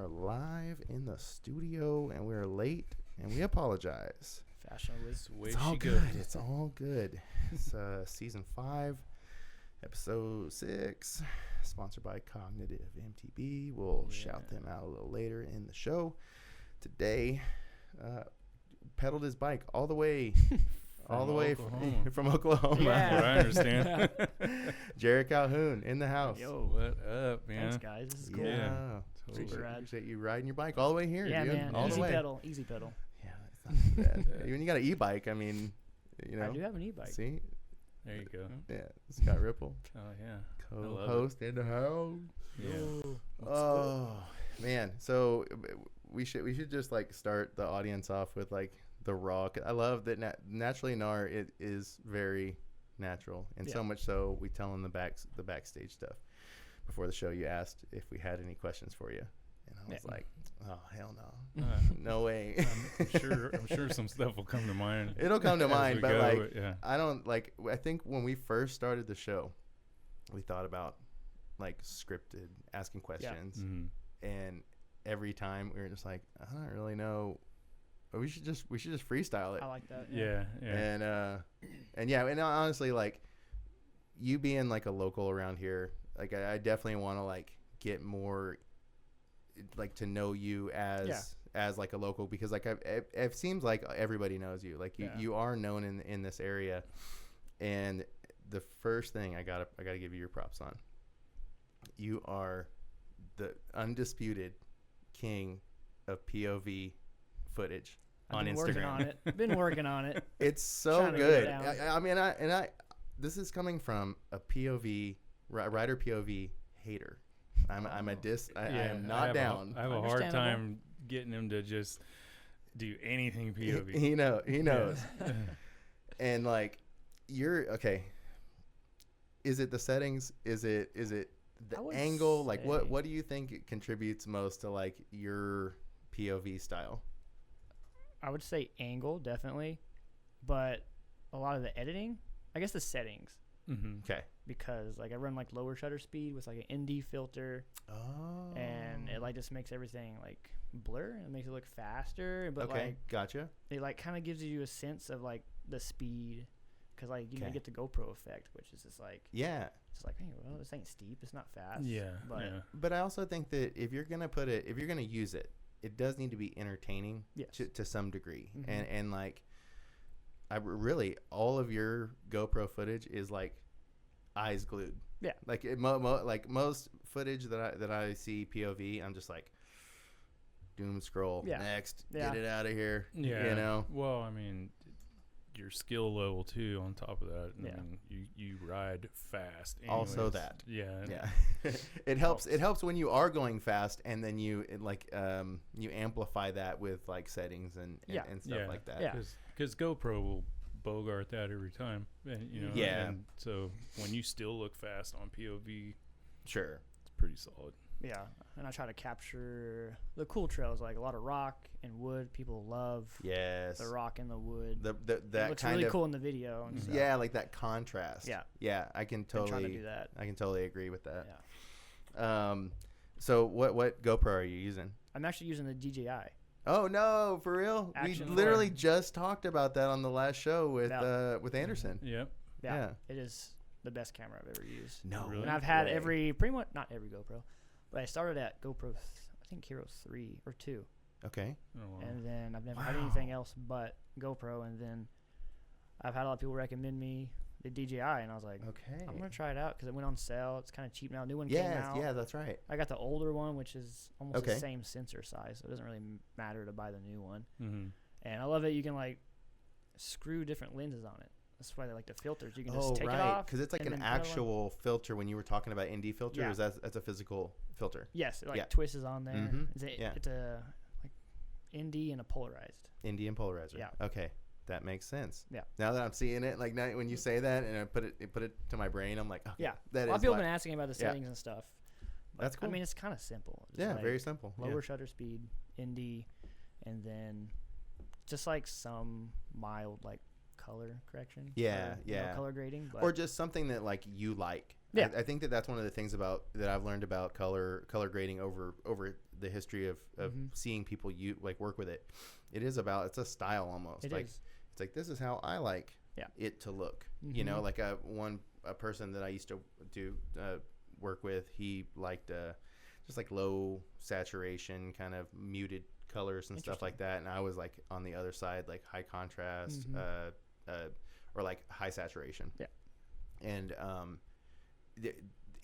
are live in the studio, and we're late, and we apologize. Fashionably. It's all good. It's all good. It's season 5, episode 6, sponsored by Cognitive MTB. We'll shout them out a little later in the show. Today, pedaled his bike all the way from Oklahoma. Yeah. What I understand. Jared Calhoun in the house. Yo, what up, man? Thanks, guys. This is cool. Yeah. Totally. Appreciate you riding your bike all the way here, Yeah, dude. man. All Easy the way. pedal. Easy pedal. Yeah, it's not too bad. When you got an e-bike, I mean, you know. I do have an e-bike. See? There you go. Yeah, Scot Ripple. Oh, yeah. Co-host in the house. Yeah. Oh, man. So we should just like start the audience off with like the raw. I love that Naturally Gnar, it is very natural, and so much so we tell them the backstage stuff. Before the show, you asked if we had any questions for you, and I was like, "Oh, hell no, no way." I'm sure some stuff will come to mind. It'll come to mind, but like, yeah. I don't like. I think when we first started the show, we thought about like scripted asking questions, and every time we were just like, I don't really know. We should just freestyle it. I like that. Yeah. And honestly, like you being like a local around here, like I definitely want to like get more like to know you as like a local, because like it seems like everybody knows you. Like you are known in this area, and the first thing I gotta give you your props on. You are the undisputed king of POV footage on Instagram. Been working on it. It's so good. I mean, this is coming from a POV rider POV hater. I am not down. I have a hard time getting him to just do anything POV. He knows. And like, you're okay. Is it the settings? Is it the angle? Like, what do you think contributes most to like your POV style? I would say angle, definitely, but a lot of the editing, I guess the settings. Okay. Because like I run like lower shutter speed with like an ND filter. Oh. And it like just makes everything like blur and makes it look faster. But like, gotcha. It like kind of gives you a sense of like the speed, because like you get the GoPro effect, which is just like it's like, hey, well, this ain't steep, it's not fast. But I also think that if you're gonna use it, it does need to be entertaining to some degree. And like, really all of your GoPro footage is like eyes glued. Yeah. Like like most footage that I see POV, I'm just like, doom scroll next, get it out of here. Yeah. You know. Well, I mean, your skill level too on top of that. I mean, you ride fast. Anyways. Also that. Yeah. It helps when you are going fast, and then you amplify that with like settings and stuff like that. Yeah. Because GoPro will bogart that every time. And, you know. Yeah. And so when you still look fast on POV, sure, it's pretty solid. Yeah, and I try to capture the cool trails, like a lot of rock and wood. People love the rock and the wood. That it looks really cool in the video. And yeah, like that contrast. Yeah, I can totally trying to do that. I can totally agree with that. Yeah. So what GoPro are you using? I'm actually using the DJI. Oh no, for real? We literally just talked about that on the last show with Anderson. Yep. Yeah. It is the best camera I've ever used. No, really? And I've had pretty much not every GoPro. But I started at GoPro, I think Hero 3 or 2. Okay. Oh, wow. And then I've never had anything else but GoPro. And then I've had a lot of people recommend me the DJI. And I was like, okay, I'm going to try it out because it went on sale. It's kind of cheap now. New one came out. Yeah, that's right. I got the older one, which is almost the same sensor size. So it doesn't really matter to buy the new one. And I love it. You can like screw different lenses on it. That's why they like the filters. You can just take it off. Because it's like an actual filter when you were talking about ND filter. Yeah. Or that's a physical filter? Yes. It twists on there. It's a like ND and a polarized. ND and polarizer. Yeah. Okay. That makes sense. Yeah. Now that I'm seeing it, like now when you say that and I put it to my brain, I'm like, okay, yeah. A lot of people have been asking about the settings and stuff. But that's cool. I mean, it's kind of simple. Just very simple. Lower shutter speed, ND, and then just like some mild like color correction. Yeah. Color grading. But or just something that like you like. Yeah. I think that's one of the things that I've learned about color grading over the history of seeing people work with it. It's a style almost. It's like this is how I like it to look. You know, like a person that I used to do work with, he liked just like low saturation, kind of muted colors and stuff like that, and I was like on the other side, like high contrast or like high saturation. And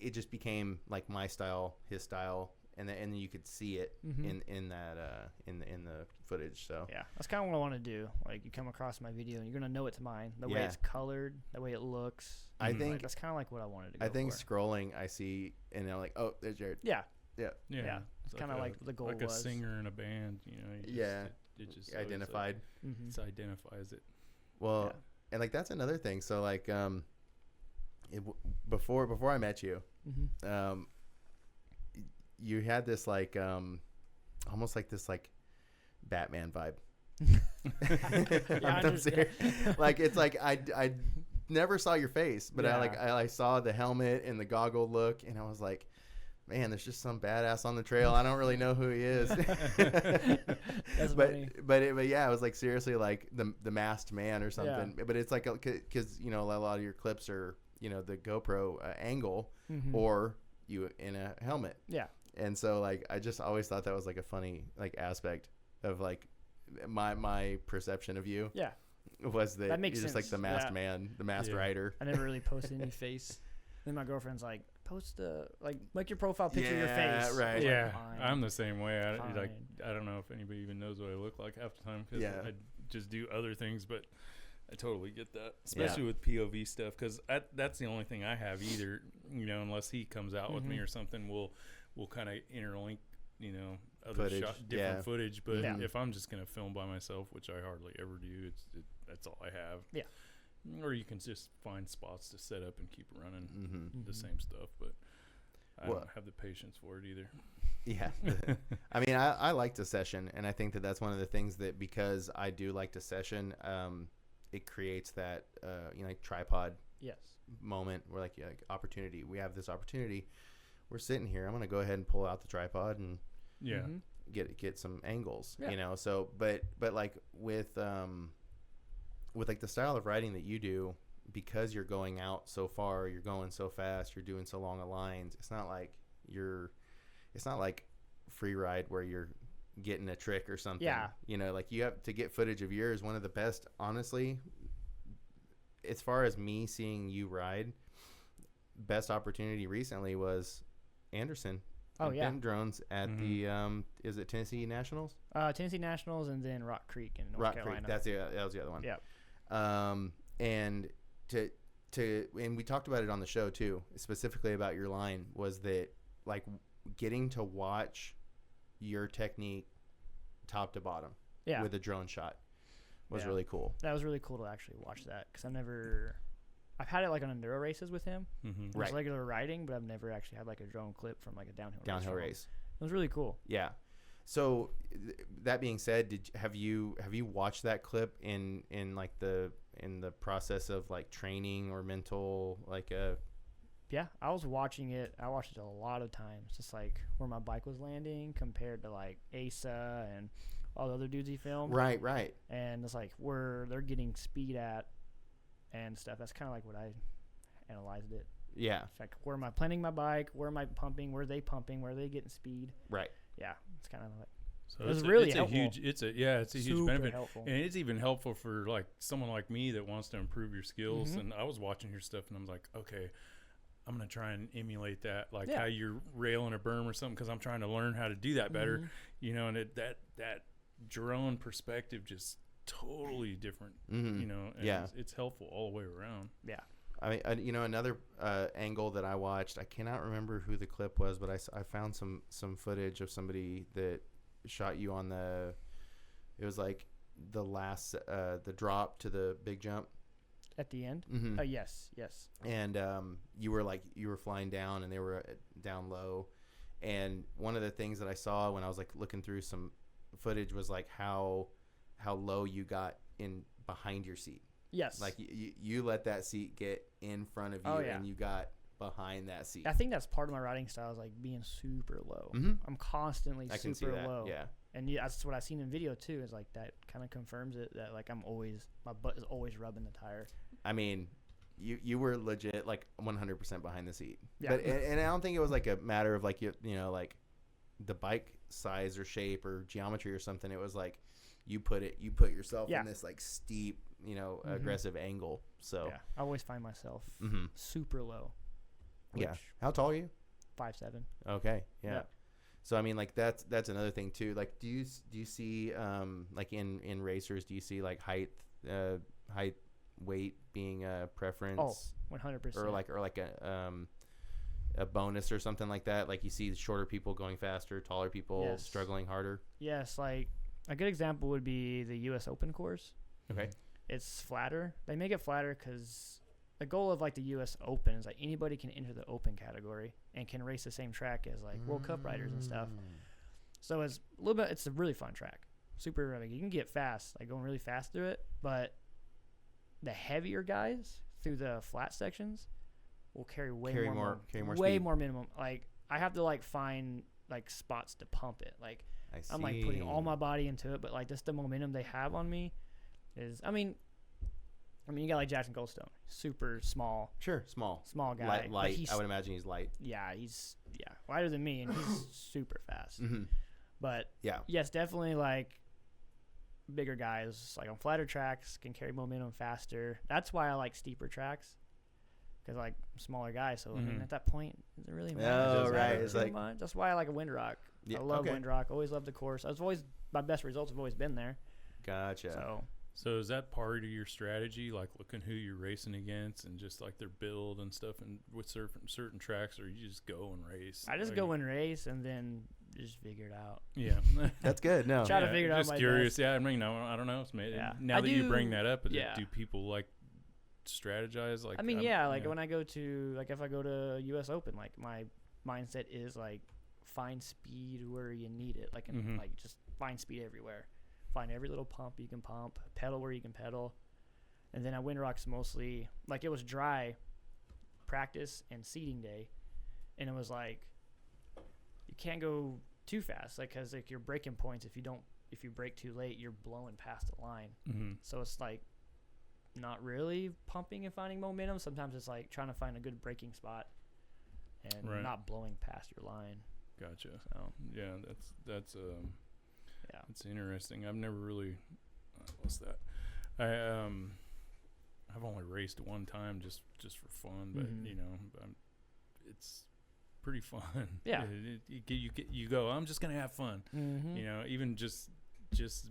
it just became like my style, his style, and then you could see it in the footage. So that's kind of what I want to do. Like, you come across my video and you're gonna know it's mine. The way it's colored, the way it looks. I think like, that's kind of like what I wanted to go I think for. Scrolling, I see, and I'm like, oh, there's Jared. Yeah. It's kind of like the goal like was. a singer in a band, you know. It just identified. It identifies it. Well, and like that's another thing. So like before I met you, you had this like almost like this like Batman vibe. I'm serious. Like, it's like I never saw your face, but I saw the helmet and the goggle look, and I was like, man, there's just some badass on the trail. I don't really know who he is. But it was like seriously like the masked man or something. But it's like, because you know, a lot of your clips are, you know, the GoPro angle or you in a helmet. And so like I just always thought that was like a funny like aspect of like my perception of you. Was that makes you're just sense. like the masked man, the masked rider. I never really posted any face. Then my girlfriend's like, post make your profile picture your face. Right. Yeah, I'm the same way. I don't know if anybody even knows what I look like half the time, because I just do other things, but I totally get that, especially with POV stuff, because that's the only thing I have either, you know, unless he comes out with me or something, we'll kind of interlink, you know, other different footage. But if I'm just gonna film by myself, which I hardly ever do, that's all I have. Or you can just find spots to set up and keep running the same stuff, but I don't have the patience for it either. I mean, I like to session, and I think that's one of the things that, because I do like to session, it creates that you know, like tripod moment where like opportunity. We have this opportunity. We're sitting here. I'm gonna go ahead and pull out the tripod and get some angles. You know. So, but like with like the style of riding that you do, because you're going out so far, you're going so fast, you're doing so long of lines. It's not like free ride where you're getting a trick or something. You know, like you have to get footage of yours. One of the best, honestly, as far as me seeing you ride, best opportunity recently was Anderson. Bent drones at the is it Tennessee Nationals? Tennessee Nationals, and then Rock Creek in North Carolina. That was the other one. And and we talked about it on the show too, specifically about your line, was that like getting to watch your technique top to bottom with a drone shot was really cool. That was really cool to actually watch that, because I've had it like on enduro races with him, just regular riding, but I've never actually had like a drone clip from like a downhill race. It was really cool. So that being said, have you watched that clip in like in the process of like training or mental like I was watching it. I watched it a lot of times, just like where my bike was landing compared to like Asa and all the other dudes he filmed. Right. And it's like where they're getting speed at and stuff. That's kind of like what I analyzed it. It's like, where am I planning my bike? Where am I pumping? Where are they pumping? Where are they getting speed? It's kind of like, so it's really it's helpful. It's a huge Super benefit, helpful. and it's even helpful for like someone like me that wants to improve your skills. And I was watching your stuff, and I'm like, okay, I'm gonna try and emulate that, like how you're railing a berm or something, because I'm trying to learn how to do that better. You know, and that drone perspective just totally different. You know, and it's helpful all the way around. I mean, you know, another angle that I watched, I cannot remember who the clip was, but I found some footage of somebody that shot you on it was like the last, the drop to the big jump. At the end? Yes. And you were flying down, and they were down low. And one of the things that I saw when I was like looking through some footage was like how low you got in behind your seat. Yes. Like you let that seat get in front of you, and you got behind that seat. I think that's part of my riding style is like being super low. I'm constantly super low. Yeah. And that's what I've seen in video too, is like that kind of confirms it, that like my butt is always rubbing the tire. I mean, you were legit like 100% behind the seat. Yeah. But and I don't think it was like a matter of like you know like the bike size or shape or geometry or something. It was like you put yourself in this like steep, you know, aggressive angle. So yeah, I always find myself super low. Yeah. How tall are you? 5'7". Okay. Yeah. So I mean, like that's another thing too. Like, do you see like in racers, do you see like height, weight being a preference? Oh, 100%. Or like a bonus or something like that. Like you see shorter people going faster, taller people struggling harder. Yes, like a good example would be the U.S. Open course. Okay. It's flatter. They make it flatter because the goal of like the U.S. Open is like anybody can enter the open category and can race the same track as like World Cup riders and stuff. So it's a little bit. It's a really fun track. Super. Like you can get fast, like going really fast through it. But the heavier guys through the flat sections will carry way more minimum. Like I have to like find like spots to pump it. Like I'm like putting all my body into it, but like just the momentum they have on me is. I mean, you got like Jackson Goldstone, super small. Sure, small guy. Light. I would imagine he's light. Yeah, he's lighter than me, and he's super fast. But yes, definitely like bigger guys, like on flatter tracks, can carry momentum faster. That's why I like steeper tracks, because like I'm a smaller guy. So I mean, at that point, does it really matter? Oh, right. It's like much? That's why I like a Windrock. I love Windrock. Always loved the course. My best results have always been there. Gotcha. So is that part of your strategy, like looking who you're racing against and just like their build and stuff, and with certain tracks, or you just go and race? I just go and race and then just figure it out. Yeah, that's good. No, try to figure it out. Just curious. Yeah, I mean, I don't know. Now that you bring that up, do people like strategize? Like, I mean, when I go to if I go to U.S. Open, like my mindset is like find speed where you need it, like like just find speed everywhere. Find every little pump you can pump, pedal where you can pedal. And then at Windrock's mostly, like it was dry practice and seeding day. And it was like, you can't go too fast, like, cause like your braking points, if you brake too late, you're blowing past the line. So it's like not really pumping and finding momentum. Sometimes it's like trying to find a good braking spot and not blowing past your line. Gotcha. So yeah, that's it's interesting. I've never really what's that? I've only raced one time just for fun, but you know, it's pretty fun. Yeah, you go. I'm just gonna have fun. You know, even just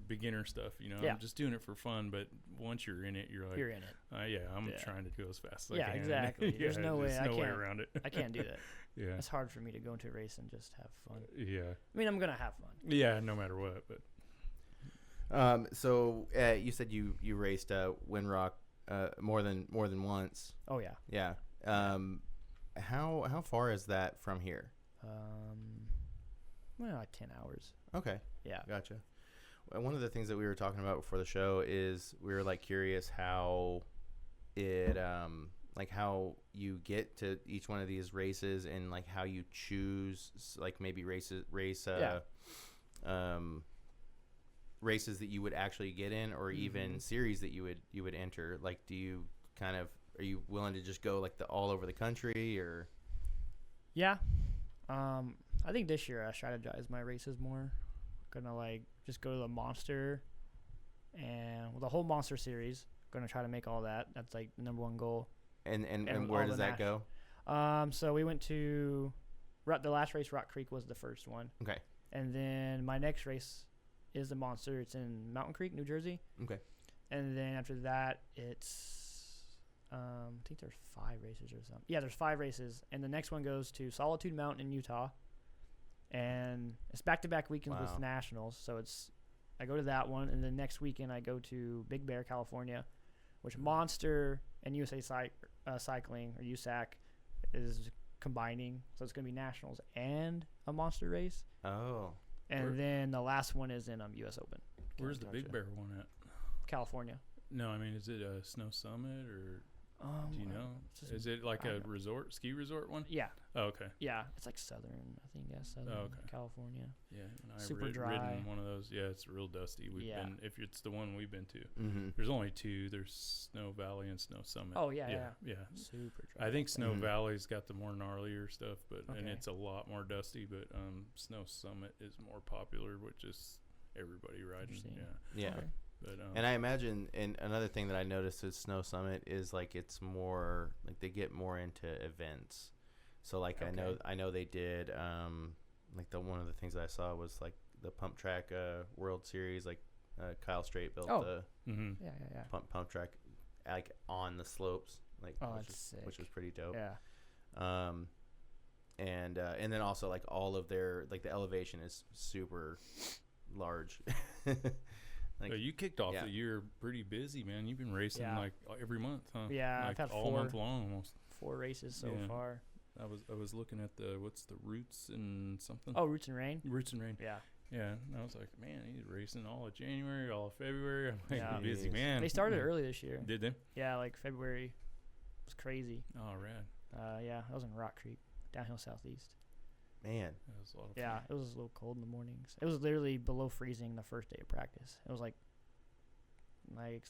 beginner stuff. You know, I'm just doing it for fun. But once you're in it, you're in it. I'm trying to go as fast as I can. Exactly. There's no way around it. I can't do that. Yeah, it's hard for me to go into a race and just have fun. Yeah, I mean, I'm gonna have fun. Yeah, no matter what. But so you said you raced Windrock more than once. Oh yeah. Yeah. How far is that from here? Well, like 10 hours. Okay. Yeah. Gotcha. One of the things that we were talking about before the show is we were like curious how it like how you get to each one of these races and like how you choose like maybe races that you would actually get in, or even series that you would enter. Like, do you are you willing to just go like all over the country, or? Yeah. I think this year I strategize my races more. Gonna like just go to the Monster and the whole Monster series. Gonna try to make all that. That's like the number one goal. And where does that go? So we went to the last race. Rock Creek was the first one. Okay. And then my next race is the Monster. It's in Mountain Creek, New Jersey. Okay. And then after that, it's I think there's 5 races or something. Yeah, there's 5 races, and the next one goes to Solitude Mountain in Utah, and it's back-to-back weekends with nationals. So I go to that one, and then next weekend I go to Big Bear, California, which Monster and USA Cycling, or USAC, is combining. So it's going to be nationals and a Monster race. Oh. And then the last one is in US Open. Where's the Big Bear one at? California. No, I mean, is it a Snow Summit or? Do you know? Is it like a ski resort one? Yeah. Oh, okay. Yeah, it's like southern, I think. Yeah, southern California. Yeah, and I've super dry. ridden one of those. Yeah, it's real dusty. We've been, if it's the one we've been to. There's only two. There's Snow Valley and Snow Summit. Oh yeah. Super dry. I think Snow Valley's got the more gnarlier stuff, and it's a lot more dusty. But Snow Summit is more popular, which is everybody riding. Yeah. Okay. But, and I imagine, and another thing that I noticed with Snow Summit is like it's more like they get more into events. So like I know they did like one of the things that I saw was like the pump track World Series, like Kyle Strait built the pump track like on the slopes, like which was pretty dope. And then also like all of their like the elevation is super large. Like, so you kicked off the year pretty busy, man. You've been racing like every month, huh? Yeah, like I've had all month long almost. 4 races so far. I was looking at what's the Roots and something? Oh, Roots and Rain. Roots and Rain. Yeah. Yeah, and I was like, man, he's racing all of January, all of February. I'm like, busy man. They started early this year. Did they? Yeah, like February was crazy. Oh, rad. Yeah, I was in Rock Creek, downhill southeast. Man, that was a lot of fun. It was a little cold in the mornings. It was literally below freezing the first day of practice. It was like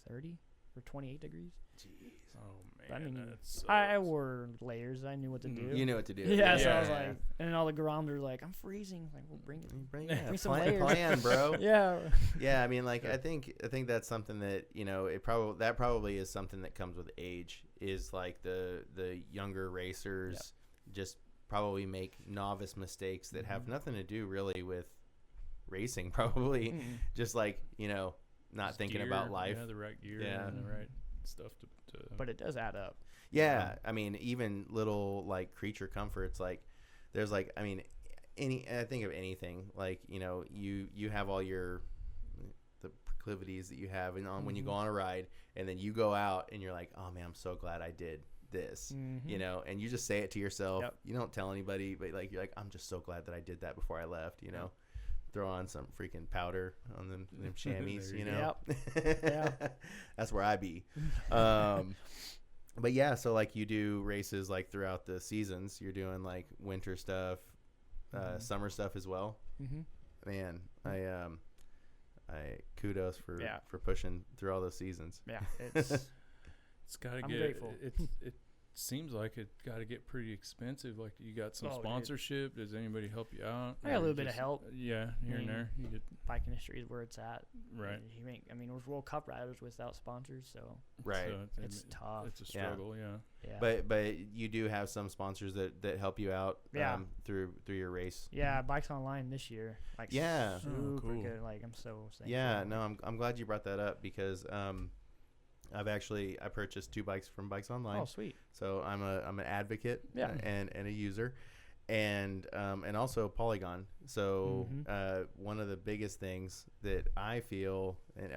30 or 28 degrees. Jeez. Oh man. But, I mean, I wore layers. I knew what to do. You knew what to do. Yeah, so I was like, and all the barometers like, I'm freezing. Like, well, bring some layers. Plan, bro. Yeah. Yeah, I mean, like, I think that's something that, you know, that probably is something that comes with age. Is like the younger racers just probably make novice mistakes that have nothing to do really with racing. Probably just like, you know, not just thinking about life. Yeah, the right gear and the right stuff to but it does add up. Yeah, I mean, even little like creature comforts, like there's like, I mean, I think of anything, like, you know, you have all the proclivities that you have, and when you go on a ride, and then you go out and you're like, oh man, I'm so glad I did this, you know, and you just say it to yourself. You don't tell anybody, but like you're like, I'm just so glad that I did that before I left, you know. Throw on some freaking powder on them chamois, you know. That's where I be. But yeah, so like you do races like throughout the seasons. You're doing like winter stuff, summer stuff as well. Man, I kudos for pushing through all those seasons. Yeah, it's got to get. Grateful. It seems like it got to get pretty expensive. Like you got some sponsorship. Does anybody help you out? I got a little bit of help. Yeah, here and there. You get bike industry is where it's at. Right. I mean, we're World Cup riders without sponsors, so right. So it's tough. It's a struggle. Yeah. But you do have some sponsors that help you out. Through your race. Yeah, Bikes Online this year. Like super cool. good. Like I'm so thankful. Yeah. No, I'm glad you brought that up because I purchased 2 bikes from Bikes Online. Oh, sweet. So I'm an advocate and a user, and also Polygon. So one of the biggest things that I feel, and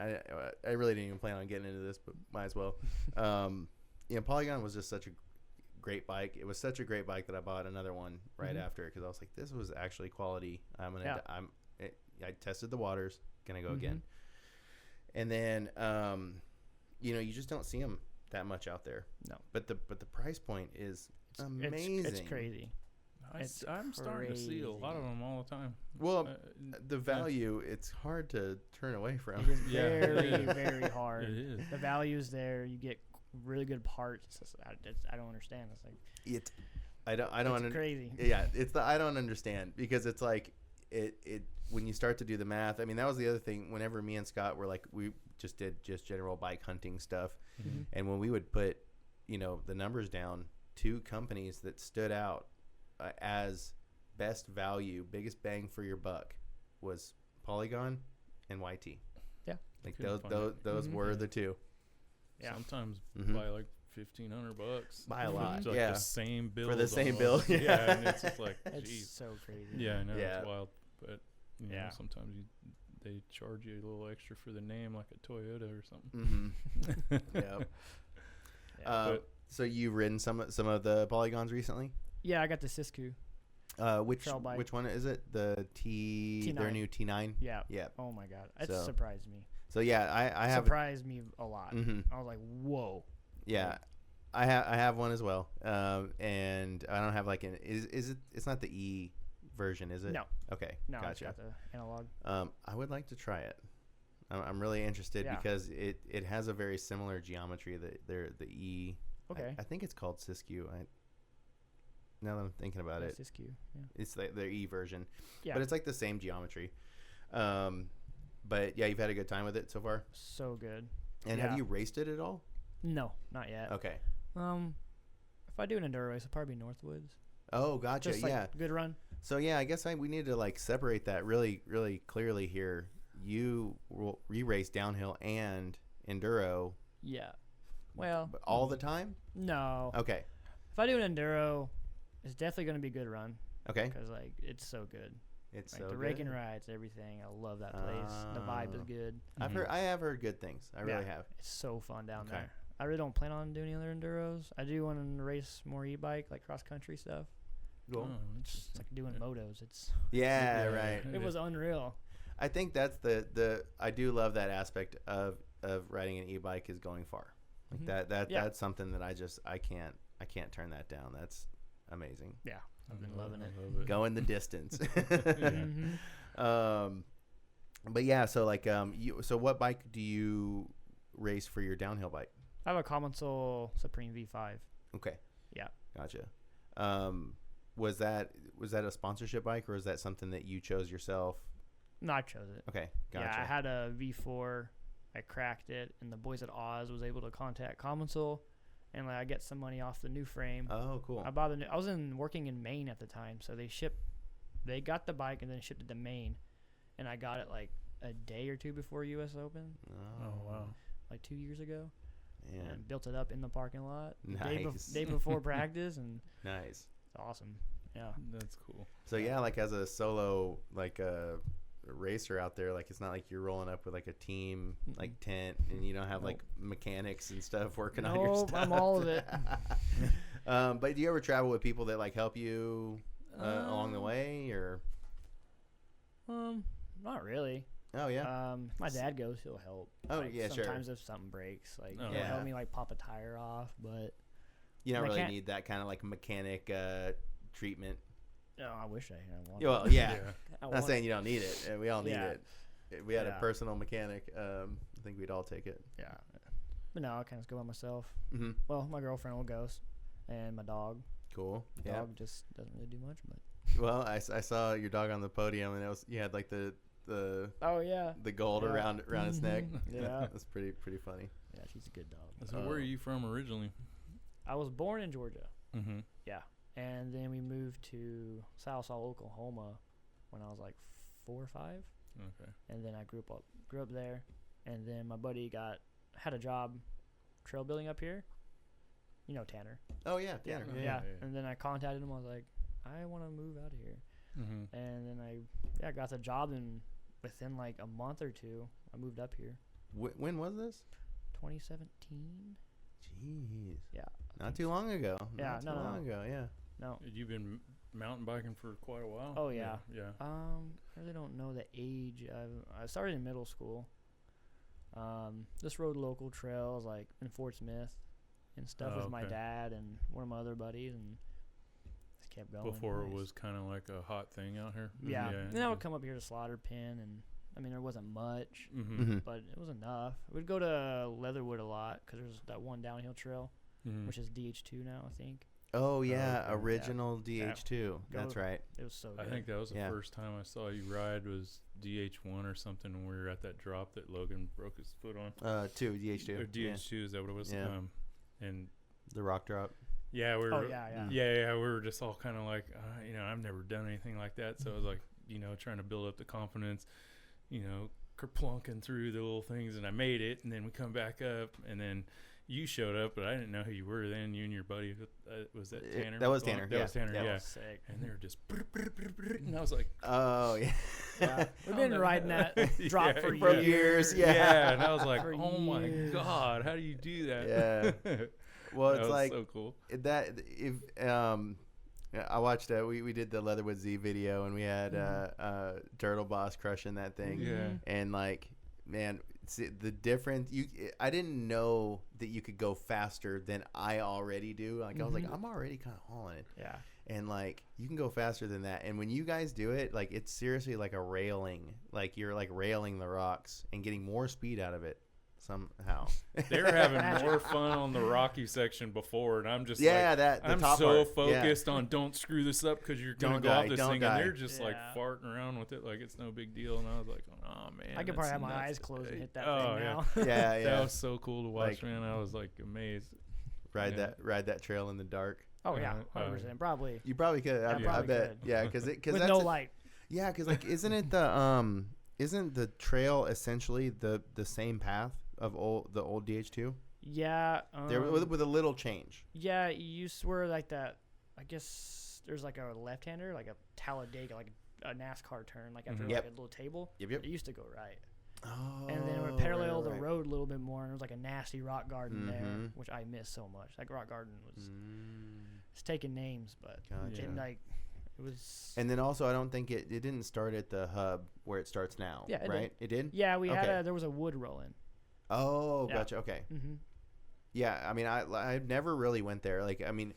I really didn't even plan on getting into this, but might as well. Polygon was just such a great bike. It was such a great bike that I bought another one right after because I was like, this was actually quality. I tested the waters. Gonna go again. And then you just don't see them that much out there. No. But the price point is amazing. It's crazy. I'm starting to see a lot of them all the time. Well, the value, it's hard to turn away from. It is very, very hard. It is. The value is there. You get really good parts. I don't understand. It's like I don't. It's crazy. Yeah, I don't understand because it's like it when you start to do the math. I mean, that was the other thing. Whenever me and Scott were like, we just did general bike hunting stuff, and when we would put, the numbers down, 2 companies that stood out as best value, biggest bang for your buck, was Polygon and YT. Yeah, like those were the 2. Yeah, sometimes by like $1,500. By a lot, like the same build for the same build. Yeah, and it's just like, it's geez. so crazy. Yeah, I know it's wild, but sometimes they charge you a little extra for the name, like a Toyota or something. So you've ridden some of the Polygons recently? Yeah, I got the Siskiyou. Which one is it? The T9. Their new T9? Yeah. Yeah. Oh my God, it surprised me. So yeah, I have surprised me a lot. I was like, whoa. Yeah, I have one as well. And I don't have like an is it? It's not the E version, is it? No. Okay. No, gotcha. It's got the analog. I would like to try it. I'm really interested because it has a very similar geometry. The E. Okay. I think it's called Siskiyou. Now that I'm thinking about it, Siskiyou. Yeah. it's the E version. Yeah. But it's like the same geometry. But yeah, you've had a good time with it so far. So good. And have you raced it at all? No, not yet. Okay. If I do an enduro race, it'll probably be Northwoods. Oh, gotcha. Just like good run. So yeah, I guess we need to like separate that really, really clearly here. You race downhill and enduro. Yeah. Well, all the time? No. Okay. If I do an enduro, it's definitely going to be a good run. Okay. Because like it's so good. It's like so the good. rake and rides, everything. I love that place. The vibe is good. I have heard good things. I really have. It's so fun down there. I really don't plan on doing any other enduros. I do want to race more e-bike, like cross country stuff. Cool. It's like doing motos. It's right. It was unreal. I think that's the I do love that aspect of riding an e-bike is going far. Like that's something that I can't turn that down. That's amazing. Yeah. I've been loving it. Going the distance. But yeah, so like so what bike do you race for your downhill bike? I have a Commensal Supreme V5. Okay. Yeah. Gotcha. Was that a sponsorship bike or is that something that you chose yourself? No, I chose it. Okay. Gotcha. Yeah, I had a V4. I cracked it, and the boys at Oz was able to contact Commensal, and like I get some money off the new frame. Oh, cool. I bought I was working in Maine at the time, so they got the bike and then shipped it to Maine, and I got it like a day or two before U.S. Open. Oh wow! Like 2 years ago. Yeah. And built it up in the parking lot. Nice. Day before practice, and nice. It's awesome. Yeah. That's cool. So yeah, like as a solo like a racer out there, like it's not like you're rolling up with like a team like tent and you don't have like mechanics and stuff working on your stuff. I'm all of it. But do you ever travel with people that like help you along the way or? Not really. Oh yeah. My dad goes, he'll help. Oh like, yeah, sometimes if something breaks, like he'll yeah. help me like pop a tire off, but you don't really need that kind of like mechanic treatment. No, I wish I had one. Well, yeah. I'm not saying you don't need it. We all need it. If we had a personal mechanic, I think we'd all take it. Yeah. But no, I kind of go by myself. Mm-hmm. Well, my girlfriend will go, and my dog. Cool. The dog just doesn't really do much, but. Well, I saw your dog on the podium, and you had like the the gold around his neck. Yeah, that's pretty funny. Yeah, she's a good dog. So where are you from originally? I was born in Georgia. Mm-hmm. Yeah, and then we moved to South Salt, Oklahoma, when I was like 4 or 5. Okay. And then I grew up there, and then my buddy had a job trail building up here. You know Tanner. Oh yeah, Tanner. Yeah. And then I contacted him. I was like, I want to move out of here. Mm-hmm. And then I got the job, and within like a month or two, I moved up here. When was this? 2017. Jeez. Yeah. Not too long ago. Yeah. Not too long ago. Yeah. No. You've been mountain biking for quite a while. Oh yeah. Yeah. I really don't know the age. I started in middle school. Just rode local trails like in Fort Smith and stuff with my dad and one of my other buddies, and just kept going. Before it was kind of like a hot thing out here. Yeah. Then I would come up here to Slaughter Pen, and I mean there wasn't much, but it was enough. We'd go to Leatherwood a lot because there's that one downhill trail, which is DH2 now, I think. Oh yeah, original DH2. That's right. It was so good. I think that was the first time I saw you ride was DH1 or something when we were at that drop that Logan broke his foot on. DH2. Or DH2, is that what it was? Yeah. And the rock drop. Yeah, we were. Yeah. We were just all kind of like, I've never done anything like that, so I was like, trying to build up the confidence, kerplunking through the little things, and I made it, and then we come back up, and then you showed up, but I didn't know who you were then. You and your buddy, was that Tanner? That was Tanner. That was Tanner. That yeah. was sick. And they were just, and I was like, oh yeah. We've been riding that drop for years. Yeah. And I was like, oh my God, how do you do that? Yeah. Well, it's like so cool. That if I watched we did the Leatherwood Z video, and we had Turtle Boss crushing that thing. Yeah. And like, man, See, the difference, I didn't know that you could go faster than I already do. Like, I was like, I'm already kind of hauling it. Yeah. And, like, you can go faster than that. And when you guys do it, like, it's seriously like a railing. Like, you're, like, railing the rocks and getting more speed out of it somehow. They were having more fun on the rocky section before, and I'm just I'm top so part. focused on don't screw this up because you're going to go off this thing. Die. And they're just, like, farting around with it like it's no big deal. And I was like, oh, man. I could probably have my eyes closed and hit that thing now. Yeah. That was so cool to watch, man. I was, like, amazed. Ride that trail in the dark. Oh yeah, 100%. Probably. You probably could. I bet. Yeah, because with no light. Yeah, because like, isn't the trail essentially the same path of the old DH2? Yeah. There with a little change. Yeah, you swear like that. I guess there's like a left-hander, like a Talladega, like a NASCAR turn, like after like a little table. Yep. It used to go right. Oh, and then it would parallel the road a little bit more, and there was like a nasty rock garden there, which I miss so much. Like rock garden was, it's taking names, but it was. And then also, I don't think it didn't start at the hub where it starts now. Yeah, it did. Yeah, we had there was a wood rolling. Oh, gotcha. Okay. Yeah, I mean, I never really went there. Like, I mean,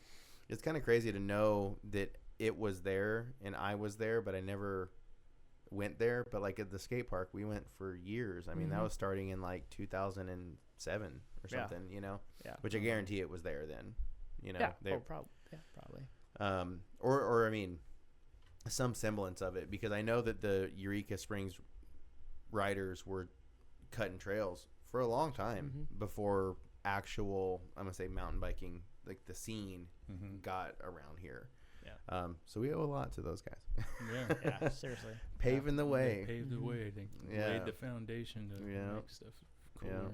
it's kind of crazy to know that it was there and I was there, but I never went there. But like at the skate park, we went for years. I mean, that was starting in like 2007 or something, you know. Yeah. Which I guarantee it was there then, you know. Yeah. Probably. Or I mean, some semblance of it, because I know that the Eureka Springs riders were cutting trails for a long time before actual, I'm gonna say, mountain biking, like the scene got around here. Yeah. So we owe a lot to those guys. Yeah, seriously. Paving the way. They paved the way. They laid the foundation to make stuff cooler.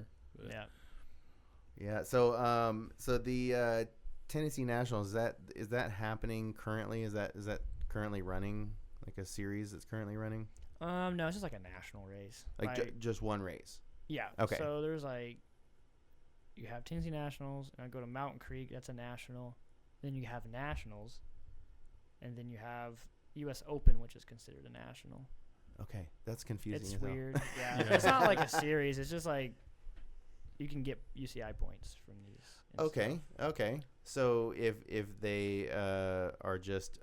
Yeah. So the Tennessee Nationals, is that happening currently? Is that currently running, like a series that's currently running? No, it's just like a national race. Like just one race. Yeah. Okay. So there's like, you have Tennessee Nationals, and I go to Mountain Creek. That's a national. Then you have nationals, and then you have U.S. Open, which is considered a national. Okay, that's confusing. It's weird. Yeah. It's not like a series. It's just like you can get UCI points from these. Okay. So if they are just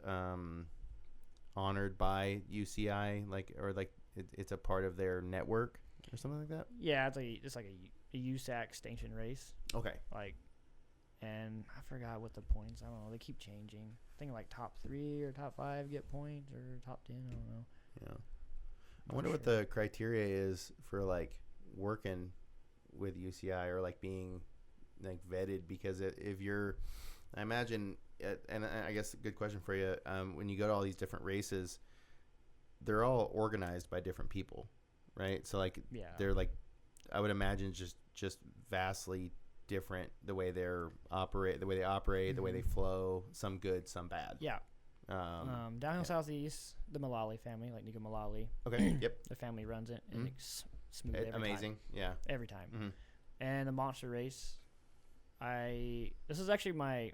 honored by UCI, it's a part of their network or something like that. Yeah, it's like a USAC station race. Okay. And I forgot what the points. I don't know. They keep changing. I think like top 3 or top 5 get points, or top 10. I don't know. Yeah. I wonder what the criteria is for like working with UCI or like being like vetted, because if you're, I imagine, and I guess a good question for you, when you go to all these different races, they're all organized by different people, right? So like they're like, I would imagine just vastly different the way they operate, the way they flow, some good, some bad. Yeah. Downhill Southeast, the Mullally family, like Nico Mullally. Okay. Yep. The family runs it, and it's smooth every amazing time. Yeah, every time. And the monster race, this is actually my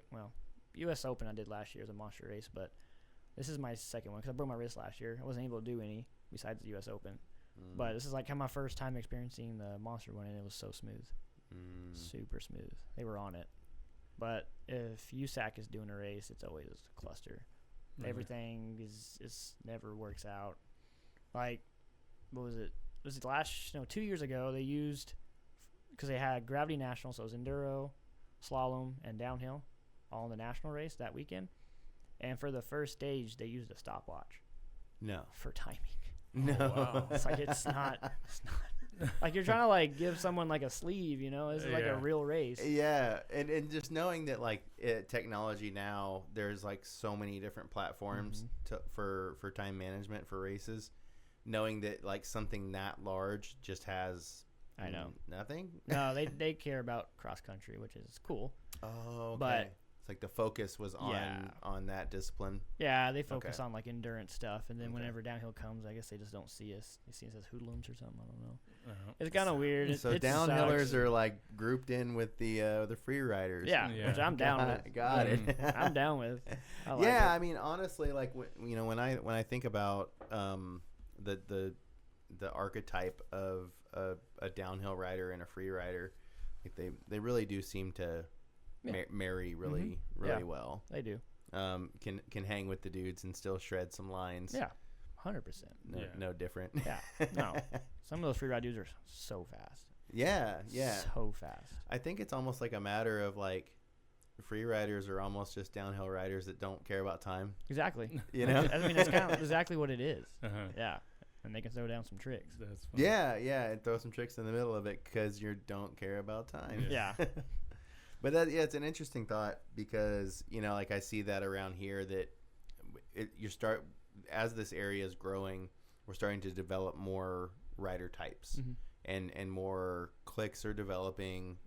U.S. Open I did last year as a monster race, but this is my second one because I broke my wrist last year. I wasn't able to do any besides the U.S. Open, but this is like my first time experiencing the monster one, and it was so smooth. Super smooth. They were on it. But if USAC is doing a race, it's always a cluster. Everything is never works out. Like, what was it? Was it 2 years ago? They used, because they had Gravity National, so it was enduro, slalom, and downhill, all in the national race that weekend. And for the first stage, they used a stopwatch. No. For timing. No. Oh, wow. It's like it's not. Like you're trying to like give someone like a sleeve, you know? This is like a real race. Yeah, and just knowing that like technology now, there's like so many different platforms for time management for races. Knowing that like something that large just has nothing. No, they care about cross country, which is cool. Oh, okay. But it's like the focus was on that discipline. Yeah, they focus on like endurance stuff, and then whenever downhill comes, I guess they just don't see us. They see us as hoodlums or something. I don't know. It's kind of weird. So downhillers are like grouped in with the free riders. Yeah, which I'm down with. Got it. I'm down with. I mean, honestly, like when I think about the the archetype of a downhill rider and a free rider. Like they really do seem to marry really well. They do. Can hang with the dudes and still shred some lines. Yeah, 100%. No different. Yeah, no. Some of those free ride dudes are so fast. Yeah. So fast. I think it's almost like a matter of like free riders are almost just downhill riders that don't care about time. Exactly. You know? I mean, that's kind of exactly what it is. Yeah. And they can throw down some tricks. That's funny. Yeah, and throw some tricks in the middle of it because you don't care about time. Yeah. But it's an interesting thought because, you know, like I see that around here that as this area is growing, we're starting to develop more rider types and more cliques are developing.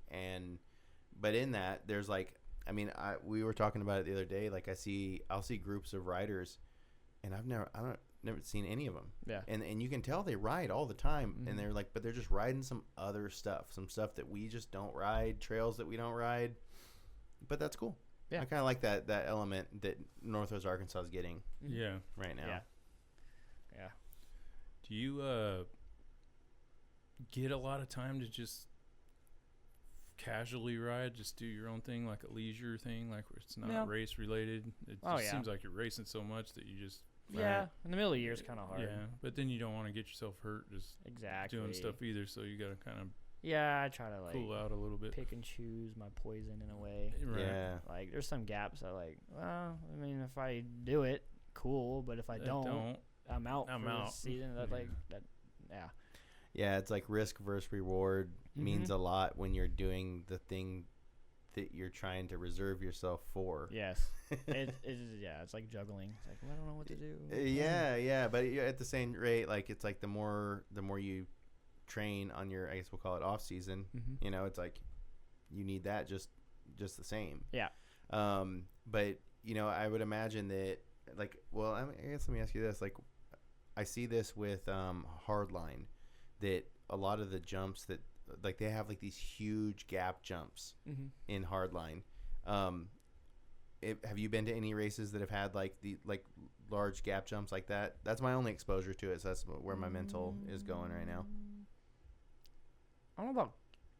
But in that, there's like, I mean, we were talking about it the other day. Like I'll see groups of riders and I've never seen any of them. Yeah. And you can tell they ride all the time and they're like, but they're just riding some other stuff, some stuff that we just don't ride, trails that we don't ride. But that's cool. Yeah. I kind of like that element that Northwest Arkansas is getting. Yeah. Right now. Yeah. Do you get a lot of time to just casually ride, just do your own thing, like a leisure thing, like where it's not race related? It just seems like you're racing so much that you just in the middle of the year is kind of hard. Yeah, but then you don't want to get yourself hurt just doing stuff either, so you got to kind of I try to like cool out a little bit, pick and choose my poison in a way. Right. Yeah, like there's some gaps I like. Well, I mean, if I do it, cool, but if I don't, I'm out for the season. That's like that. Yeah. Yeah, it's like risk versus reward means a lot when you're doing the thing that you're trying to reserve yourself for. Yes. It's like juggling. It's like, well, I don't know what to do. Yeah, but at the same rate, like it's like the more you train on your, I guess we'll call it off season, you know, it's like you need that just the same. Yeah. But you know, I would imagine that like, well, I guess let me ask you this, like I see this with hardline, that a lot of the jumps that like they have like these huge gap jumps in hardline. Have you been to any races that have had like the large gap jumps like that? That's my only exposure to it, so that's where my mental is going right now. I don't know about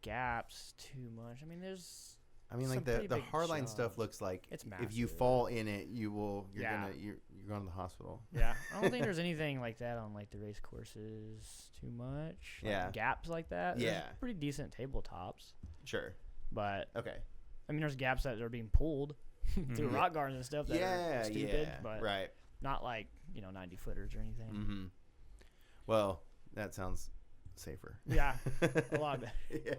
gaps too much. I mean, like the hardline stuff looks like it's massive. If you fall in it, you're going to the hospital. Yeah, I don't think there's anything like that on like the race courses too much. Like gaps like that. Yeah, there's pretty decent tabletops. Sure, but okay. I mean, there's gaps that are being pulled through rock gardens and stuff that are stupid, but not like 90 footers or anything. Well, that sounds safer. Yeah, a lot better.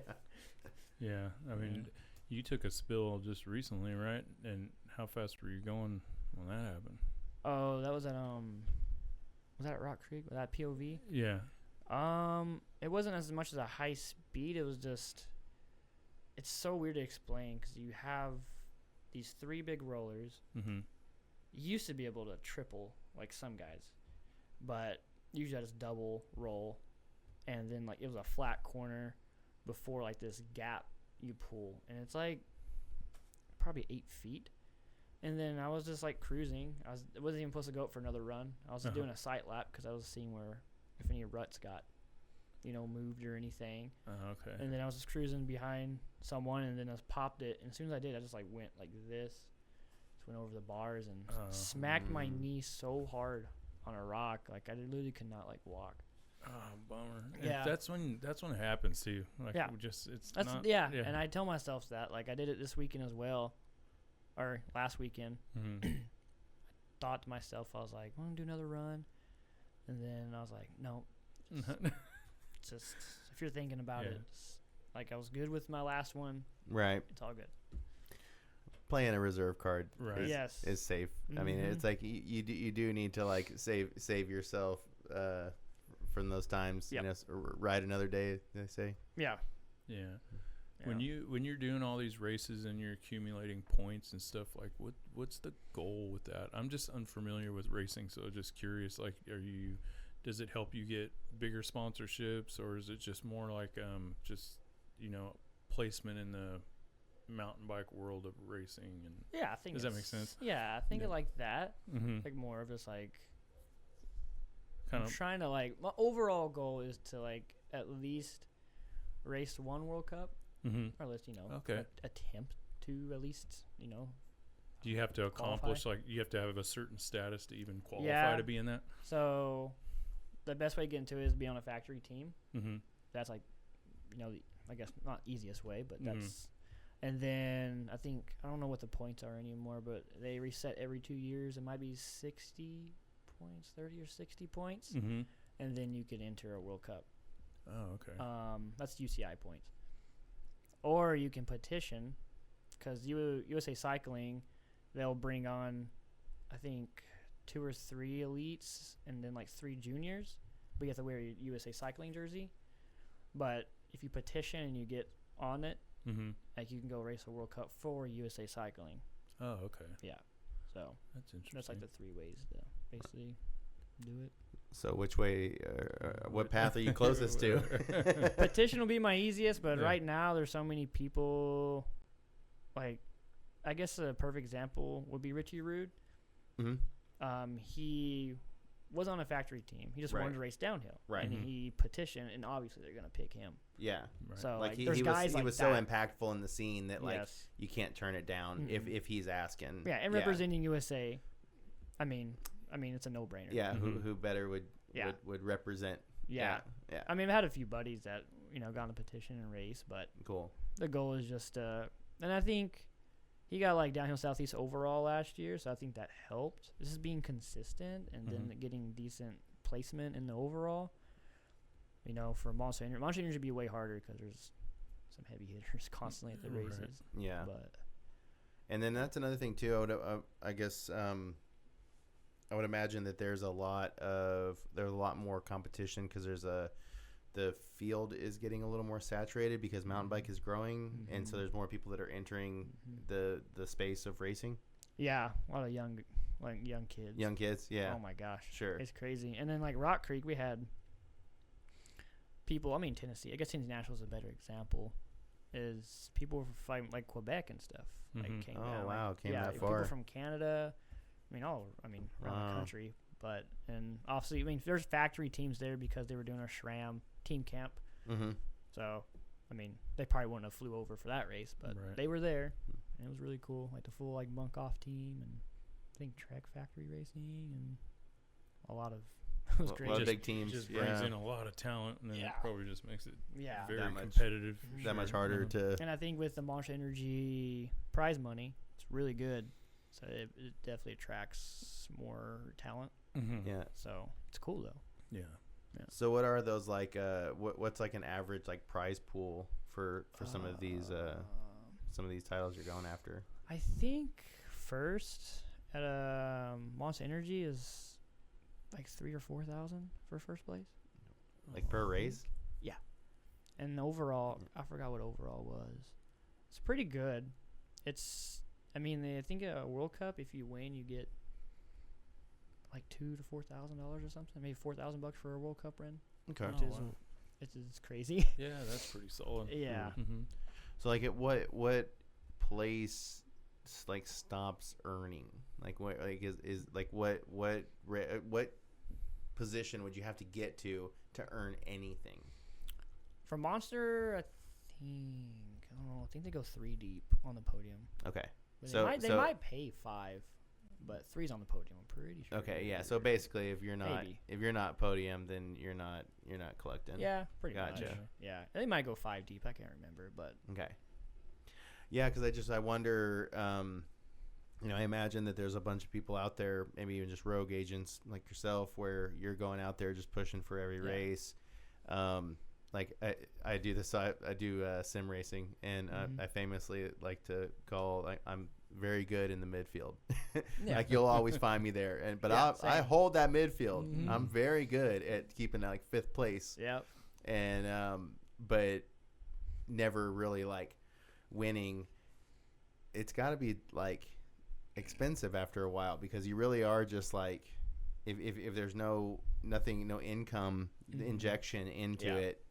Yeah. I mean, you took a spill just recently, right? And how fast were you going when that happened? Oh, that was at was that at Rock Creek? Was that POV? Yeah. It wasn't as much as a high speed. It was just, it's so weird to explain because you have these 3 big rollers. You used to be able to triple like some guys, but usually I just double roll, and then like it was a flat corner before like this gap you pull, and it's like probably 8 feet. And then I was just like cruising. I wasn't even supposed to go up for another run. I was doing a sight lap because I was seeing where if any ruts got moved or anything. Okay. And then I was just cruising behind someone, and then I just popped it. And as soon as I did, I just like went like this, just went over the bars and smacked my knee so hard on a rock, like I literally could not like walk. Oh, bummer. Yeah, that's when it happens too. Like And I tell myself that, like I did it this weekend as well, or last weekend. I thought to myself, I was like, I'm gonna do another run, and then I was like, no. Just if you're thinking about it, like I was good with my last one. Right. It's all good. Playing a reserve card is safe. I mean, it's like you do need to like save yourself from those times. Yep. Ride another day, they say. Yeah. When you're doing all these races and you're accumulating points and stuff, like what's the goal with that? I'm just unfamiliar with racing, so just curious. Like, does it help you get bigger sponsorships, or is it just more like placement in the mountain bike world of racing? And I think does that make sense? Yeah, I think it like that. Like more of just like I'm trying to like my overall goal is to like at least race one World Cup, or at least attempt to at least Do you have to accomplish qualify? Like you have to have a certain status to even qualify to be in that? So the best way to get into it is be on a factory team. That's like I guess not easiest way, but that's. And then I don't know what the points are anymore, but they reset every 2 years. It might be 60 points, 30 or 60 points, and then you can enter a World Cup. Oh, okay. That's UCI points. Or you can petition, because USA Cycling, they'll bring on, I think, 2 or 3 elites and then like 3 juniors. But you have to wear your USA Cycling jersey. But if you petition and you get on it, like you can go race a World Cup for USA Cycling. Oh, okay. Yeah. So that's interesting. That's like the 3 ways to basically do it. So which way, what path are you closest to? Petition will be my easiest, but right now there's so many people. Like, I guess a perfect example would be Richie Rude. He was on a factory team. He just wanted to race downhill. Right. And he petitioned, and obviously they're going to pick him. Yeah. Right. So like there's guys he was so impactful in the scene that you can't turn it down if he's asking. Yeah, and representing USA, I mean it's a no-brainer. Yeah, who better would represent? Yeah. I mean, I've had a few buddies that got on a petition and race, but cool. The goal is just and I think he got like downhill southeast overall last year, so I think that helped. This is being consistent and then getting decent placement in the overall. For Monster Energy, would be way harder because there's some heavy hitters constantly at the races. Yeah. But and then that's another thing too. I guess I would imagine that there's a lot more competition because the field is getting a little more saturated because mountain bike is growing, and so there's more people that are entering the space of racing. Yeah, a lot of young kids. Young kids, yeah. Oh my gosh, sure, it's crazy. And then like Rock Creek, we had people. I mean Tennessee. I guess Tennessee National is a better example. Is people from like Quebec and stuff. Like came down. Wow, came that far. People from Canada. Around the country. But and obviously, there's factory teams there because they were doing our SRAM team camp. So, they probably wouldn't have flew over for that race, but they were there. And it was really cool, like the full like bunk off team, and I think Trek Factory Racing, and a lot of it was great. A lot of big teams. Just brings in a lot of talent, and then it probably just makes it very that competitive. That much harder to. And I think with the Monster Energy prize money, it's really good. So it definitely attracts more talent. Yeah. So it's cool though. Yeah. So what are those like? What's like an average like prize pool for some of these titles you're going after? I think first at Monster Energy is like 3,000 or 4,000 for first place. Like per race? Yeah. And overall, I forgot what overall was. It's pretty good. I think a World Cup, if you win, you get like $2,000 to $4,000 or something. Maybe $4,000 for a World Cup run. Okay. Which is crazy. Yeah, that's pretty solid. Yeah. So like at what place like stops earning? Like what like is like what position would you have to get to earn anything? For Monster, I think they go 3 deep on the podium. Okay. But they might pay 5, but 3's on the podium. I'm pretty sure. Okay, yeah. So basically, if you're not podium, then you're not collecting. Yeah, pretty much. Gotcha. Yeah, they might go 5 deep. I can't remember, but okay. Yeah, because I wonder. I imagine that there's a bunch of people out there, maybe even just rogue agents like yourself, where you're going out there just pushing for every race. Like I do this. I do sim racing, and I famously like to call. I'm very good in the midfield. Like you'll always find me there, but I hold that midfield. I'm very good at keeping like 5th place. Yep. And but never really like winning. It's got to be like expensive after a while because you really are just like if there's no income injection into it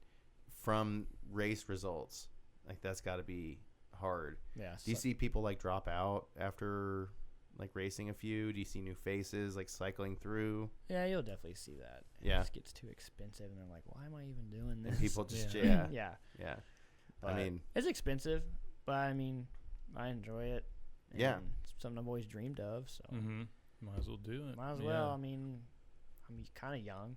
from race results, like that's got to be hard. Yeah. Do you see people like drop out after like racing a few? Do you see new faces like cycling through? Yeah, you'll definitely see that. It just gets too expensive, and they're like, "Why am I even doing this?" And people just yeah. But I mean, it's expensive, but I mean, I enjoy it. Yeah, it's something I've always dreamed of. So might as well do it. Might as well. I mean, I'm kind of young.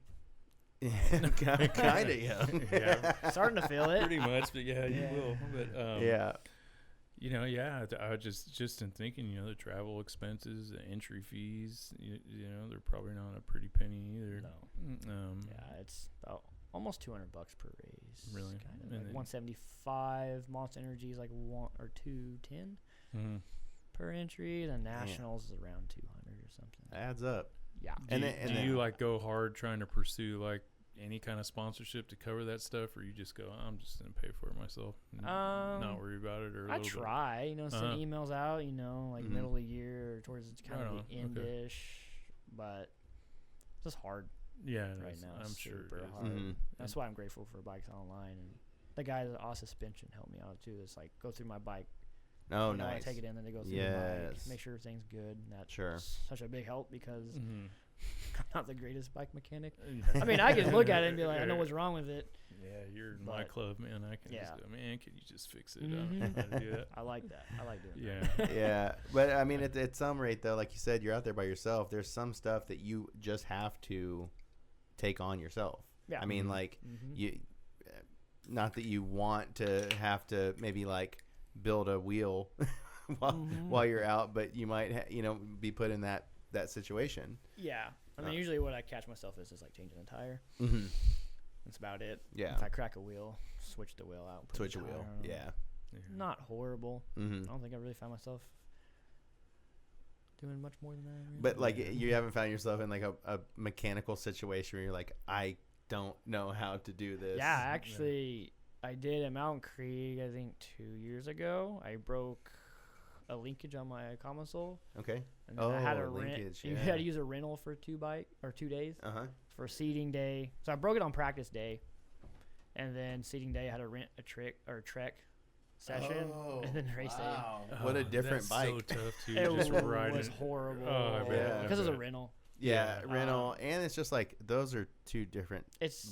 Kind of young. Yeah, starting to feel it. Pretty much, but yeah, you will. But yeah. You know, I just in thinking, you know, the travel expenses, the entry fees, you know, they're probably not a pretty penny either. No. It's about almost $200 per race. Really? Kind of like 175. Monster Energy is like 1 or 210 per entry. The Nationals is around 200 or something. Adds up. Yeah. Do you like go hard trying to pursue like any kind of sponsorship to cover that stuff, or you just go, I'm just gonna pay for it myself, not worry about it? Or I try, you know, send emails out, you know, like middle of the year or towards kind of the end-ish, but it's just hard. Yeah, right now. I'm sure super hard. That's why I'm grateful for Bikes Online, and the guy at Awe Suspension helped me out too. It's like go through my bike. Oh, nice. I take it in, then they go through the bike, make sure everything's good. And that's such a big help because I'm not the greatest bike mechanic. I mean, I can look at it and be like, I know what's wrong with it. Yeah, you're in my club, man. I can just go, man, can you just fix it? I don't know how to do that. I like that. I like doing that. Yeah. But, I mean, at some rate, though, like you said, you're out there by yourself. There's some stuff that you just have to take on yourself. Yeah. I mean, like, you, not that you want to have to maybe, like, build a wheel while you're out, but you might, be put in that situation. Yeah. I mean, usually what I catch myself is like changing a tire. That's about it. Yeah. If I crack a wheel, switch the wheel out. Switch a wheel. Yeah. Not horrible. I don't think I really found myself doing much more than that. Really. But like, you haven't found yourself in like a mechanical situation where you're like, I don't know how to do this. Yeah, actually, I did at Mountain Creek. I think 2 years ago, I broke a linkage on my console. Okay. And then I had a linkage. You had to use a rental for 2 days. For seeding day. So I broke it on practice day, and then seeding day I had to rent a trek session, and then race day. What a different bike! So tough too. It just was horrible. Because it was a rental. Yeah, rental, and it's just like those are 2 different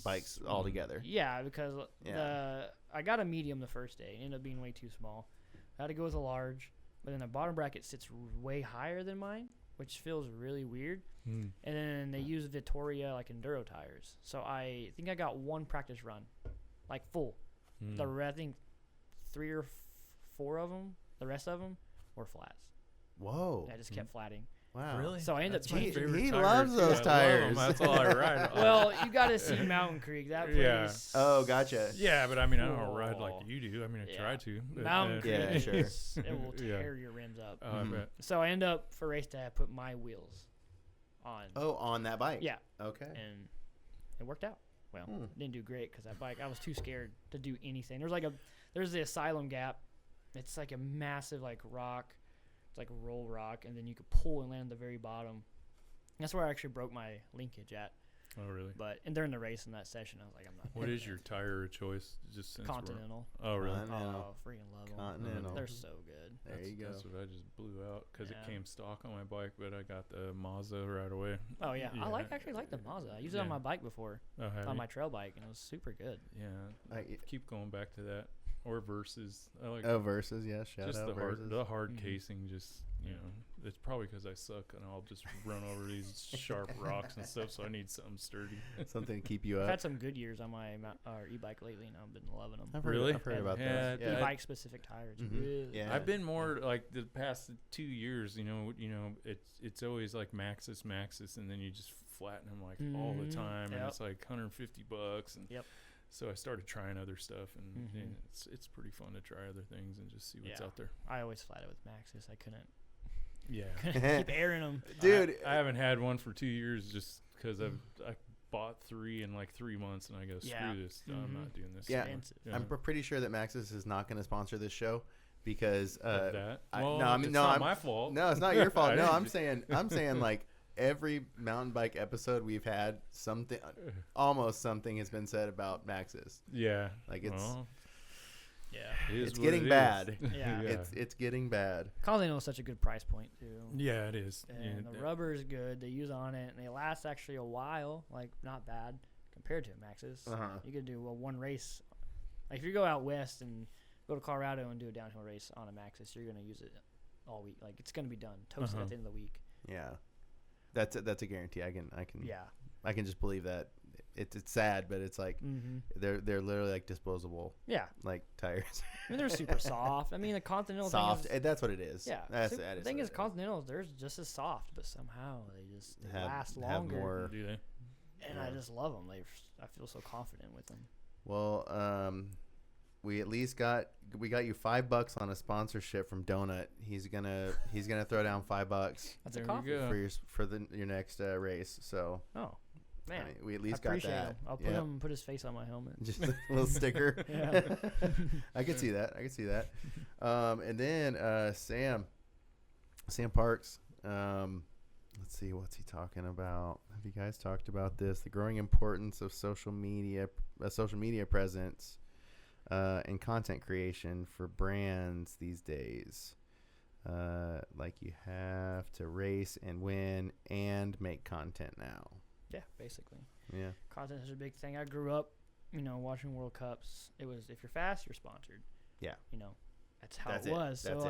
bikes altogether. Yeah, because I got a medium the first day. It ended up being way too small. I had to go with a large, but then the bottom bracket sits way higher than mine, which feels really weird. And then they use Vittoria like enduro tires. So I think I got 1 practice run, like full. I think 3 or 4 of them, the rest of them were flats. Whoa. And I just kept flatting. Wow. Really? So I ended up changing. He loves those tires. That's all I ride. Well, you got to see Mountain Creek. That place. Yeah. Oh, gotcha. Yeah, but I mean, I don't ride like you do. I mean, I try to. Mountain Creek. Yeah, sure. It will tear your rims up. Oh, I bet. So I end up for race day, I put my wheels on. Oh, on that bike. Yeah. Okay. And it worked out. Well, didn't do great because that bike, I was too scared to do anything. There's the Asylum Gap. It's like a massive like rock. It's like a roll rock, and then you could pull and land at the very bottom. That's where I actually broke my linkage at. Oh, really? And during the race in that session, I was like, I'm not. What is your tire of choice? Just Continental. Oh, really? Oh, freaking love them. Continental. They're so good. There you go. That's what I just blew out because it came stock on my bike, but I got the Mazda right away. Oh yeah, I actually like the Mazda. I used it on my bike before, on my trail bike, and it was super good. Yeah, I keep going back to that. Or Versus. I like Versus, yeah. Shout out Versus. The hard casing, just it's probably because I suck and I'll just run over these sharp rocks and stuff. So I need something sturdy, something to keep you up. I've had some good years on my e-bike lately, and I've been loving them. I've heard about those. Yeah, e-bike specific tires. Really. Yeah. I've been more like the past 2 years. It's always like Maxxis, and then you just flatten them like all the time, and it's like $150, and so I started trying other stuff, and it's pretty fun to try other things and just see what's out there. I always flat it with Maxxis. I couldn't keep airing them. Dude, I haven't had one for 2 years just because I bought 3 in like 3 months, and I go, screw this. I'm not doing this. Yeah. I'm pretty sure that Maxxis is not going to sponsor this show because it's not my fault. No, it's not your fault. No, I'm saying like every mountain bike episode we've had, almost something has been said about Maxxis. Yeah, like it's. Yeah, it's getting bad. Yeah, it's getting bad. Continental is such a good price point too. Yeah, it is. And the rubber is good. They use on it, and they last actually a while. Like not bad compared to Max's. You could do one race. Like if you go out west and go to Colorado and do a downhill race on a Maxis, you're gonna use it all week. Like it's gonna be done, toasted at the end of the week. Yeah, that's a guarantee. I can. Yeah. I can just believe that. It's sad, but it's like they're literally like disposable. Yeah. Like tires. I mean, they're super soft. I mean, the Continental soft. thing is, that's what it is. Yeah. The thing is, Continentals, they're just as soft, but somehow they last longer. More, do they? And I just love them. I feel so confident with them. Well, we at least got you $5 on a sponsorship from Donut. He's gonna throw down $5. That's a coffee for your next race. So. Oh. Man, I mean, we at least got that. Him. I'll put his face on my helmet. Just a little sticker. Yeah. I could see that. And then Sam Parks. Let's see, what's he talking about? Have you guys talked about this? The growing importance of social media presence and content creation for brands these days. Like you have to race and win and make content now. Yeah, basically. Yeah. Content is a big thing. I grew up, watching World Cups. It was if you're fast, you're sponsored. Yeah. That's how it was. So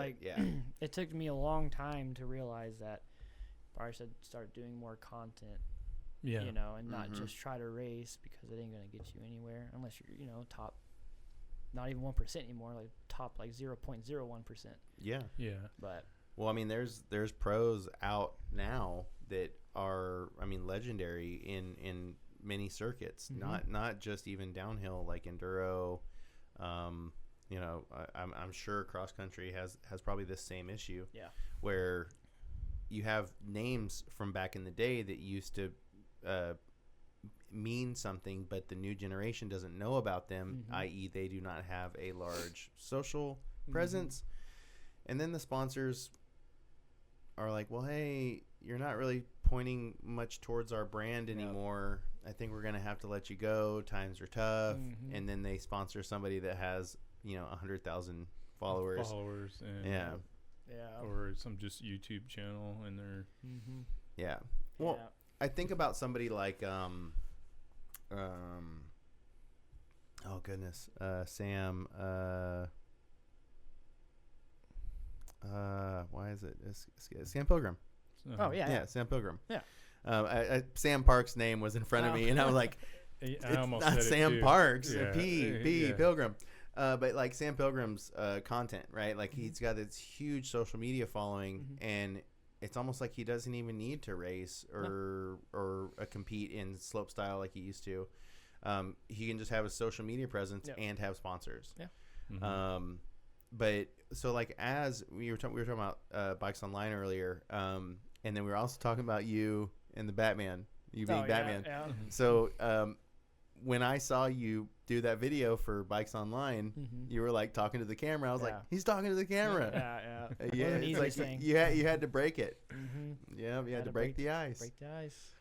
it took me a long time to realize that I should start doing more content. Yeah. And not just try to race because it ain't gonna get you anywhere unless you're, top, not even 1% anymore, like top like 0.01%. Yeah. Yeah. But well, I mean, there's pros out now that are, legendary in many circuits, not just even downhill like enduro. I'm sure cross country has probably this same issue. Yeah. Where you have names from back in the day that used to mean something, but the new generation doesn't know about them, i.e. they do not have a large social presence. And then the sponsors are like, well, hey, you're not really pointing much towards our brand anymore. I think we're going to have to let you go. Times are tough. And then they sponsor somebody that has, 100,000 followers. And yeah. Or some just YouTube channel and they're yeah. Well, I think about somebody like oh goodness, Sam why is it? It's Sam Pilgrim. Oh yeah, Sam Pilgrim. Yeah. Sam Parks' name was in front of me, and I was like, I almost not said Sam it Parks. Yeah. P Pilgrim. But like Sam Pilgrim's content, right? Like he's got this huge social media following, and it's almost like he doesn't even need to race or compete in slope style like he used to. He can just have a social media presence and have sponsors. Yeah. But so like as we were talking about Bikes Online earlier, and then we were also talking about you and the Batman, you being Batman. Yeah. So when I saw you do that video for Bikes Online, you were like talking to the camera. I was like, he's talking to the camera. Yeah. It's like you had to break it. Yeah, you had to break the ice. Break the ice.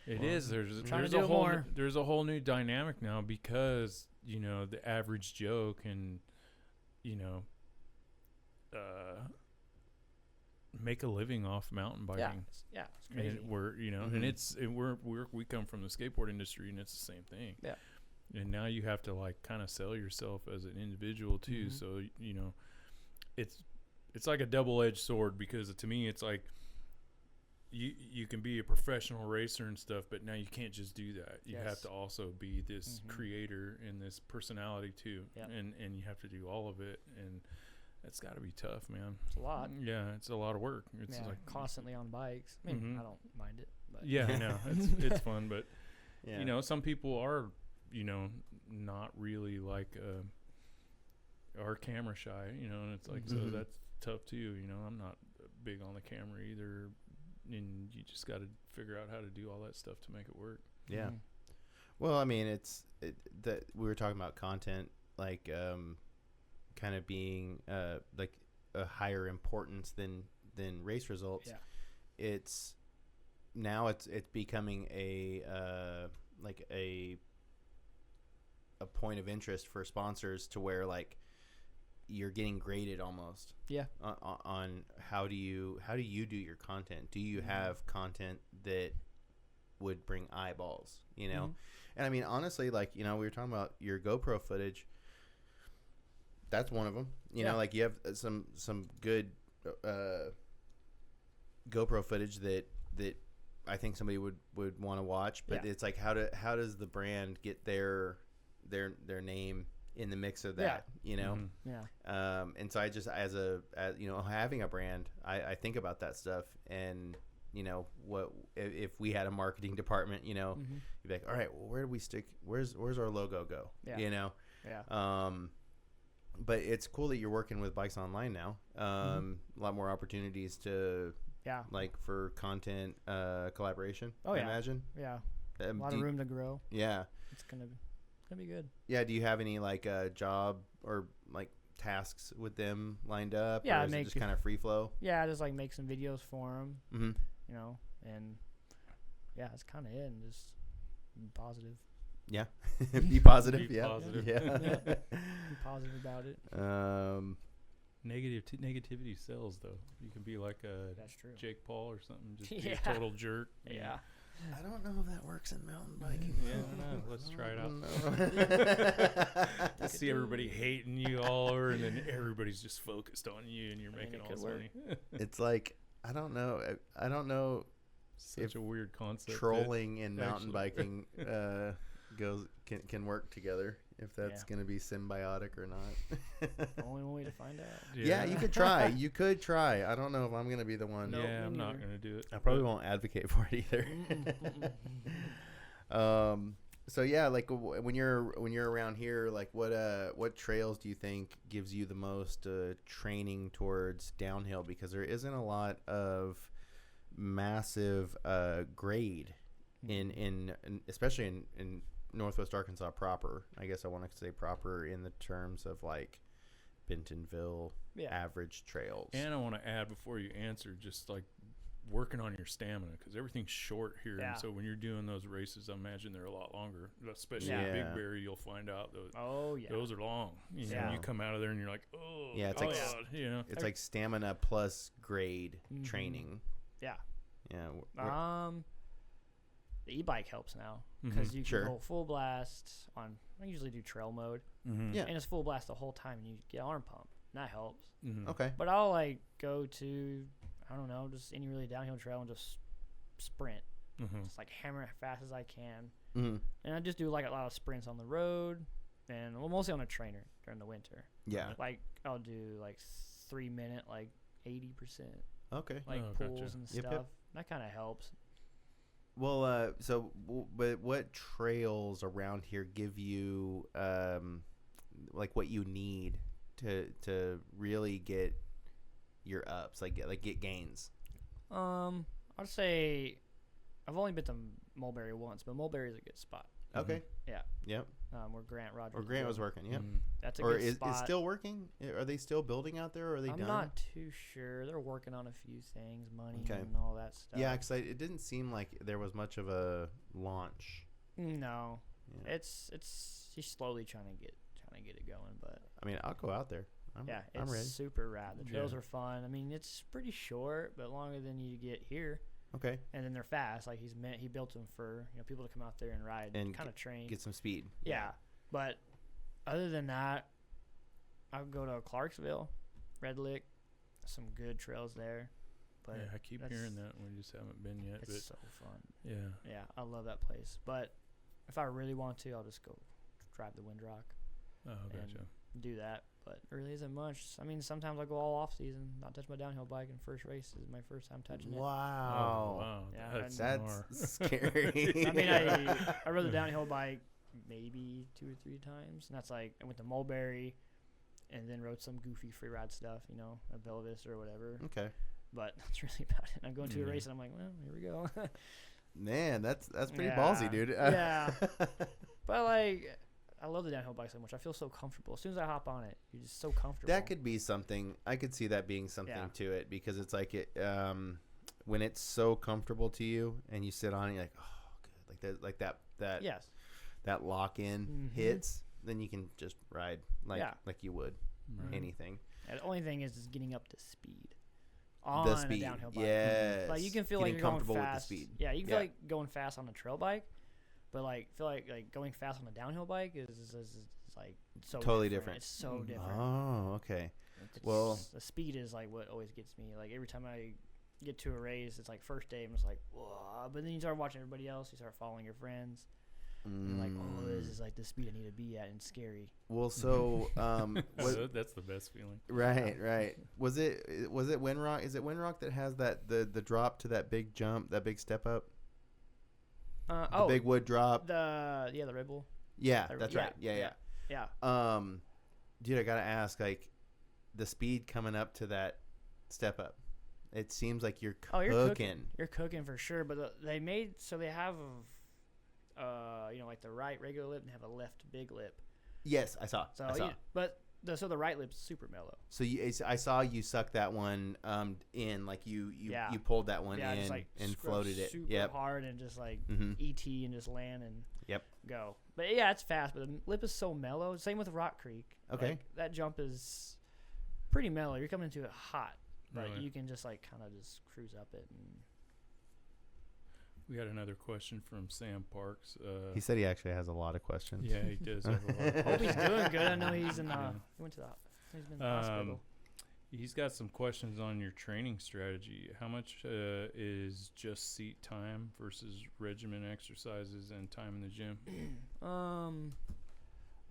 It is. There's a whole new dynamic now because the average Joe can make a living off mountain biking. Yeah, it's crazy. And we come from the skateboard industry, and it's the same thing. Yeah. And now you have to like kind of sell yourself as an individual too. So it's like a double-edged sword because to me it's like you can be a professional racer and stuff, but now you can't just do that. You have to also be this creator and this personality too. Yep. And you have to do all of it, and that's got to be tough, man. It's a lot. Yeah, it's a lot of work. It's like constantly on bikes. I mean, I don't mind it. But. Yeah, I know. It's fun, but some people are, not really like are camera shy, and it's like so that's tough too. I'm not big on the camera either, and you just got to figure out how to do all that stuff to make it work. Yeah. Well, I mean, that we were talking about content, like kind of being like a higher importance than race results. Yeah. It's becoming a point of interest for sponsors to where like you're getting graded almost. Yeah. On how do you do your content? Do you have content that would bring eyeballs? You know, and I mean honestly, like we were talking about your GoPro footage. That's one of them. You know, like you have some good GoPro footage that I think somebody would want to watch. But it's like how does the brand get their name in the mix of that, you know? And so I just, as having a brand, I think about that stuff. And, what if we had a marketing department, you'd be like, all right, well, where do we stick? Where's our logo go? Yeah. But it's cool that you're working with Bikes Online now. A lot more opportunities to, like for content collaboration, I imagine. Yeah. A lot of room to grow. Yeah. It's going to be good. Yeah. Do you have any like job or like tasks with them lined up? Yeah. Or is it just kind of free flow? Yeah. I just like make some videos for them, and yeah, that's kind of it. And just be positive. Yeah. Be positive. Be positive. Yeah. Be positive about it. Negativity sells, though. You can be like that's true. Jake Paul or something, just be a total jerk. Yeah. I don't know if that works in mountain biking. Yeah, no, let's try it out. See everybody hating you all over, and then everybody's just focused on you, and you're making all this money. It's like I don't know. Such a weird concept. Trolling and mountain biking can work together. If that's going to be symbiotic or not. Only one way to find out. Yeah, you could try. You could try. I don't know if I'm going to be the one. No, I'm not going to do it. I probably won't advocate for it either. So yeah, like when you're around here, like what trails do you think gives you the most training towards downhill? Because there isn't a lot of massive grade in especially in Northwest Arkansas proper. I guess I want to say proper in the terms of like Bentonville average trails. And I want to add before you answer, just like working on your stamina, because everything's short here. And so when you're doing those races, I imagine they're a lot longer, especially Big Bear. You'll find out those. Those are long. You come out of there and you're like, it's like it's like stamina plus grade training. Yeah. The e-bike helps now because you can go full blast on. I usually do trail mode, and it's full blast the whole time, and you get arm pump, and that helps. Okay, but I'll like go to just any really downhill trail and just sprint, just like hammer as fast as I can, and I just do like a lot of sprints on the road, and mostly on a trainer during the winter. Yeah, like I'll do like 3 minute, like 80%. Okay, like pools and stuff. That kind of helps. Well, but what trails around here give you like what you need to really get your ups, like get gains? I'd say I've only been to Mulberry once, but Mulberry is a good spot. Okay. Yeah. Yep. Where Grant Rogers. Or Grant was working. Yep. That's a good spot. Is still working? Are they still building out there, or are they done? I'm not too sure. They're working on a few things, money and all that stuff. Yeah, because it didn't seem like there was much of a launch. No. Yeah. He's slowly trying to get it going, but I mean, I'll go out there. I'm ready. It's super rad. The trails are fun. I mean, it's pretty short, but longer than you get here. Okay. And then they're fast. Like he built them for people to come out there and ride and kind of train, get some speed. Yeah. But other than that, I would go to Clarksville, Red Lick, some good trails there. But I keep hearing that. We just haven't been yet. It's so fun. Yeah. Yeah, I love that place. But if I really want to, I'll just go drive the Windrock. Oh, gotcha. Do that. But it really isn't much. I mean, sometimes I go all off season, not touch my downhill bike, and first race is my first time touching it. Wow. Oh, wow. Yeah, that's scary. I mean, I rode the downhill bike maybe 2 or 3 times, and that's like I went to Mulberry, and then rode some goofy free ride stuff, at Bella Vista or whatever. Okay. But that's really about it. I'm going to a race, and I'm like, well, here we go. Man, that's pretty ballsy, dude. Yeah. But like, I love the downhill bike so much. I feel so comfortable. As soon as I hop on it, you're just so comfortable. That could be something. I could see that being something to it, because it's like when it's so comfortable to you and you sit on it, you're like, oh, good. Like that that lock in hits, then you can just ride like you would. anything. Yeah, the only thing is getting up to speed on a downhill bike. Yes. Like you can feel getting like you're comfortable going fast. with the speed. Yeah, you can feel like going fast on a trail bike, but like feel like going fast on a downhill bike is like so totally different. It's so different. Oh, okay. Well, the speed is like what always gets me. Like every time I get to a race, it's like first day, I'm just like, whoa. But then you start watching everybody else. You start following your friends. And you're like, oh, this is like the speed I need to be at, and scary. Well, so that's the best feeling. Right. Was it Windrock? Is it Windrock that has that the drop to that big jump, that big step up? The big wood drop. The Ripple. Yeah, that's right. Yeah. Dude, I gotta ask, like, the speed coming up to that step up. It seems like you're cooking. You're cooking for sure. But they have. Like the right regular lip and have a left big lip. Yes, I saw. But the right lip's super mellow. So I saw you suck that one in, like you pulled that one in just and floated it super hard and just like ET and just land and go. But yeah, it's fast. But the lip is so mellow. Same with Rock Creek. Okay, like, that jump is pretty mellow. You're coming into it hot, but you can just like kind of just cruise up it and. We had another question from Sam Parks. He said he actually has a lot of questions. Yeah, he does have a lot of questions. Hope he's doing good. I know he's in. He went to he's been in the hospital. He's got some questions on your training strategy. How much is just seat time versus regimen exercises and time in the gym?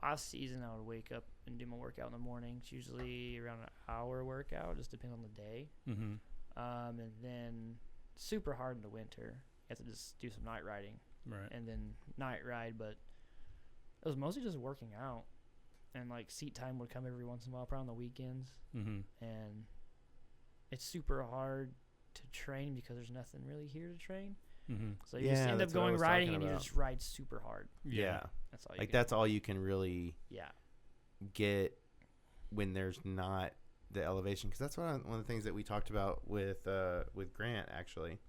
Off season, I would wake up and do my workout in the morning. It's usually around an hour workout, just depends on the day. And then super hard in the winter. You have to just do some night riding. Right. And then night ride, but it was mostly just working out. And, like, seat time would come every once in a while, probably on the weekends. And it's super hard to train because there's nothing really here to train. So you just end up going riding and you just ride super hard. Yeah. That's all you that's all you can really get when there's not the elevation. Because that's one of the things that we talked about with Grant, actually.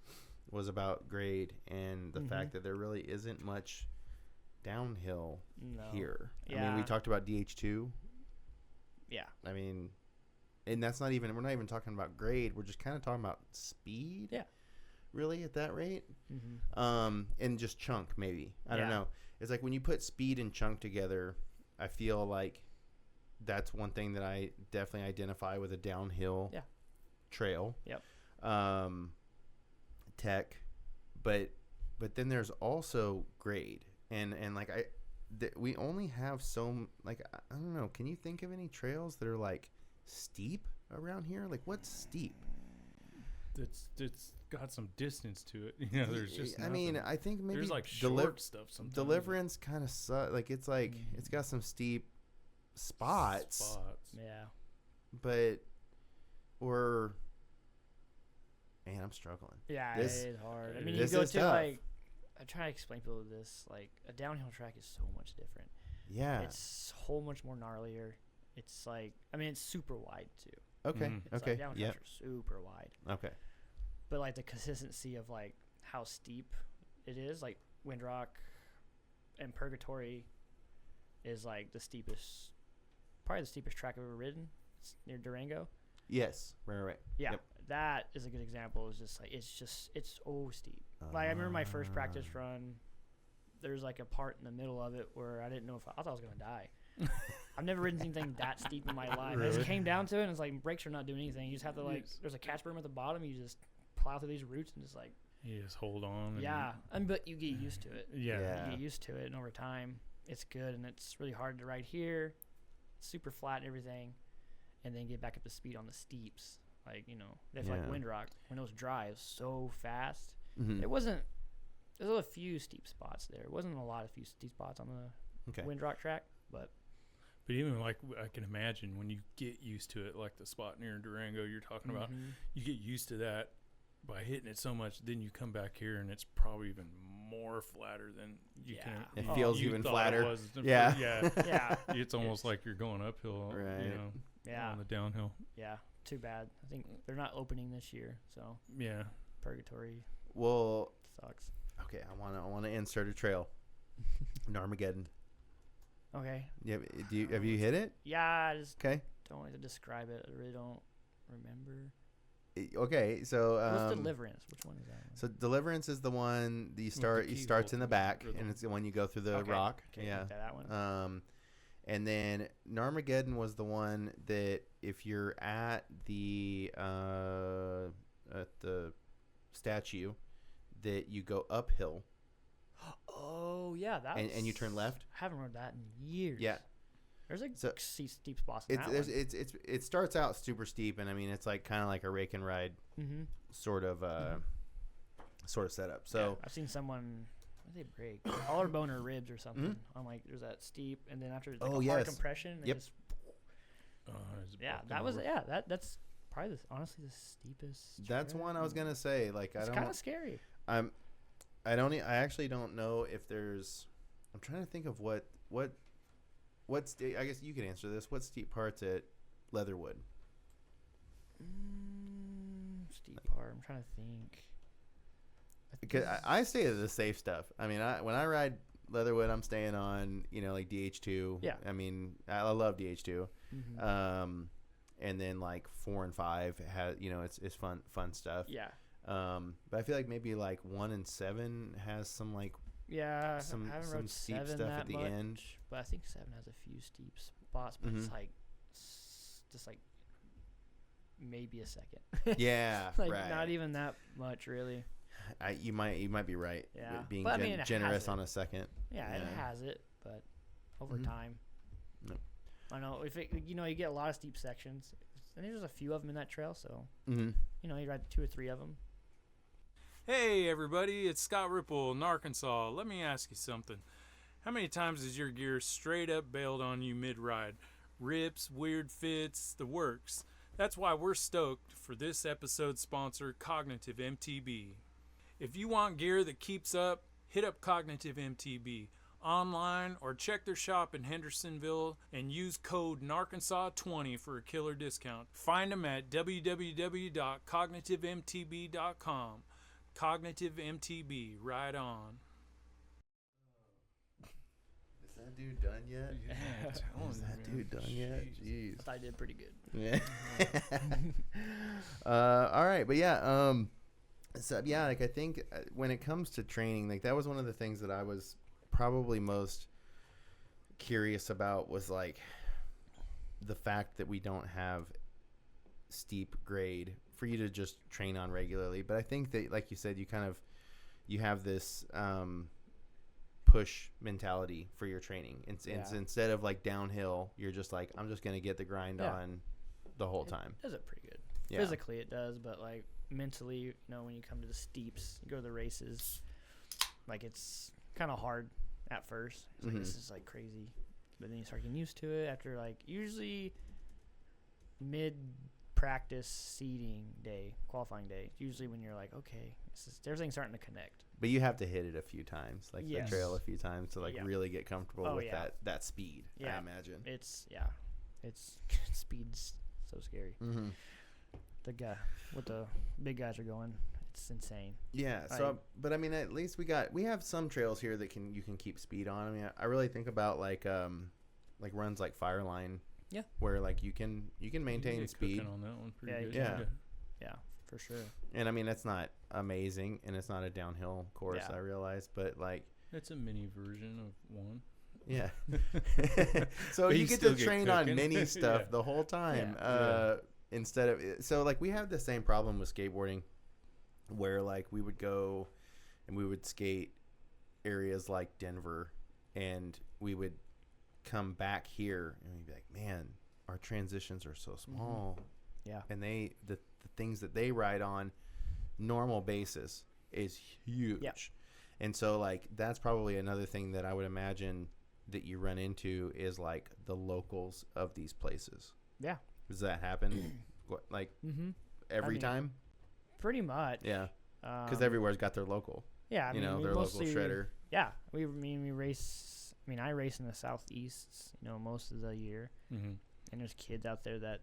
Was about grade and the fact that there really isn't much downhill here. I mean, we talked about DH2. Yeah. I mean, and we're not even talking about grade. We're just kind of talking about speed. Yeah. Really at that rate. And just chunk maybe. I don't know. It's like when you put speed and chunk together, I feel like that's one thing that I definitely identify with a downhill trail. Yep. Tech, but then there's also grade and like we only have I don't know, can you think of any trails that are like steep around here? Like what's steep? It's got some distance to it. There's just I mean, I think maybe there's like short stuff sometimes. Deliverance kind of like it's like it's got some steep spots. Yeah. But man, I'm struggling. Yeah, it is hard. I mean, you go to tough. Like, I try to explain to people this. Like, a downhill track is so much different. Yeah. It's so much more gnarlier. It's like, I mean, it's super wide too. Okay. It's like downhill tracks are super wide. Okay. But like the consistency of like how steep it is, like Windrock and Purgatory is like probably the steepest track I've ever ridden. It's near Durango. Yes. Right. Yeah. Yep. That is a good example. It's just like it's so steep. Like I remember my first practice run. There's like a part in the middle of it where I didn't know I thought I was gonna die. I've never ridden anything that steep in my life. Really? I just came down to it and it's like brakes are not doing anything. You just have to there's a catch berm at the bottom. You just plow through these roots and just like. You just hold on. Yeah, but you get used to it. Yeah. You get used to it, and over time, it's good. And it's really hard to ride here. It's super flat and everything, and then get back up to speed on the steeps. Like, that's like Windrock. When it was dry, it was so fast. There's a few steep spots there. It wasn't a lot of few steep spots on the Windrock track, but even like I can imagine when you get used to it, like the spot near Durango you're talking about, you get used to that by hitting it so much. Then you come back here and it's probably even more flatter than you can. It feels even flatter. Yeah. It's almost like you're going uphill, right? On the downhill. Yeah. Too bad. I think they're not opening this year, so Purgatory. Well, sucks. Okay, I want to insert a trail. Narmageddon. Okay. Yeah. Have you hit it? Yeah. Okay. don't like to describe it. I really don't remember. Okay, so what's Deliverance? Which one is that one? So Deliverance is the one that you start. He starts in the back, and it's the one you go through the rock. Okay, yeah, that one. And then Gnarmageddon was the one that if you're at the statue, that you go uphill. Oh yeah, that. And you turn left. I haven't rode that in years. Yeah. There's steep spots in that one. It starts out super steep, and I mean it's like kind of like a rake and ride sort of setup. So yeah, I've seen someone, what did they break? Collarbone or ribs or something. I'm like, there's that steep, and then after like hard compression. Yep. That's probably honestly the steepest. That's trail. one I was gonna say. Like it's kind of scary. I actually don't know if there's. I'm trying to think of what. I guess you could answer this. What steep parts at Leatherwood? Steep part. I'm trying to think. Because I stay at the safe stuff. I mean, when I ride Leatherwood, I'm staying on like DH2. Yeah. I mean, I love DH2. And then like 4 and 5 has it's fun stuff. Yeah. But I feel like maybe like 1 and 7 has some like. Yeah, some steep 7 stuff at the end. But I think 7 has a few steep spots, but it's like just like maybe a second. Yeah, like right. Not even that much, really. You might be right. Yeah, being generous on a second. Yeah, it has it, but over time. Nope. I know if you get a lot of steep sections, and there's a few of them in that trail, so you ride 2 or 3 of them. Hey everybody, it's Scot Ripple, Gnarkansas. Let me ask you something. How many times has your gear straight up bailed on you mid-ride? Rips, weird fits, the works. That's why we're stoked for this episode's sponsor, Cognative MTB. If you want gear that keeps up, hit up Cognative MTB online or check their shop in Hendersonville and use code Gnarkansas20 for a killer discount. Find them at www.cognitivemtb.com. Cognative MTB, right on. Is that dude done yet? Yeah, is that dude done yet? Jeez. I did pretty good. Yeah. All right, but yeah, so yeah, like I think when it comes to training, like that was one of the things that I was probably most curious about was like the fact that we don't have steep grade for you to just train on regularly. But I think that, like you said, you have this push mentality for your training. It's instead of like downhill, you're just like, I'm just going to get the grind on the whole time. It does it pretty good. Yeah. Physically it does, but like mentally, when you come to the steeps, you go to the races, like it's kind of hard at first. It's like, this is like crazy. But then you start getting used to it after like usually mid-practice seeding day, qualifying day. Usually when you're like, okay, everything's starting to connect. But you have to hit it a few times, like the trail a few times to like really get comfortable with that speed, I imagine. It's speed's so scary. The guy, what the big guys are going, it's insane. Yeah. So, but I mean, at least we have some trails here that you can keep speed on. I mean, I really think about like runs like Fireline. Yeah. Where like you can maintain speed on that one pretty good. Yeah, for sure. And I mean, that's not amazing, and it's not a downhill course. I realize, but like it's a mini version of one. Yeah. So you get to train on mini stuff the whole time. Instead of like we have the same problem with skateboarding, where like we would go and we would skate areas like Denver, and we would come back here and we'd be like, man, our transitions are so small. Yeah. And the things that they ride on normal basis is huge. Yeah. And so like that's probably another thing that I would imagine that you run into is like the locals of these places. Yeah. Does that happen every time? Pretty much. Yeah. Because everywhere's got their local. Yeah. I mean, their local shredder. Yeah. We race. I mean, I race in the southeast, most of the year. And there's kids out there that,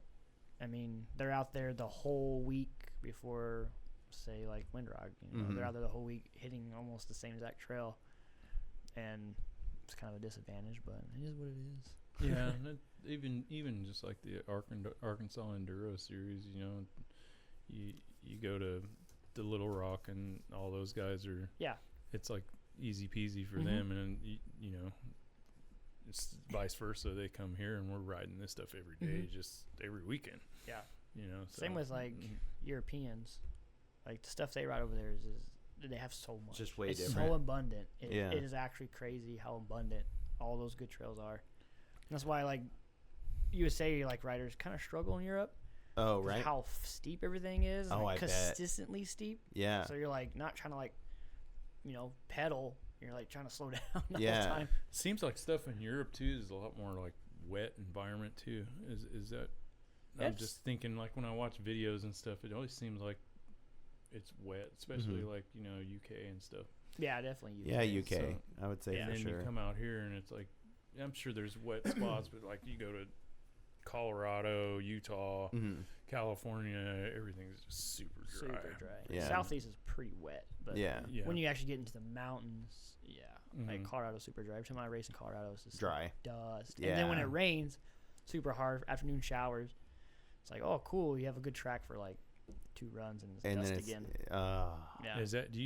I mean, they're out there the whole week before, say, like Windrock. They're out there the whole week hitting almost the same exact trail. And it's kind of a disadvantage, but it is what it is. Yeah. even just like the Arkansas Enduro Series, you know, you go to the Little Rock and all those guys are it's like easy peasy for them, and you know, it's vice versa. They come here and we're riding this stuff every day, just every weekend. Yeah, you know. So. Same with like Europeans, like the stuff they ride over there is they have so much. Just way it's different. So abundant. It is actually crazy how abundant all those good trails are. And that's why like USA like riders kind of struggle in Europe. Oh, right. How steep everything is. Oh, like, I consistently bet. Steep. Yeah. So you're like not trying to like, you know, pedal. You're like trying to slow down the whole time. Seems like stuff in Europe too is a lot more like wet environment too. Is that? I'm just thinking like when I watch videos and stuff, it always seems like it's wet, especially like, you know, UK and stuff. Yeah, definitely UK. Yeah, UK. So, I would say for and sure. You come out here and it's like, I'm sure there's wet spots, but like you go to Colorado, Utah, California, everything's just super dry. Super dry. Yeah. Southeast is pretty wet, but yeah. when you actually get into the mountains, like Colorado's super dry. Every time I race in Colorado, it's just dry, like dust. Yeah. And then when it rains, super hard afternoon showers. It's like, oh, cool, you have a good track for like 2 runs and it's dust again. Is that do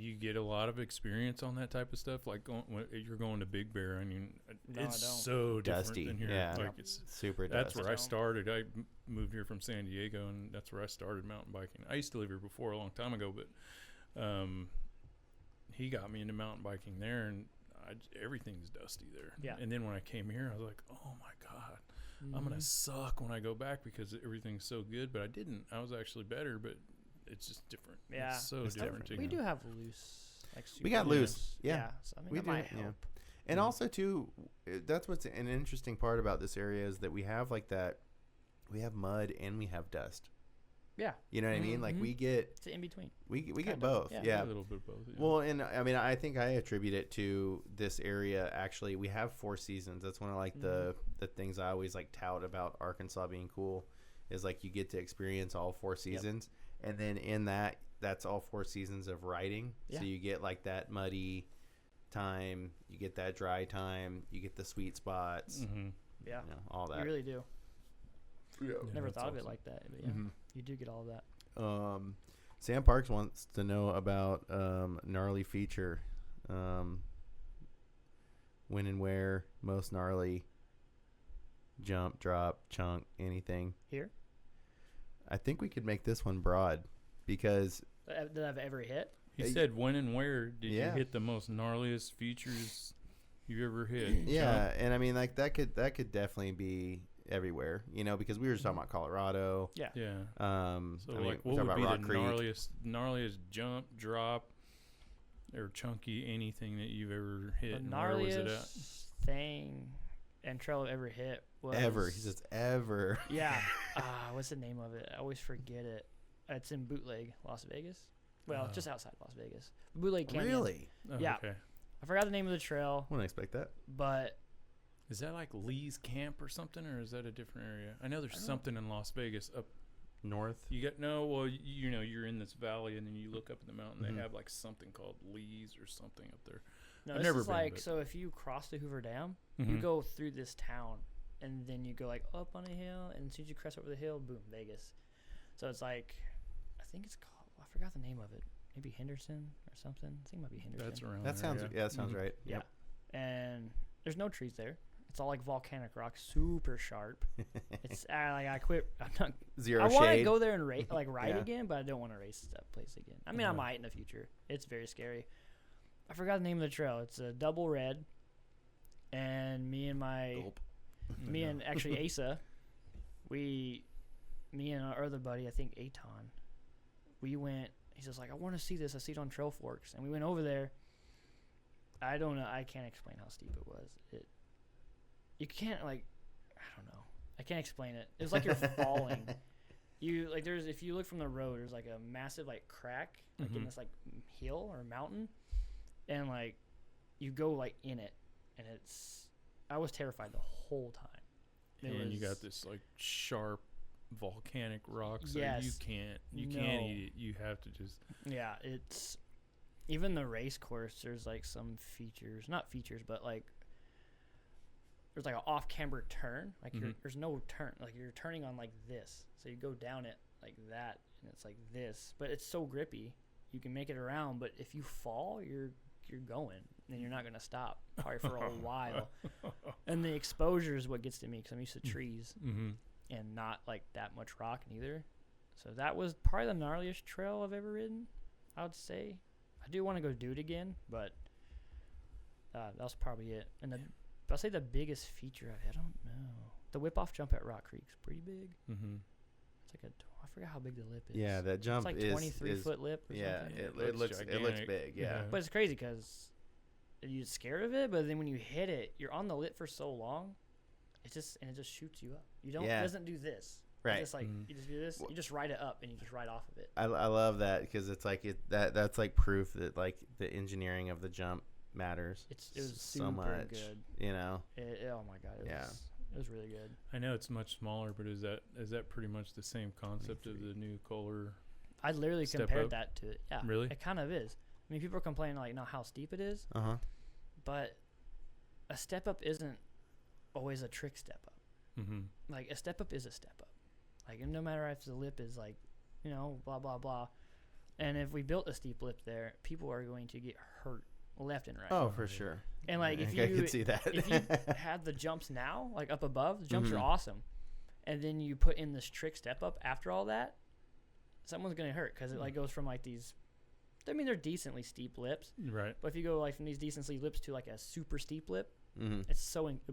you get a lot of experience on that type of stuff? Like when you're going to Big Bear, I mean, it's so dusty. Different than here. Yeah, like it's super. That's where I started. I moved here from San Diego, and that's where I started mountain biking. I used to live here before a long time ago, but he got me into mountain biking there, and everything's dusty there. Yeah. And then when I came here, I was like, oh my god. I'm gonna suck when I go back because everything's so good, but I didn't. I was actually better, but it's just different. Yeah, it's so different. We do have loose. Like we got loose. Yeah. So I mean, we that do. might help. Yeah. And also too, that's what's an interesting part about this area is that we have like that. We have mud and we have dust. Yeah. You know what I mean? Like we get. It's in between. We get both. Yeah. A little bit of both. Yeah. Well, and I mean, I think I attribute it to this area. Actually, we have 4 seasons. That's one of like the things I always like tout about Arkansas being cool, is like you get to experience all 4 seasons, and then in that's all 4 seasons of riding. Yeah. So you get like that muddy time, you get that dry time, you get the sweet spots. Yeah, you know, all that. You really do. Yeah. Never thought of it like that, but yeah, you do get all of that. Sam Parks wants to know about gnarly feature. When and where most gnarly jump, drop, chunk, anything. Here? I think we could make this one broad because that I've ever hit. He said when and where did you hit the most gnarliest features you ever hit? Yeah, and I mean like that could definitely be everywhere, you know, because we were just talking about Colorado. Yeah. Yeah. So I mean, like what would be the gnarliest jump, drop, or chunky anything that you've ever hit? The gnarliest thing and trail I've ever hit was ever. He says ever. Yeah. What's the name of it? I always forget it. It's in Bootleg, Las Vegas. Well, just outside Las Vegas. Bootleg Canyon. Really? Oh, yeah. Okay. I forgot the name of the trail. Wouldn't expect that. But is that like Lee's Camp or something, or is that a different area? I know there's something in Las Vegas up north. You got well, you know, you're in this valley and then you look up in the mountain. They have like something called Lee's or something up there. No, I've never been, like so. If you cross the Hoover Dam, you go through this town, and then you go like up on a hill, and as soon as you cross over the hill, boom, Vegas. So it's like, I think it's called. I forgot the name of it. Maybe Henderson or something. I think it might be Henderson. That's around. That sounds. Yeah, that sounds right. Yeah. And there's no trees there. It's all like volcanic rock, super sharp. It's like I quit. I'm not zero. I want to go there and ride again, but I don't want to race that place again. I mean, I might in the future. It's very scary. I forgot the name of the trail. It's a double red, and me and actually Asa, me and our other buddy, I think Aton, we went. He's just like, I want to see this. I see it on Trail Forks, and we went over there. I don't know. I can't explain how steep it was. You can't I don't know. I can't explain it. It was like you're falling. If you look from the road, there's like a massive like crack, like in this like hill or mountain, and like you go like in it, and I was terrified the whole time. And you got this like sharp volcanic rock, so yes. you can't eat it. You have to just it's even the race course. There's like some features, not features, but like there's like an off-camber turn. Like there's no turn. Like you're turning on like this. So you go down it like that, and it's like this. But it's so grippy, you can make it around. But if you fall, you're going, and you're not gonna stop probably for a while. And the exposure is what gets to me because I'm used to trees and not like that much rock neither. So that was probably the gnarliest trail I've ever ridden, I would say. I do want to go do it again, but that was probably it. And I'll say the biggest feature of it, I don't know. The whip-off jump at Rock Creek's pretty big. It's like I forgot how big the lip is. Yeah, that jump is. It's like 23-foot lip or something. It looks big, yeah. But it's crazy because you're scared of it, but then when you hit it, you're on the lip for so long, it just shoots you up. You don't, it doesn't do this. Right. It's like you just do this, you just ride it up, and you just ride off of it. I love that because it's like that's like proof that like the engineering of the jump matters. It was so super much, good. You know. Oh my god. It was really good. I know it's much smaller, but is that pretty much the same concept of the new Kohler? I literally compared that to it. Yeah. Really? It kind of is. I mean, people are complaining like, how steep it is. But a step up isn't always a trick step up. Like a step up is a step up. Like, no matter if the lip is like, blah, blah, blah. And if we built a steep lip there, people are going to get hurt left and right. Oh, for sure. And like, if I can see that. if you had the jumps now, like up above, the jumps are awesome. And then you put in this trick step up after all that, someone's going to hurt because it like goes from like these, I mean, they're decently steep lips. Right. But if you go like from these decently lips to like a super steep lip, it'd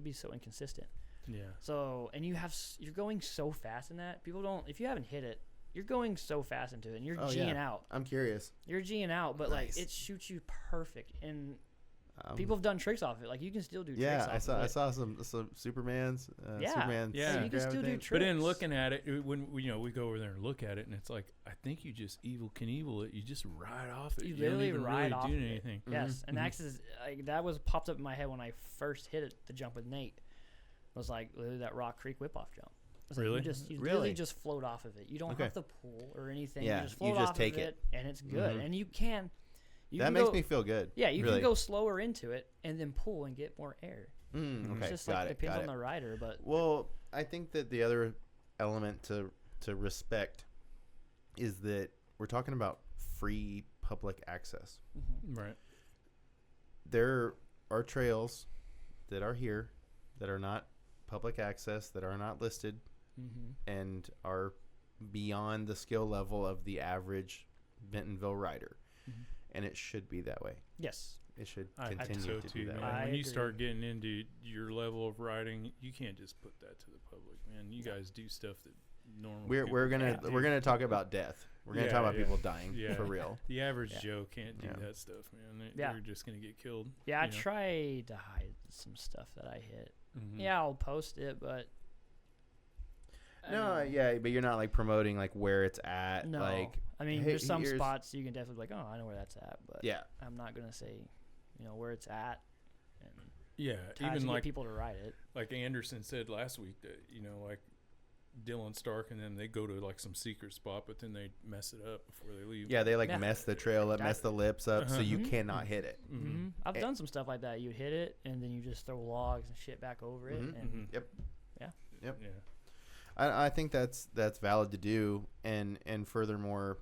be so inconsistent. Yeah. So, and you're going so fast in that. People don't, if you haven't hit it, you're going so fast into it and you're G'ing out. I'm curious. You're G'ing out, but like it shoots you perfect. And people have done tricks off it. Like you can still do tricks off of it. I saw some Supermans. Superman. Yeah. You can still do tricks. But in looking at it, when we go over there and look at it, and it's like, I think you just Evel Knievel it. You just ride off it. You literally don't even ride really off do it. anything. Yes. And that was popped up in my head when I first hit it, the jump with Nate. It was like literally that Rock Creek whip-off jump. Really? Like you literally just float off of it. You don't have to pull or anything. Yeah, you just float off take of it, and it's good. And you can. That makes me feel good. Yeah, you can go slower into it and then pull and get more air. Okay, it's just like depends on the rider, but I think that the other element to respect is that we're talking about free public access. Right. There are trails that are here that are not public access, that are not listed, and are beyond the skill level of the average Bentonville rider. And it should be that way. Yes. It should continue to be that way. When you start getting into your level of riding, you can't just put that to the public, man. You guys do stuff that normally we're gonna talk about death. We're gonna talk about people dying for real. The average Joe can't do that stuff, man. They're just gonna get killed. Yeah, I tried to hide some stuff that I hit. Yeah, I'll post it, but but you're not like promoting like where it's at. No, like, I mean, there's some spots you can definitely be like, I know where that's at, but I'm not gonna say, where it's at. And even like people to ride it. Like Anderson said last week that like Dylan Stark and them, they go to like some secret spot, but then they mess it up before they leave. Yeah, they mess the trail up, mess the lips up, so you cannot hit it. I've done some stuff like that. You hit it, and then you just throw logs and shit back over it. And Yep. I think that's valid to do, and furthermore,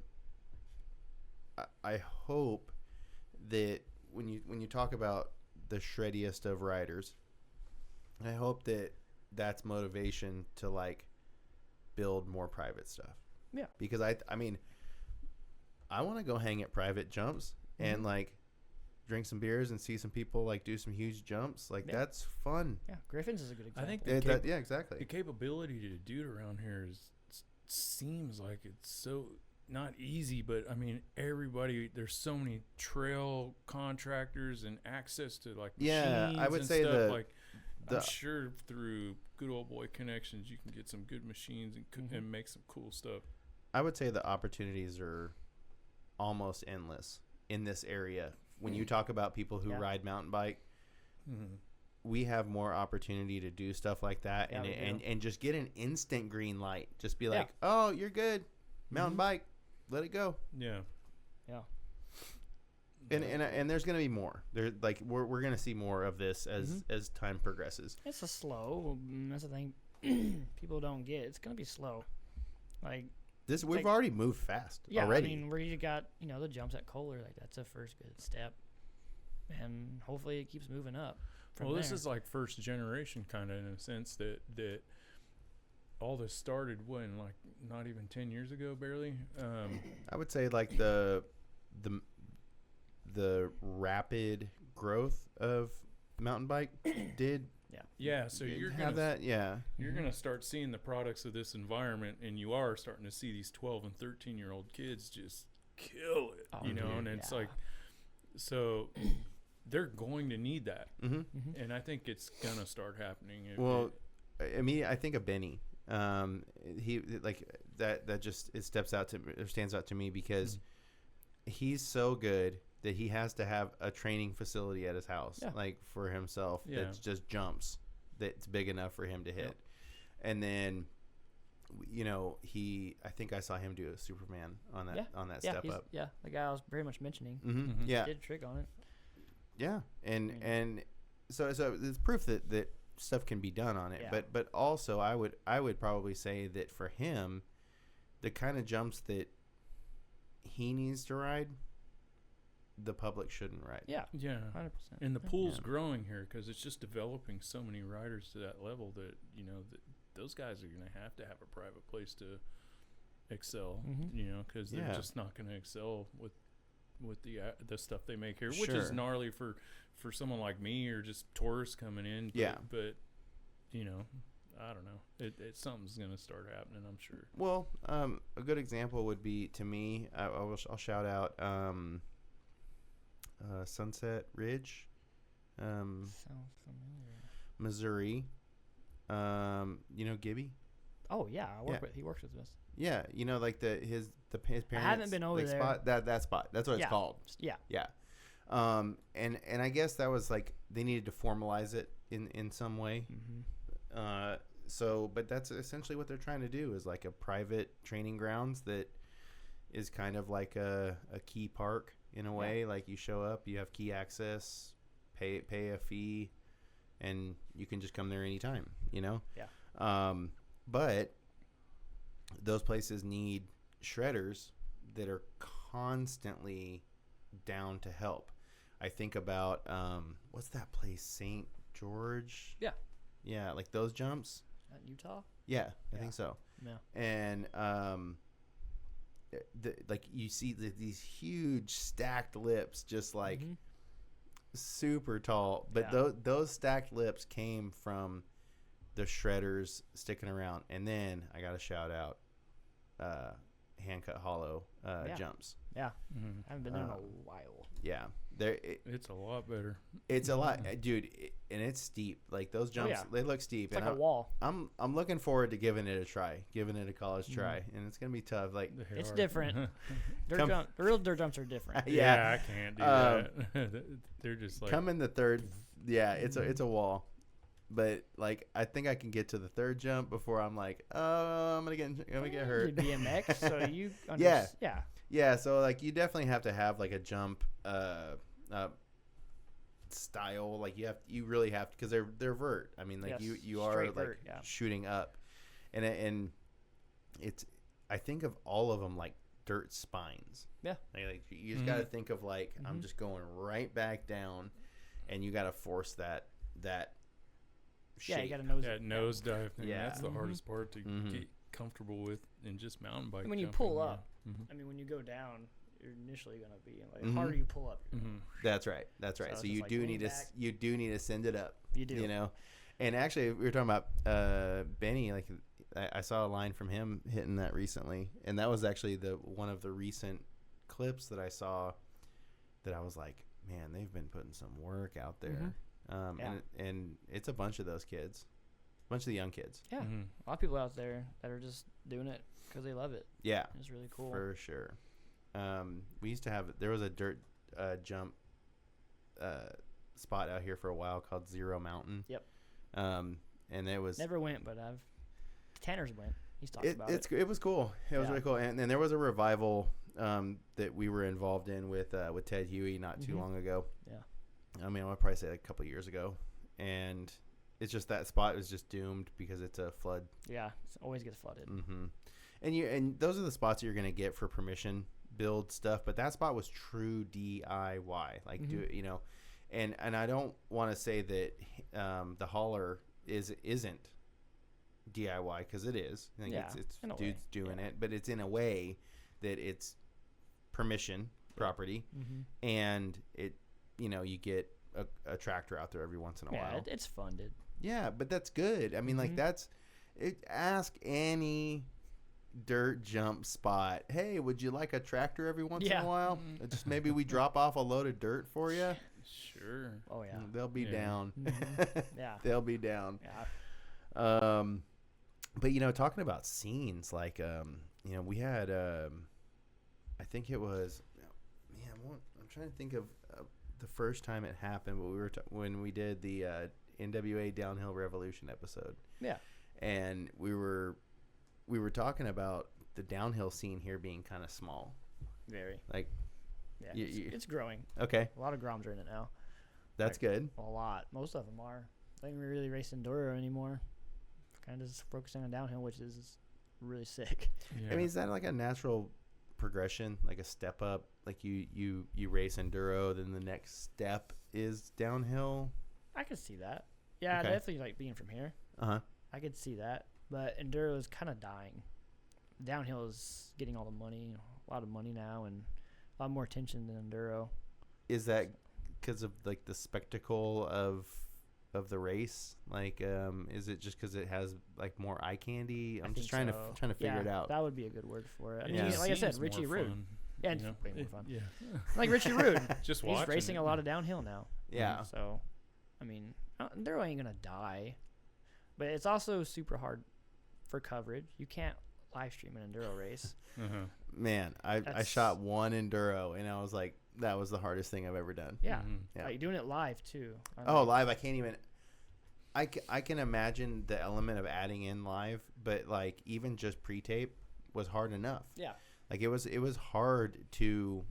I hope that when you talk about the shreddiest of riders, I hope that that's motivation to like build more private stuff. Yeah. Because I mean, I want to go hang at private jumps and like drink some beers and see some people like do some huge jumps. Like that's fun. Yeah, Griffin's is a good example. I think exactly. The capability to do it around here seems like it's so not easy, but I mean there's so many trail contractors and access to like machines I would and say stuff. I'm sure through good old boy connections you can get some good machines and make some cool stuff. I would say the opportunities are almost endless in this area. When you talk about people who ride mountain bike, we have more opportunity to do stuff like that and just get an instant green light. Just be like, oh, you're good. Mountain bike. Let it go. Yeah. Yeah. And there's going to be more. There, like we're going to see more of this as time progresses. It's a slow. That's the thing. People don't get. It's going to be slow. Like this, we've already moved fast. Yeah, already. I mean, where you got the jumps at Kohler, like that's a first good step, and hopefully it keeps moving up. Well, this is like first generation kind of in a sense that all this started when, like, not even 10 years ago, barely. I would say like the rapid growth of mountain bike did. Yeah. So you're have that. Yeah. You're gonna start seeing the products of this environment, and you are starting to see these 12 and 13-year-old kids just kill it. And it's like, so they're going to need that, and I think it's gonna start happening. I think of Benny. He like that just stands out to me because he's so good that he has to have a training facility at his house, like for himself, that's just jumps that's big enough for him to hit. And then, I think I saw him do a Superman on that step up. Yeah, the guy I was very much mentioning. Yeah, did a trick on it. Yeah, and so it's proof that stuff can be done on it. Yeah. But also I would probably say that for him, the kind of jumps that he needs to ride, the public shouldn't ride. Yeah, 100%. And the pool's growing here because it's just developing so many riders to that level that that those guys are going to have a private place to excel. Because they're just not going to excel with the stuff they make here, which is gnarly for someone like me or just tourists coming in. But I don't know. Something's going to start happening, I'm sure. Well, a good example would be, to me, I'll shout out Sunset Ridge, sounds familiar. Missouri. Gibby. Oh yeah, he works with us. Yeah, like his parents. I haven't been over there. Spot, that spot. That's what it's called. Yeah. Yeah. And I guess that was like they needed to formalize it in some way. But that's essentially what they're trying to do, is like a private training grounds that is kind of like a key park in a way. Like you show up, you have key access, pay a fee, and you can just come there anytime. Yeah. But those places need shredders that are constantly down to help. I think about what's that place, St. George? Yeah, like those jumps. Utah? Yeah, I think so. Yeah. And like you see these huge stacked lips, just like super tall. But those stacked lips came from the shredders sticking around. And then I got to shout out Hand Cut Hollow jumps. Yeah. I haven't been there in a while. Yeah. It's a lot better. It's a lot, dude, and it's steep. Like those jumps, they look steep. It's like a wall. I'm looking forward to giving it a college try, and it's gonna be tough. Like it's different. The real dirt jumps are different. Yeah, I can't do that. They're just like come in the third. Yeah, it's a wall. But like I think I can get to the third jump before I'm like, oh, I'm gonna get hurt. You're BMX, so you yeah. So like you definitely have to have like a jump style. Like you really have to, because they're vert. I mean, like you are like vert, shooting up, and it's I think of all of them like dirt spines. Yeah. Like you just got to think of like I'm just going right back down, and you got to force that. Shape. Yeah, you got to nosedive thing. Yeah, that's the hardest part to get comfortable with in just mountain bike. When you pull up, I mean, when you go down, you're initially gonna be like the harder you pull up. That's right. So you do need to send it up. You do. And actually, we were talking about Benny. Like I saw a line from him hitting that recently, and that was actually one of the recent clips that I saw. That I was like, man, they've been putting some work out there. And it's a bunch of those kids, a bunch of the young kids. Yeah, a lot of people out there that are just doing it because they love it. Yeah, it's really cool for sure. We used to there was a dirt jump spot out here for a while called Zero Mountain. Yep. And it was never went, but Tanner's went. He's talked about it. It was cool. It was really cool. And there was a revival that we were involved in with Ted Huey not too long ago. Yeah. I mean, I would probably say like a couple of years ago. And it's just that spot was just doomed because it's a flood. Yeah, it always gets flooded. Mm-hmm. And those are the spots that you're going to get for permission build stuff. But that spot was true DIY. Like, and I don't want to say that the hauler isn't DIY, because it is. I think it's dudes doing it, but it's in a way that it's permission property, and it you get a tractor out there every once in a while. It's funded. Yeah, but that's good. I mean, like that's it. Ask any dirt jump spot, hey, would you like a tractor every once in a while? Just maybe we drop off a load of dirt for you. Sure. Oh yeah. They'll be down. Yeah. They'll be down. Yeah. But talking about scenes, like we had I think it was I'm trying to think of the first time it happened, but we were when we did the NWA Downhill Revolution episode. Yeah. And we were talking about the downhill scene here being kind of small. Very. Like, yeah, it's growing. Okay. A lot of Groms are in it now. That's good. A lot. Most of them are. They don't really race enduro anymore. Kind of just focusing on downhill, which is really sick. Yeah. I mean, is that like a natural progression, like a step up? Like you race enduro, then the next step is downhill? I could see that. Yeah, okay. Definitely like being from here. I could see that. But enduro is kind of dying. Downhill is getting all the money, a lot of money now, and a lot more attention than enduro. Is that because of like the spectacle of the race? Like, is it just because it has like more eye candy? I'm just trying to figure it out. That would be a good word for it. I mean, like I said, Richie Rude. Yeah, it's way more fun. Yeah. Like Richie Rude. He's racing a lot of downhill now. Yeah. So, I mean, enduro ain't gonna die, but it's also super hard for coverage. You can't live stream an enduro race. Man, I shot one enduro and I was like, that was the hardest thing I've ever done. Yeah. Yeah. Like doing it live too. Live, I can't even. I can imagine the element of adding in live, but like even just pre-tape was hard enough. Yeah. Like it was hard to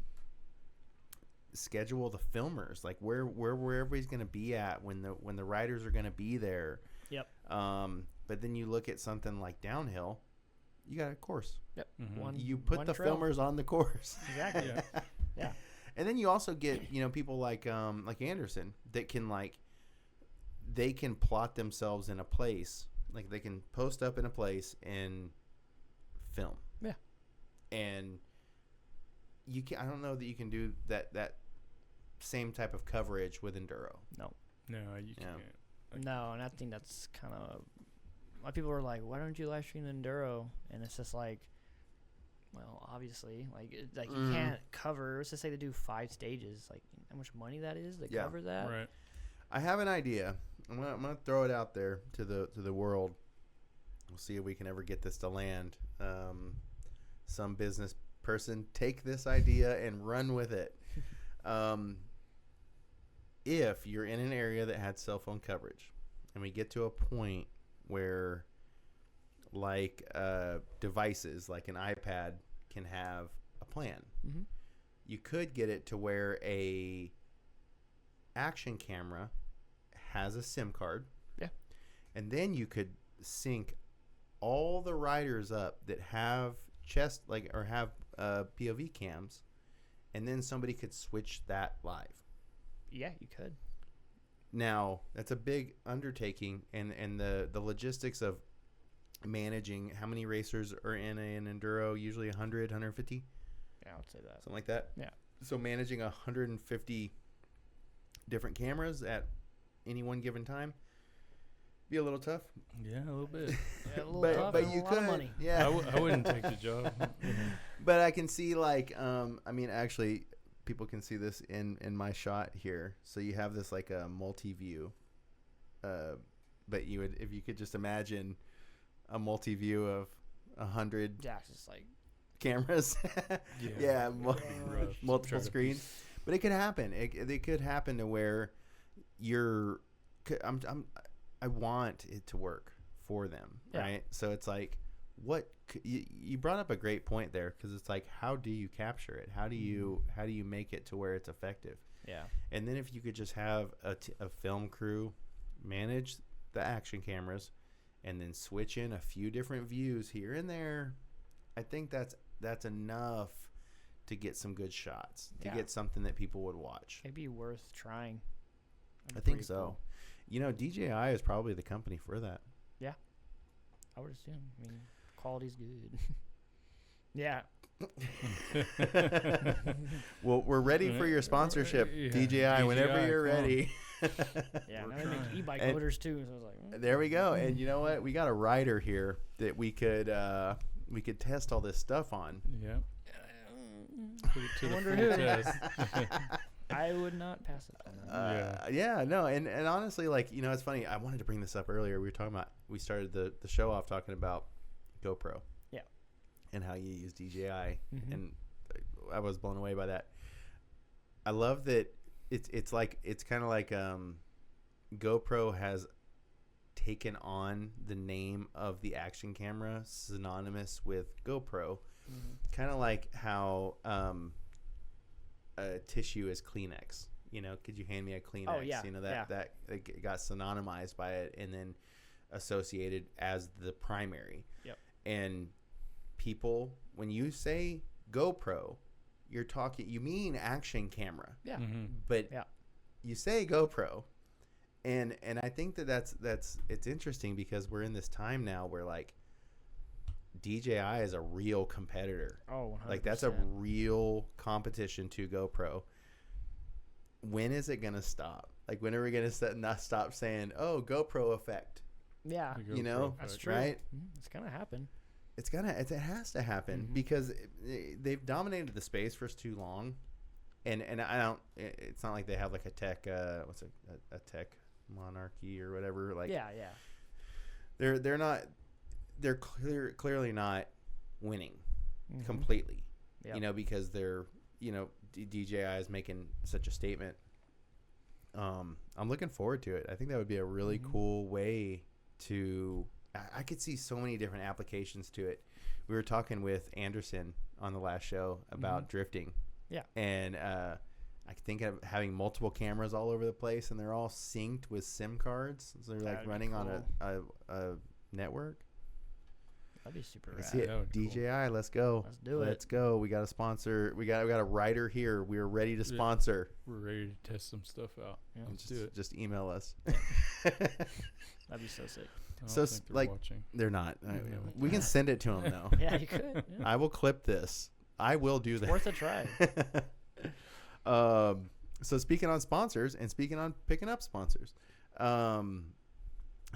schedule the filmers, like where everybody's gonna be at when the riders are gonna be there. Yep. But then you look at something like downhill, you got a course. Yep. You put the trail. Filmers on the course. Exactly. Yeah. And then you also get people like Anderson that can they can plot themselves in a place, like they can post up in a place and film. Yeah. And I don't know that you can do that same type of coverage with enduro. No, you can't. No, and I think that's kind of a lot of people are like, why don't you live stream enduro? And it's just like, well, obviously, you can't cover. Let's just say they do 5 stages. Like, how much money that is to cover that? Right. I have an idea. I'm gonna throw it out there to the world. We'll see if we can ever get this to land. Some business person take this idea and run with it. If you're in an area that had cell phone coverage, and we get to a point where devices like an iPad can have a plan, you could get it to where a action camera has a SIM card. Yeah. And then you could sync all the riders up that have have POV cams, and then somebody could switch that live. Yeah, you could. Now, that's a big undertaking, and the logistics of managing how many racers are in an enduro, usually 100, 150? Yeah, I would say that. Something like that? Yeah. So managing 150 different cameras at any one given time be a little tough. Yeah, a little bit. Yeah, a little tough, but you could. Money. Yeah, I wouldn't take the job. But I can see actually, people can see this in my shot here. So you have this like a multi-view, but if you could just imagine a multi-view of 100 just like cameras. Multiple screens. But it could happen. It could happen to where I want it to work for them, right? So it's like, you brought up a great point there, because it's like, how do you capture it? How do you make it to where it's effective? Yeah. And then if you could just have a film crew manage the action cameras, and then switch in a few different views here and there, I think that's enough to get some good shots, to get something that people would watch. It'd be worth trying. I think so. Cool. DJI is probably the company for that. Yeah, I would assume. I mean, quality's good. Yeah. Well, we're ready for your sponsorship, DJI, whenever you're ready. Yeah, now they make e-bike motors too. So I was like, there we go. And you know what? We got a rider here that we could test all this stuff on. Yeah. Put it to the full test. I would not pass it on. No, and honestly, it's funny. I wanted to bring this up earlier. We started the show off talking about GoPro. Yeah. And how you use DJI, and I was blown away by that. I love that it's kind of like GoPro has taken on the name of the action camera, synonymous with GoPro, kind of like how tissue is Kleenex. Could you hand me a Kleenex? Oh, yeah. That got synonymized by it, and then associated as the primary. Yep. And people, when you say GoPro, you mean action camera. Yeah. But you say GoPro, and I think that's it's interesting, because we're in this time now where DJI is a real competitor. Oh, 100%. That's a real competition to GoPro. When is it gonna stop? When are we gonna not stop saying, "Oh, GoPro effect"? Yeah, that's true, right? It's gonna happen. It has to happen, because they've dominated the space for too long, and I don't. It's not like they have a tech. What's a tech monarchy or whatever? They're not. They're clearly not winning completely. Yep. Because they're DJI is making such a statement. I'm looking forward to it. I think that would be a really cool way to. I could see so many different applications to it. We were talking with Anderson on the last show about drifting. Yeah. And I think of having multiple cameras all over the place, and they're all synced with SIM cards. So they're running on a network. That'd be super rad. See it. DJI, cool. Let's go. Let's do it. Let's go. We got a sponsor. We got a writer here. We are ready to sponsor. We're ready to test some stuff out. Yeah, let's do it. Just email us. That'd be so sick. So watching. They're not. We can send it to them though. Yeah, you could. Yeah. I will clip this. I will do that. Worth a try. So speaking on sponsors and speaking on picking up sponsors, how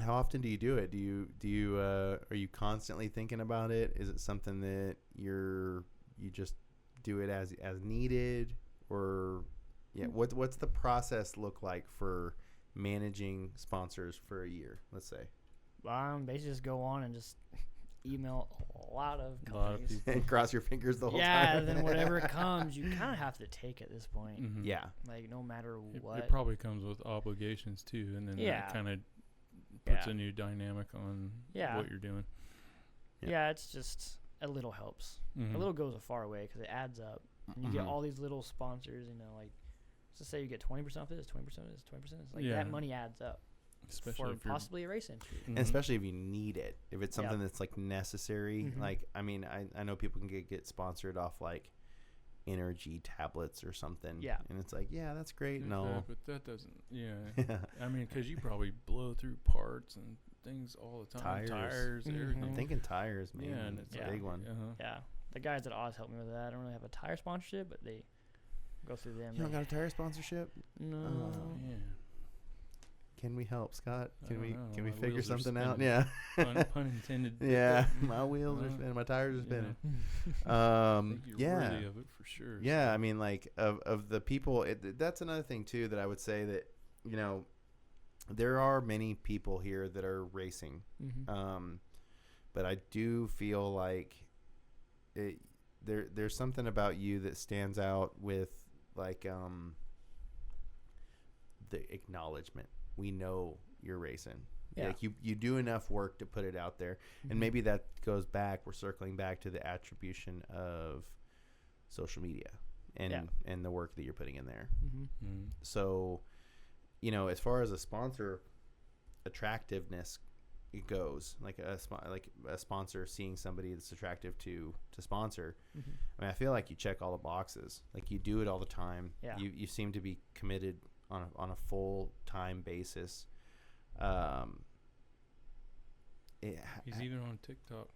often do you do it? Do you are you constantly thinking about it? Is it something that you just do it as needed, or what's the process look like for managing sponsors for a year, let's say? Basically just go on and just email a lot of companies. And cross your fingers the whole time. Yeah, then whatever comes, you kind of have to take at this point. Yeah. No matter what. It probably comes with obligations too, and then that kind of puts a new dynamic on what you're doing. Yeah, it's just a little helps. A little goes a far way, because it adds up. And you get all these little sponsors, let's just say you get 20% off this, 20% of this, 20%. It's that money adds up. Especially for possibly a race entry. And especially if you need it. If it's something that's necessary. I know people can get sponsored off energy tablets or something. Yeah. And it's that's great. No. But that doesn't, because you probably blow through parts and things all the time. Tires, everything. I'm thinking tires, man. Yeah, and it's a big one. Yeah. The guys at Oz helped me with that. I don't really have a tire sponsorship, but they go through them. You don't got a tire sponsorship? No. Yeah. Can we help, Scott? Can we figure something out? Yeah. Pun intended. Yeah. My wheels are spinning. My tires are spinning. I think you're worthy of it for sure. Yeah. I mean, of the people, that's another thing too that I would say that, there are many people here that are racing. But I do feel like there's something about you that stands out with the acknowledgement. We know you're racing. Yeah. Like you do enough work to put it out there. Mm-hmm. And maybe that goes back, we're circling back to the attribution of social media and the work that you're putting in there. Mm-hmm. Mm-hmm. So, as far as a sponsor attractiveness goes, like a sponsor seeing somebody that's attractive to sponsor, mm-hmm. I mean, I feel like you check all the boxes. Like you do it all the time. Yeah. You seem to be committed on a full-time basis. He's even on TikTok.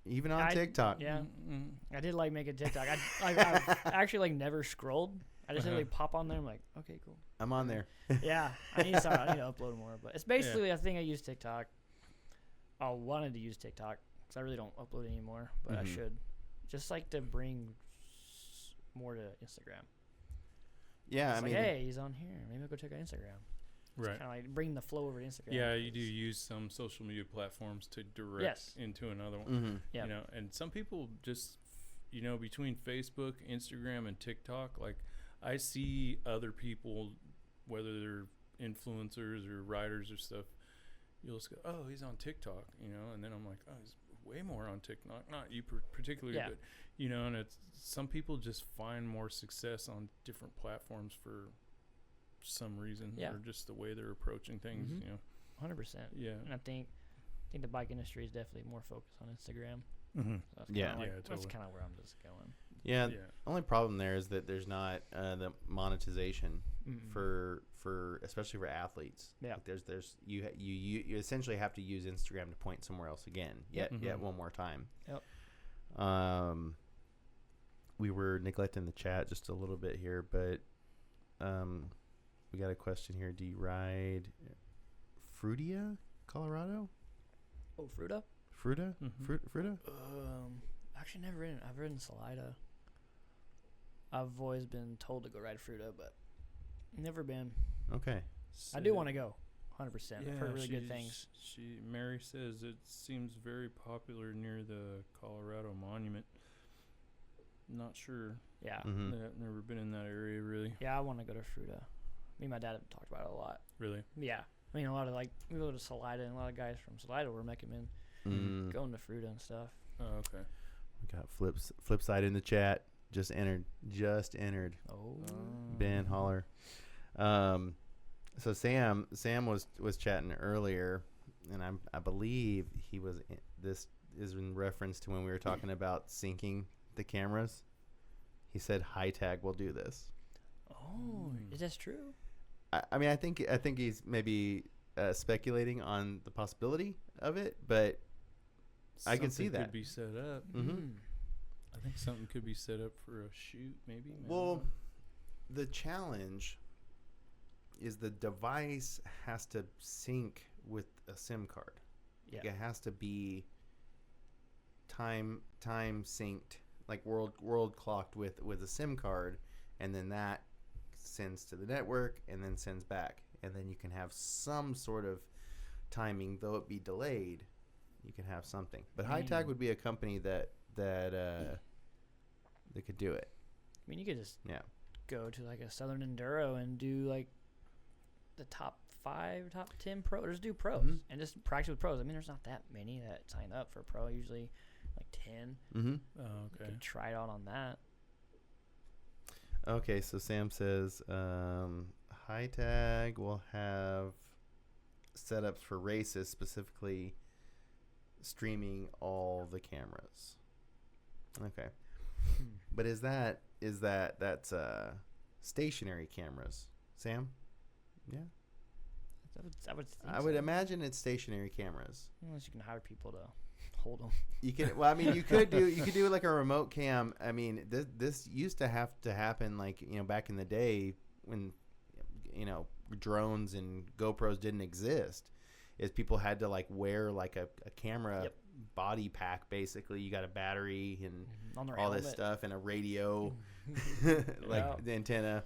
Even on TikTok. Yeah. Mm-hmm. I did make a TikTok. I've actually never scrolled. I just literally pop on there. I'm like, okay, cool. I'm on there. Yeah. I need to upload more. But it's basically, I think I use TikTok. I wanted to use TikTok because I really don't upload anymore, but I should. Just to bring more to Instagram. Yeah, I mean, hey, he's on here. Maybe I'll go check out Instagram. Right. Kind of bring the flow over to Instagram. Yeah, you do use some social media platforms to direct into another one. Mm-hmm. Yeah. And some people just, between Facebook, Instagram, and TikTok, I see other people, whether they're influencers or writers or stuff, you'll just go, oh, he's on TikTok, and then I'm like, oh, he's way more on TikTok. Not you particularly, but, and it's some people just find more success on different platforms for some reason or just the way they're approaching things, 100%. Yeah. And I think the bike industry is definitely more focused on Instagram. Mm-hmm. So totally. That's kind of where I'm just going. Yeah. The only problem there is that there's not the monetization for especially for athletes. Yeah. There's you essentially have to use Instagram to point somewhere else again. Yet one more time. Yep. We were neglecting the chat just a little bit here, but we got a question here. Do you ride Fruita, Colorado? Oh, Fruita? Fruita? Mm-hmm. Fruita? Actually never ridden. I've ridden Salida. I've always been told to go ride Fruita, but never been. Okay. So I do want to go, 100%. I've heard really good things. Mary says it seems very popular near the Colorado Monument. Not sure. Yeah. Mm-hmm. I've never been in that area, really. Yeah, I want to go to Fruita. Me and my dad have talked about it a lot. Really? Yeah. I mean, a lot of we go to Salida, and a lot of guys from Salida were recommend going to Fruita and stuff. Oh, okay. We got Flipside in the chat. Just entered. Oh. Ben Holler. So Sam was chatting earlier, and I believe this is in reference to when we were talking about syncing the cameras. He said High Tag will do this. Oh, is that true? I mean, I think he's maybe speculating on the possibility of it, but I can see that could be set up. Mm-hmm. I think something could be set up for a shoot, maybe. Well, the challenge is the device has to sync with a SIM card. Yeah. Like it has to be time synced, like world clocked with a SIM card, and then that sends to the network and then sends back, and then you can have some sort of timing, though it be delayed. You can have something, but High Tag would be a company that could do it. I mean, you could just go to a Southern Enduro and do the top 5, top 10 pros. Or just do pros and just practice with pros. I mean, there's not that many that sign up for pro. Usually 10. Mm-hmm. Oh, okay. You could try it out on that. Okay, so Sam says High Tag will have setups for races, specifically streaming all the cameras. Okay. But that's stationary cameras, Sam? Yeah. I would imagine it's stationary cameras. Unless you can hire people to hold them. You can. Well, I mean, you could do like a remote cam. I mean, this used to have to happen back in the day when drones and GoPros didn't exist. Is people had to wear a camera body pack. Basically, you got a battery and all this stuff and a radio, the antenna.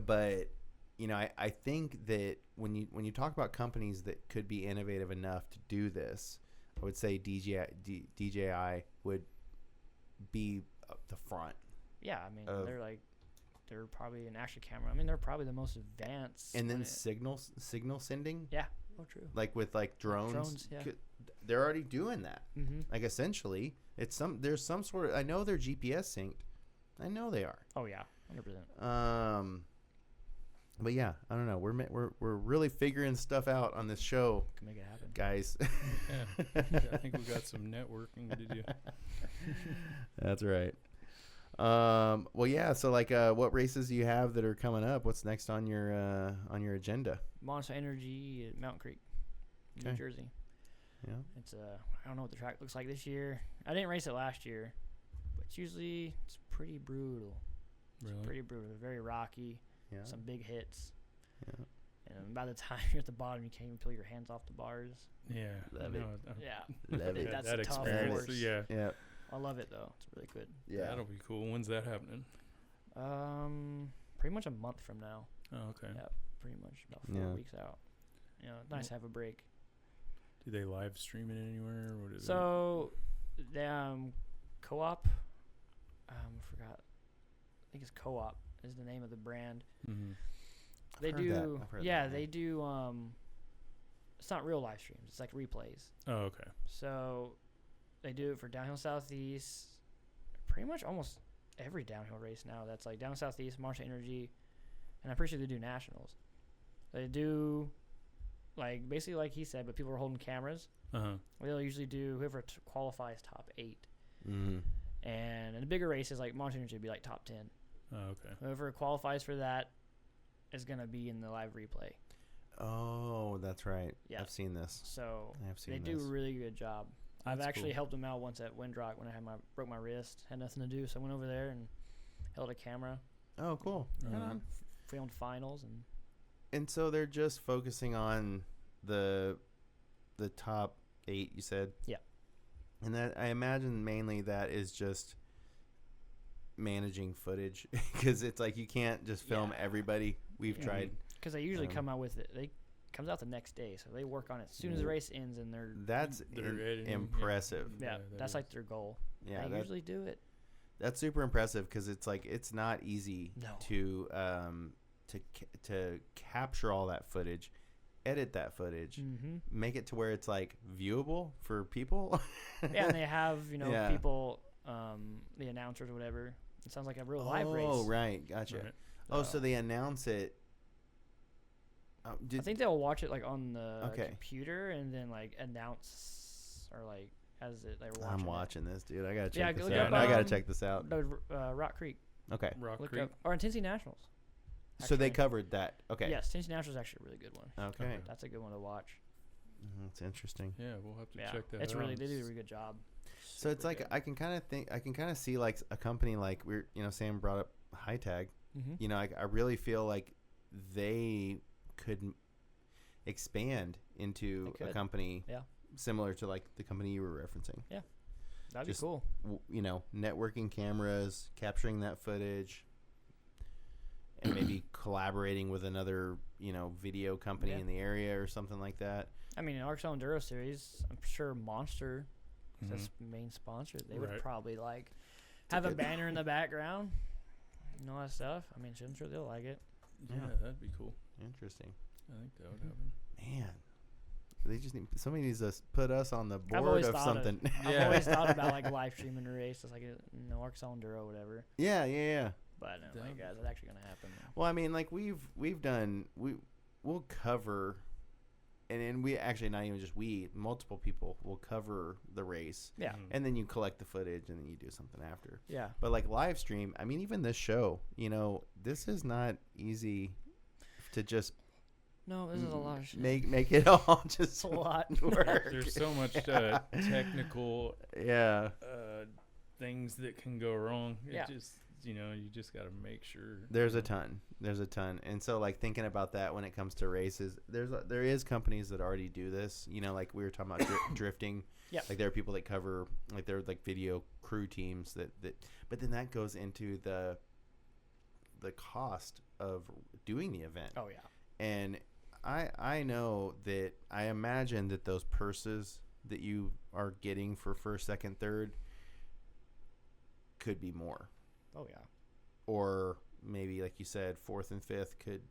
But I think that when you talk about companies that could be innovative enough to do this, I would say DJI would be the front. Yeah, I mean they're they're probably an action camera. I mean, they're probably the most advanced. And then signal sending. Yeah. Oh, true. Like with like drones. Drones, yeah. They're already doing that. Mm-hmm. Like essentially, there's some sort of. I know they're GPS synced. I know they are. Oh yeah, 100%. But yeah, I don't know. We're really figuring stuff out on this show. Can make it happen, guys. Yeah, I think we got some networking to do. That's right. Well, yeah. So, like, what races do you have that are coming up? What's next on your agenda? Monster Energy at Mountain Creek, New Jersey. Yeah. It's I don't know what the track looks like this year. I didn't race it last year, but it's pretty brutal. Really? It's pretty brutal. Very rocky. Yeah. Some big hits. Yeah. And by the time you're at the bottom, you can't even peel your hands off the bars. Yeah. Love it. Yeah. Love it. That's that a tough experience. course. Yeah. Yeah. I love it though. It's really good. Yeah. That'll be cool. When's that happening? Pretty much a month from now. Oh, okay. Yeah, pretty much about 4 weeks out. You know, nice to have a break. Do they live stream it anywhere? Or what is so, the Co-op, I forgot. I think it's Co-op is the name of the brand. Mm-hmm. They do, they do. It's not real live streams. It's like replays. Oh, okay. So, they do it for Downhill Southeast. Pretty much almost every downhill race now. That's like Down Southeast, Monster Energy, and I'm pretty sure they do nationals. They do, like basically like he said, but people are holding cameras. They'll usually do whoever qualifies top 8. Mm-hmm. And in the bigger races, like Monster Energy would be like top 10. Oh, okay. Whoever qualifies for that is going to be in the live replay. Oh, that's right. Yeah. I've seen this. So they do a really good job. I've actually helped them out once at Windrock when I broke my wrist. Had nothing to do, so I went over there and held a camera. Oh, cool. Filmed finals and so they're just focusing on the top 8. You said. Yeah. And that I imagine mainly that is just managing footage because it's like you can't just film everybody. We've tried because they usually come out with it. They comes out the next day, so they work on it as soon as the race ends, and they're impressive. Yeah, that's like their goal. Yeah, they usually do it. That's super impressive because it's like it's not easy to capture all that footage, edit that footage, make it to where it's like viewable for people. Yeah, and they have people, the announcers or whatever. It sounds like a real live race. Oh, right, gotcha. Right. So they announce it. I think they'll watch it like on the computer and then like announce or like as they were watching. I'm watching this, dude. I gotta check this out. I gotta check this out. Rock Creek. Okay. Rock Creek. Or in Tennessee Nationals. Actually. So they covered that. Okay. Yes, Tennessee Nationals is actually a really good one. Okay. That's a good one to watch. That's interesting. Yeah, we'll have to check that out. They do a really good job. So it's like I can kind of see like a company like Sam brought up High Tag. Mm-hmm. I really feel like they could expand into a company similar to like the company you were referencing. Yeah, that'd be cool. Networking cameras, capturing that footage, and maybe collaborating with another video company in the area or something like that. I mean, in Arkansas Enduro Series, I'm sure Monster is the main sponsor. They would probably like have a banner in the background and all that stuff. I mean, I'm sure they'll like it. Yeah, that'd be cool. Interesting. I think that would happen. Man, they just somebody needs to put us on the board of something. I've always thought about like live streaming a race. It's like Arkansas Enduro or whatever. Yeah. But guys, it's actually gonna happen. Well, I mean, like we'll cover, and we actually not even just multiple people will cover the race. Yeah. And then you collect the footage and then you do something after. Yeah. But like live stream, I mean, even this show, this is not easy to just. No, this is a lot of shit. Make it all just a lot work. There's so much technical things that can go wrong. It just you just got to make sure. There's a ton, and so like thinking about that when it comes to races, there is companies that already do this. Like we were talking about drifting. Yeah. Like there are people that cover, like there are like video crew teams that, but then that goes into the cost of doing the event. Oh yeah. And I know that I imagine that those purses that you are getting for first, second, third could be more. Oh yeah. Or maybe like you said, 4th and 5th could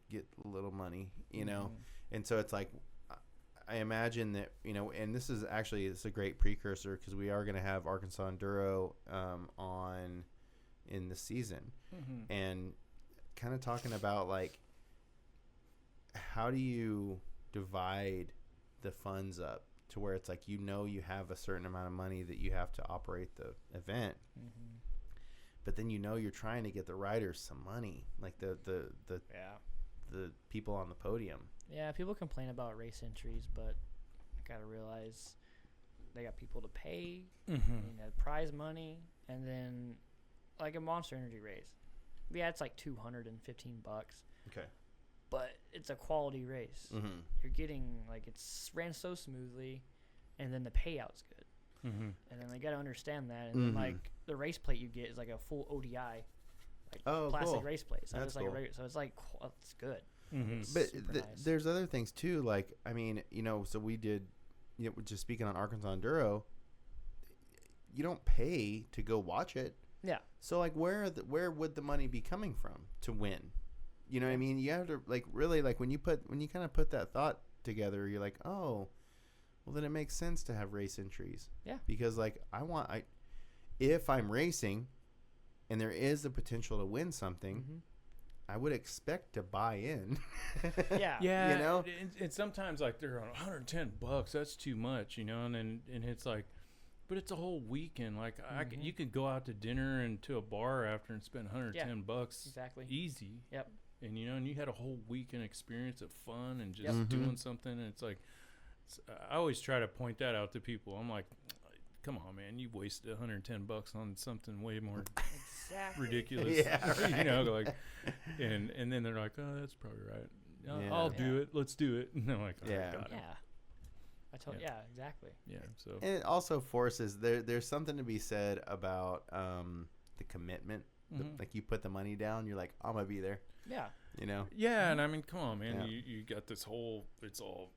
get a little money, you know? And so it's like, I imagine that, you know, and this is actually, it's a great precursor because we are going to have Arkansas Enduro on in the season. And kind of talking about like, how do you divide the funds up to where it's like, you know, you have a certain amount of money that you have to operate the event, but then, you know, you're trying to get the riders some money, like the people on the podium. Yeah, people complain about race entries, but you gotta realize they got people to pay, you know, prize money, and then like a Monster Energy race. Yeah, it's like $215. Okay. But it's a quality race. You're getting, like, it's ran so smoothly, and then the payout's good. And then they got to understand that. And then, like, the race plate you get is like a full ODI, like plastic race plate. So that's it's like cool. So it's like, it's good. It's but nice. There's other things too. Like, I mean, you know, so we did, you know, just speaking on Arkansas Enduro, you don't pay to go watch it. Yeah. So like, where would the money be coming from to win? You know what I mean? You have to like really like when you kind of put that thought together, you're like, oh, well then it makes sense to have race entries. Yeah. Because like if I'm racing, and there is the potential to win something, I would expect to buy in. Yeah. You know, and sometimes like they're on $110. That's too much, you know, and it's like, but it's a whole weekend. Like you could go out to dinner and to a bar after and spend $110 exactly easy. Yep. And you know, and you had a whole weekend experience of fun and just doing something. And it's like, I always try to point that out to people. I'm like, come on, man, you wasted $110 on something way more ridiculous. Yeah, right. You know, like, and then they're like, oh, that's probably right. I'll do it. Let's do it. And I'm like, oh, God. Yeah. I told exactly. Yeah. So and it also forces there's something to be said about the commitment. Like you put the money down, you're like, I'm gonna be there. Yeah. You know. Yeah, and I mean, come on, man. Yeah. You got this whole. It's all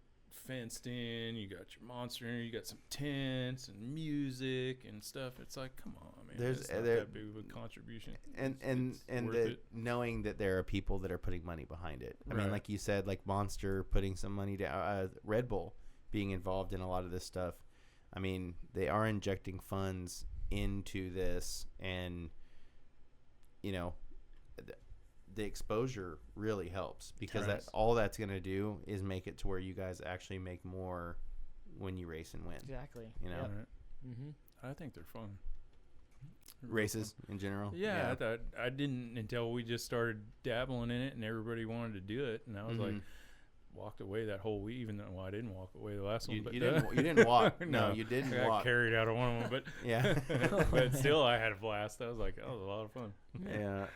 fenced in. You got your monster. You got some tents and music and stuff. It's like, come on, man. There's not that big of a contribution. And knowing that there are people that are putting money behind it. I mean, like you said, like Monster putting some money down. Red Bull being involved in a lot of this stuff. I mean, they are injecting funds into this, and you know, the exposure really helps because all that's going to do is make it to where you guys actually make more when you race and win. Exactly. You know, I think they're fun. Races in general. Yeah, I thought I didn't until we just started dabbling in it and everybody wanted to do it, and I was like, walked away that whole week. Even though I didn't walk away the last one, but you didn't walk. No, you didn't I walk. got carried out of one of them, but yeah, but still, I had a blast. I was like, oh, it was a lot of fun. Yeah.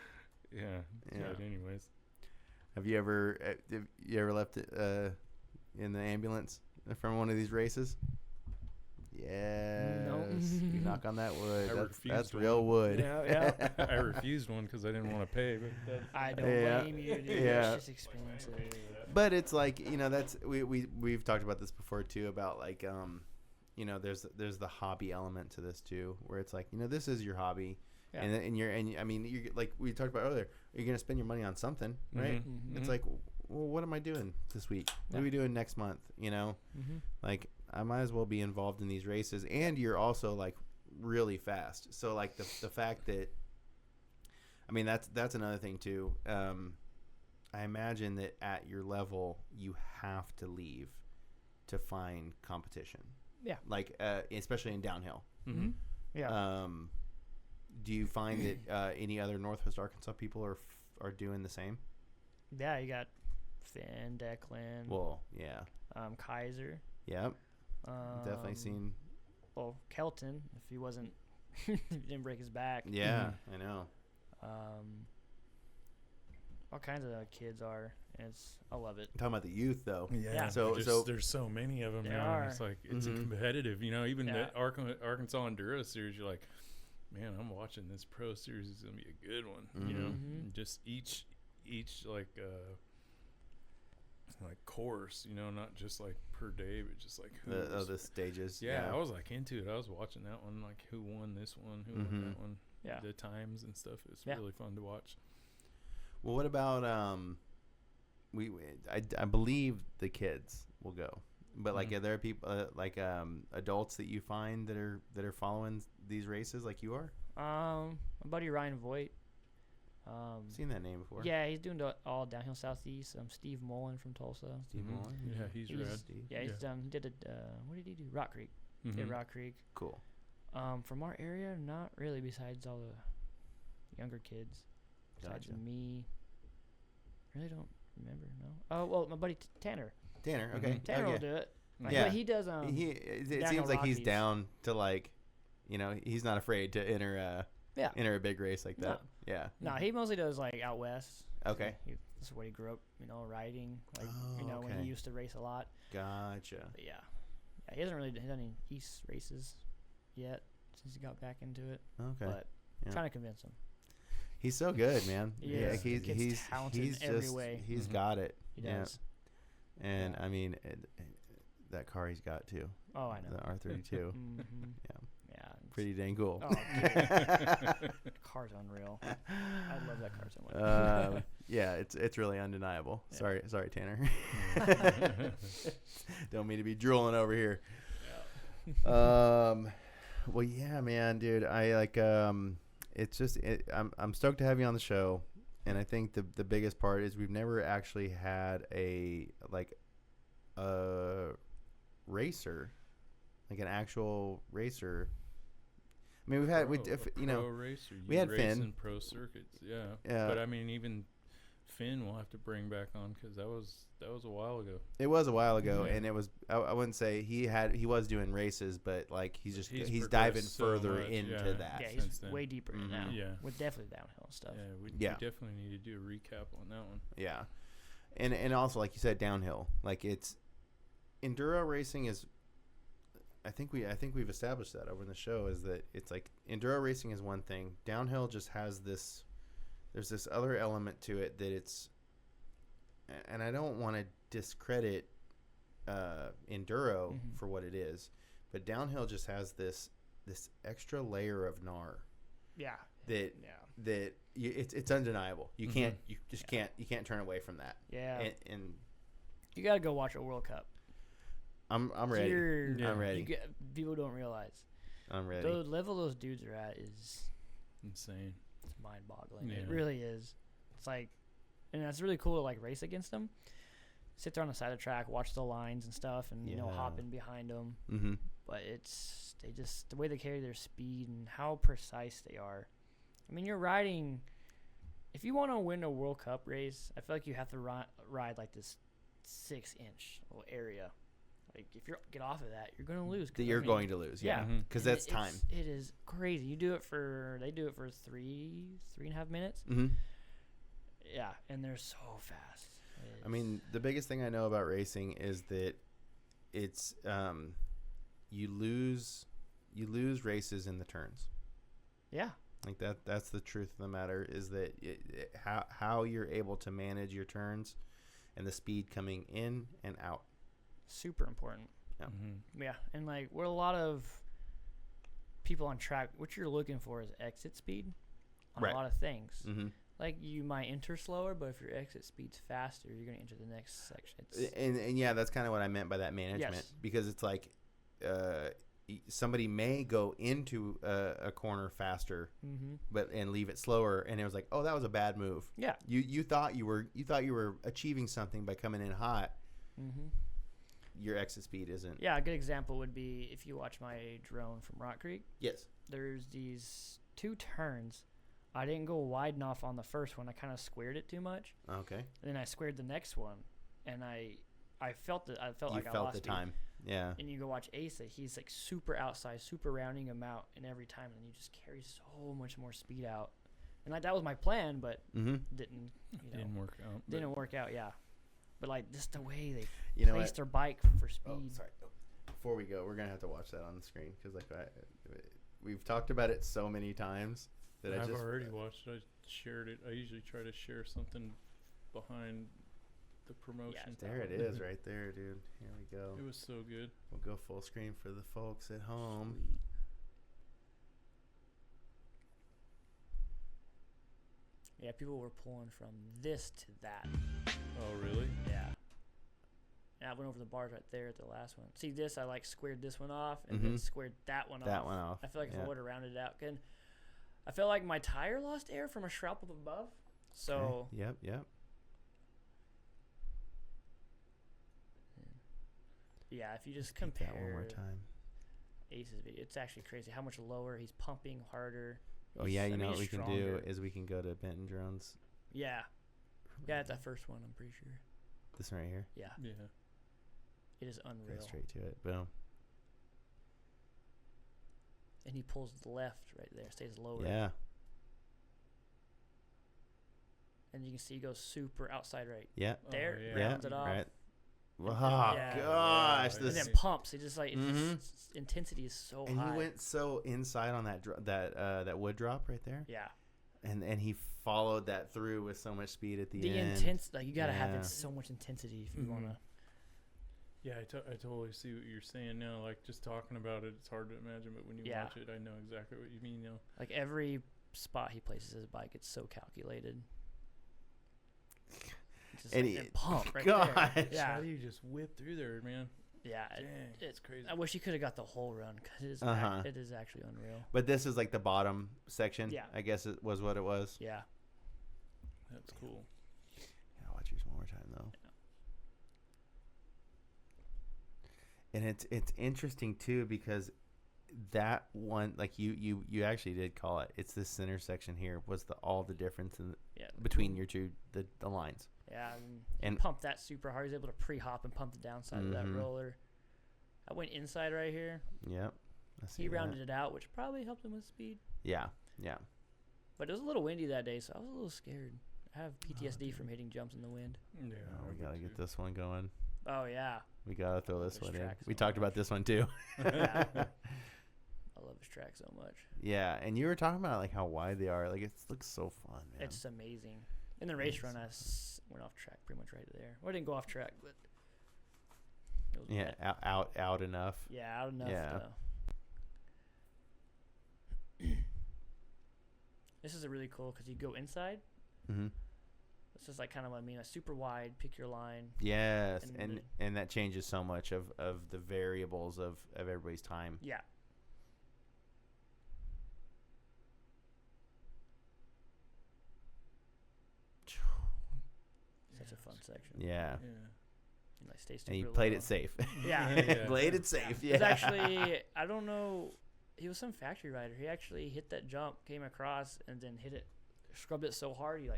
But anyways, have you ever left in the ambulance from one of these races? Yes. No. You knock on that wood. That's real wood. Yeah. I refused one because I didn't want to pay. But I don't blame you, dude. Yeah. It's just expensive. But it's like, you know, that's we've talked about this before too, about like you know, there's the hobby element to this too, where it's like, you know, this is your hobby. Yeah. And I mean, you're like we talked about earlier, you're gonna spend your money on something, right? It's like, well, what am I doing this week? What are we doing next month? You know, like I might as well be involved in these races, and you're also like really fast. So like the fact that, I mean, that's another thing too. I imagine that at your level, you have to leave to find competition. Yeah, like especially in downhill. Yeah. Do you find that any other Northwest Arkansas people are doing the same? Yeah, you got Finn, Declan. Well, yeah. Kaiser. Yep. Definitely seen. Well, Kelton, if he wasn't, he didn't break his back. Yeah, I know. All kinds of kids are. I love it. I'm talking about the youth, though. Yeah. So there's so many of them now. It's like it's competitive. You know, even the Arkansas Enduro Series. You're like, man, I'm watching this pro series. It's gonna be a good one. You know, just each like course. You know, not just like per day, but just like the stages. Yeah, I was like into it. I was watching that one, like who won this one, who won that one. Yeah, the times and stuff. It's really fun to watch. Well, what about I believe the kids will go, but like, are there people adults that you find that are following these races like you are? My buddy Ryan Voigt. Seen that name before. Yeah, he's doing all downhill southeast. Steve Mullen from Tulsa. Steve Mullen. Yeah, he's rad. Yeah, he's done. He did what did he do? Rock Creek. Did Rock Creek. Cool. From our area, not really. Besides all the younger kids. Besides me, really don't remember. No. Oh well, my buddy Tanner. Tanner. Okay. Tanner will do it. Like, yeah. But he does. It seems like he's down to like, he's not afraid to enter a big race like that. No. Yeah. No, he mostly does like out west. Okay. That's where he grew up, riding. Like, okay. when he used to race a lot. Gotcha. But yeah, he hasn't really done any East races yet since he got back into it. Okay. But trying to convince him. He's so good, man. He's talented he's in every just, way. He's got it. He does. And I mean, that car he's got too. Oh, I know. The R32. Yeah. Pretty dang cool. Oh, the car's unreal. I love that car so much. Yeah, it's really undeniable. Yeah. Sorry, Tanner. Don't mean to be drooling over here. Yeah. Well, yeah, man, dude. I like. It's just. I'm stoked to have you on the show, and I think the biggest part is we've never actually had a racer, like an actual racer. I mean, we've had we had Finn in pro circuits, yeah. But I mean, even Finn we'll have to bring back on because that was a while ago. It was a while ago, and it was I wouldn't say he was doing races, but like he's diving further into that. Yeah, he's way deeper in now. Yeah, with definitely downhill stuff. Yeah, we definitely need to do a recap on that one. Yeah, and also like you said, downhill. Like it's enduro racing is. I think we've established that over in the show is that it's like enduro racing is one thing. Downhill just has this. There's this other element to it that it's, and I don't want to discredit enduro for what it is, but downhill just has this extra layer of gnar. Yeah. It's undeniable. You can't turn away from that. Yeah. And you got to go watch a World Cup. I'm ready. I'm ready. People don't realize. I'm ready. The level those dudes are at is insane. It's mind-boggling. Yeah. It really is. It's like, and it's really cool to like race against them. Sit there on the side of the track, watch the lines and stuff, and hop in behind them. Mm-hmm. But the way they carry their speed and how precise they are. I mean, you're riding. If you want to win a World Cup race, I feel like you have to ride like this 6-inch little area. Like if you get off of that, you're going to lose. You're going to lose, yeah, because that's time. It is crazy. They do it for 3.5 minutes. Mm-hmm. Yeah, and they're so fast. I mean, the biggest thing I know about racing is that it's you lose races in the turns. Yeah, like that's the truth of the matter is that how you're able to manage your turns and the speed coming in and out. Super important. Yeah. Mm-hmm. Yeah, and like we're a lot of people on track. What you're looking for is exit speed on a lot of things. Mm-hmm. Like you might enter slower, but if your exit speed's faster, you're going to enter the next section. And yeah, that's kind of what I meant by that management because it's like somebody may go into a corner faster, but and leave it slower, and it was like, oh, that was a bad move. Yeah, you thought you were achieving something by coming in hot. Mm-hmm. Your exit speed isn't. Yeah, a good example would be if you watch my drone from Rock Creek. Yes. There's these 2 turns. I didn't go wide enough on the first one. I kind of squared it too much. Okay. And then I squared the next one, and I felt it. I felt you like felt I lost the speed. time. Yeah. And you go watch Asa. He's like super outside, super rounding him out, and every time, and you just carry so much more speed out. And like that was my plan, but didn't work out. Didn't work out. Yeah. But like just the way they placed their bike for speed. Oh, sorry. Before we go, we're gonna have to watch that on the screen because like we've talked about it so many times that I've already watched it. I shared it. I usually try to share something behind the promotion. Yeah, there it is, right there, dude. Here we go. It was so good. We'll go full screen for the folks at home. Sweet. Yeah, people were pulling from this to that. Oh, really? Yeah. And I went over the bars right there at the last one. See this? I like squared this one off and then squared that one off. That one off. I feel like if I would have rounded it out, I felt like my tire lost air from a shrap up above. So. Okay. Yep. Yeah, if you just compare that one more time. Ace's video, it's actually crazy how much lower he's pumping harder. Oh yeah, you know what we can do is we can go to Benton Drones. Yeah. Yeah, it's that first one, I'm pretty sure. This one right here? Yeah. Yeah. It is unreal. Go straight to it. Boom. And he pulls left right there, stays lower. Yeah. And you can see he goes super outside right. Yeah. There, yeah. rounds it off. Right. Oh, gosh. And then pumps. It just like, intensity is so and high. he went so inside on that wood drop right there. Yeah. And he followed that through with so much speed at the end. Like you got to have so much intensity if you want to. Yeah, I totally see what you're saying now. Like, just talking about it, it's hard to imagine, but when you watch it, I know exactly what you mean now. Like, every spot he places his bike, it's so calculated. And pump right there. Yeah. How do you just whip through there, man? Yeah. Dang, it's crazy. I wish he could have got the whole run because it is actually unreal. But this is like the bottom section. Yeah. I guess it was what it was. Yeah. That's cool. Yeah, watch yours one more time, though. Yeah. And it's interesting, too, because that one, like you actually did call it. It's this center section here was all the difference between your two, the lines. Yeah, and pumped that super hard. He was able to pre-hop and pump the downside of that roller. I went inside right here. Yep. He rounded it out, which probably helped him with speed. Yeah. But it was a little windy that day, so I was a little scared. I have PTSD from hitting jumps in the wind. Yeah. We got to get this one going. Oh, yeah. We got to throw this one in. We so talked about this one, too. Yeah. I love his track so much. Yeah, and you were talking about like how wide they are. Like it looks so fun, man. It's amazing. In the race run, I went off track pretty much right there. Well, I didn't go off track, but it was wet. out enough. Yeah, out enough. Yeah. This is really cool because you go inside. Mm-hmm. This is like kind of what I mean. A super wide, pick your line. Yes, and that changes so much of the variables of everybody's time. Yeah. Such a fun section. Yeah. And I stay super and you played it safe. Yeah. Played it safe. Yeah. It was actually, I don't know, he was some factory rider. He actually hit that jump, came across, and then hit it, scrubbed it so hard, he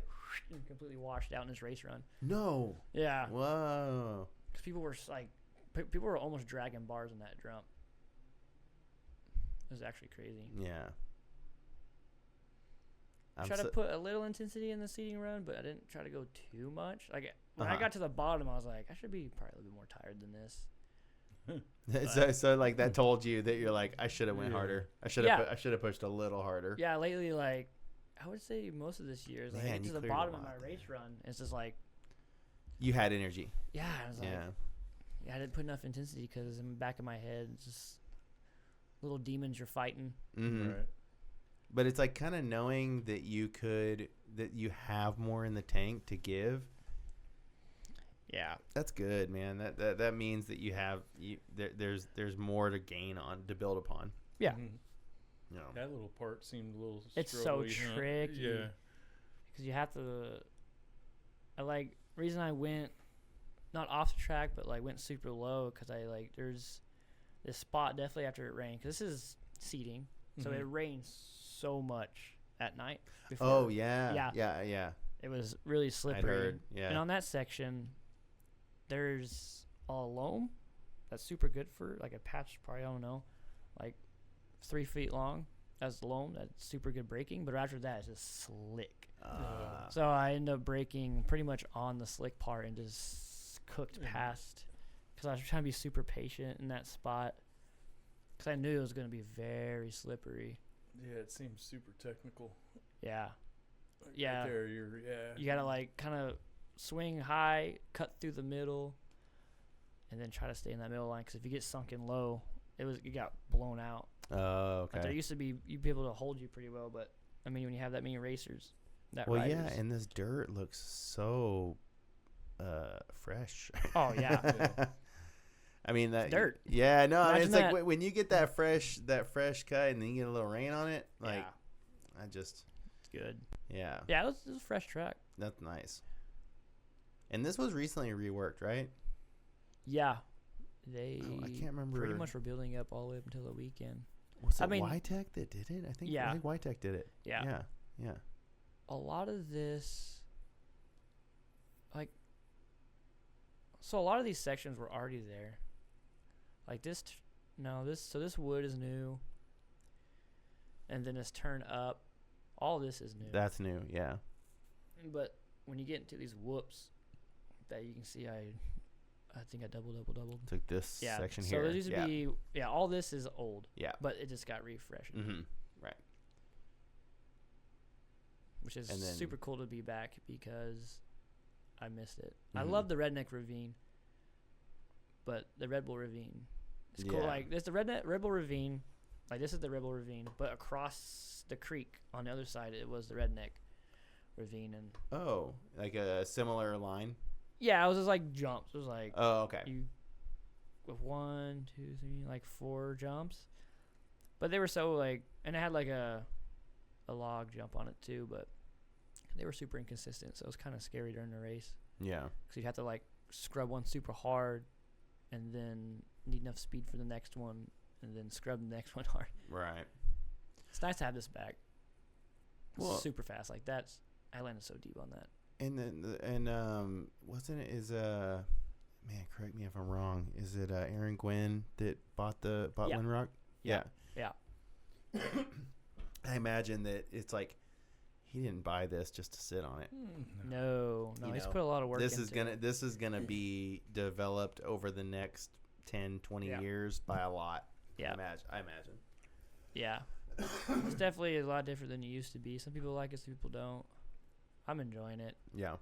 completely washed out in his race run. No. Yeah. Whoa. Because people were almost dragging bars in that jump. It was actually crazy. Yeah. Try to put a little intensity in the seating run, but I didn't try to go too much. Like when I got to the bottom, I was like, I should be probably a little bit more tired than this. so like that told you that you're like, I should have went harder. I should have pushed a little harder. Yeah, lately, like I would say most of this year is like I get to the bottom of my race run. It's just like you had energy. Yeah, I was like, I didn't put enough intensity because in the back of my head, it's just little demons you're fighting. Mm-hmm. Right. But it's like kind of knowing that you have more in the tank to give. Yeah, that's good, man. That means that there's more to gain to build upon. Yeah. Mm-hmm. You know. That little part seemed a little. It's so tricky. Yeah. Because you have to. Reason I went not off the track, but like went super low because there's this spot definitely after it rained because this is seating, so it rains so much at night. Before. Oh yeah. It was really slippery. I'd heard, yeah. And on that section, there's a loam that's super good for like a patch. Probably I don't know, like 3 feet long. That's loam. That's super good braking. But after that, it's just slick. So I ended up braking pretty much on the slick part and just cooked past because I was trying to be super patient in that spot because I knew it was going to be very slippery. Yeah, it seems super technical. Yeah. Right there, you got to like kind of swing high, cut through the middle, and then try to stay in that middle line because if you get sunken low, you got blown out. Oh, okay. Like there used to be, you'd be able to hold you pretty well, but I mean, when you have that many racers, Yeah, and this dirt looks so fresh. Oh yeah. I mean that dirt. Yeah, no, I mean, it's that. like when you get that fresh cut and then you get a little rain on it, like it's good. Yeah. Yeah, it was a fresh track. That's nice. And this was recently reworked, right? Yeah. I can't remember. Pretty much were building up all the way up until the weekend. Was it YTech that did it? I think YTech did it. Yeah. Yeah. A lot of this, so a lot of these sections were already there. Like this wood is new. And then this turn up, all this is new. That's new, yeah. But when you get into these whoops, that you can see I think I doubled. Took this section here. So there used to be, all this is old. Yeah. But it just got refreshed. Mm-hmm. Right. Which is super cool to be back because I missed it. Mm-hmm. I love the Redneck Ravine, but the Red Bull Ravine, it's cool. Like there's the Red Bull Ravine, like this is the Red Bull Ravine, but across the creek on the other side it was the Redneck Ravine, and like a similar line. Yeah, it was just like jumps. It was like okay. You with 1, 2, 3, like 4 jumps, but they were so like, and it had like a log jump on it too, but they were super inconsistent, so it was kind of scary during the race. Yeah. Because you'd have to like scrub one super hard and then need enough speed for the next one and then scrub the next one hard. Right. It's nice to have this back. Well, super fast. Like I landed so deep on that. And wasn't it man, correct me if I'm wrong. Is it Aaron Gwynn that bought Lindrock? Yeah. I imagine that it's like he didn't buy this just to sit on it. No, he's put a lot of work into it. This is gonna be developed over the next 10, 20 years by a lot. Yeah. I imagine. Yeah. It's definitely a lot different than it used to be. Some people like it, some people don't. I'm enjoying it. Yeah.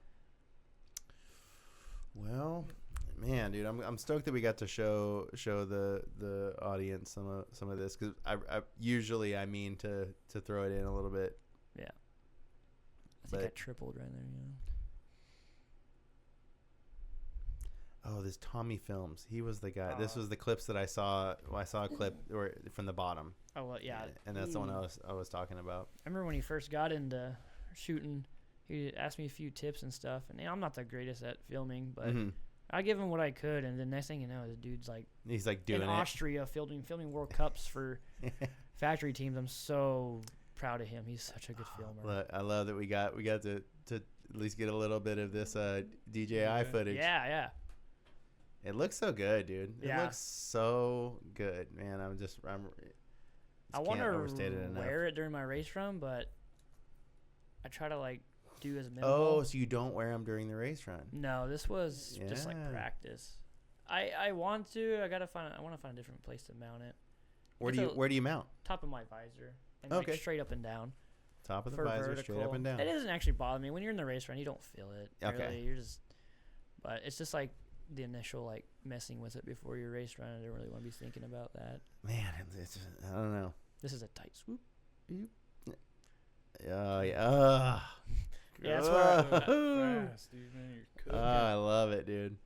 Well, man, dude, I'm stoked that we got to show the audience some of this, because I usually I mean to throw it in a little bit. Yeah. I think I tripled right there. Oh, this Tommy Films. He was the guy. This was the clips that I saw. I saw a clip from the bottom. Oh well, yeah. And that's the one I was talking about. I remember when he first got into shooting, he asked me a few tips and stuff, and I'm not the greatest at filming, but I give him what I could, and the next thing you know, the dude's like doing in Austria filming World Cups for factory teams. I'm so proud of him. He's such a good filmer. I love that we got to at least get a little bit of this DJI footage. Yeah. It looks so good, dude. It looks so good, man. I want to wear it during my race run, but I try to like do as minimal. Oh, so you don't wear them during the race run? No, this was just like practice. I want to. I want to find a different place to mount it. Where do you mount? Top of my visor, and like straight up and down. Top of the visor, vertical. Straight up and down. It doesn't actually bother me when you're in the race run. You don't feel it. Okay. Really. You're just, but it's just like the initial like messing with it before your race run. I don't really want to be thinking about that. Man, I don't know. This is a tight swoop. Yeah, that's where I'm at. Fast, dude, man, you're cooking. I love it, dude.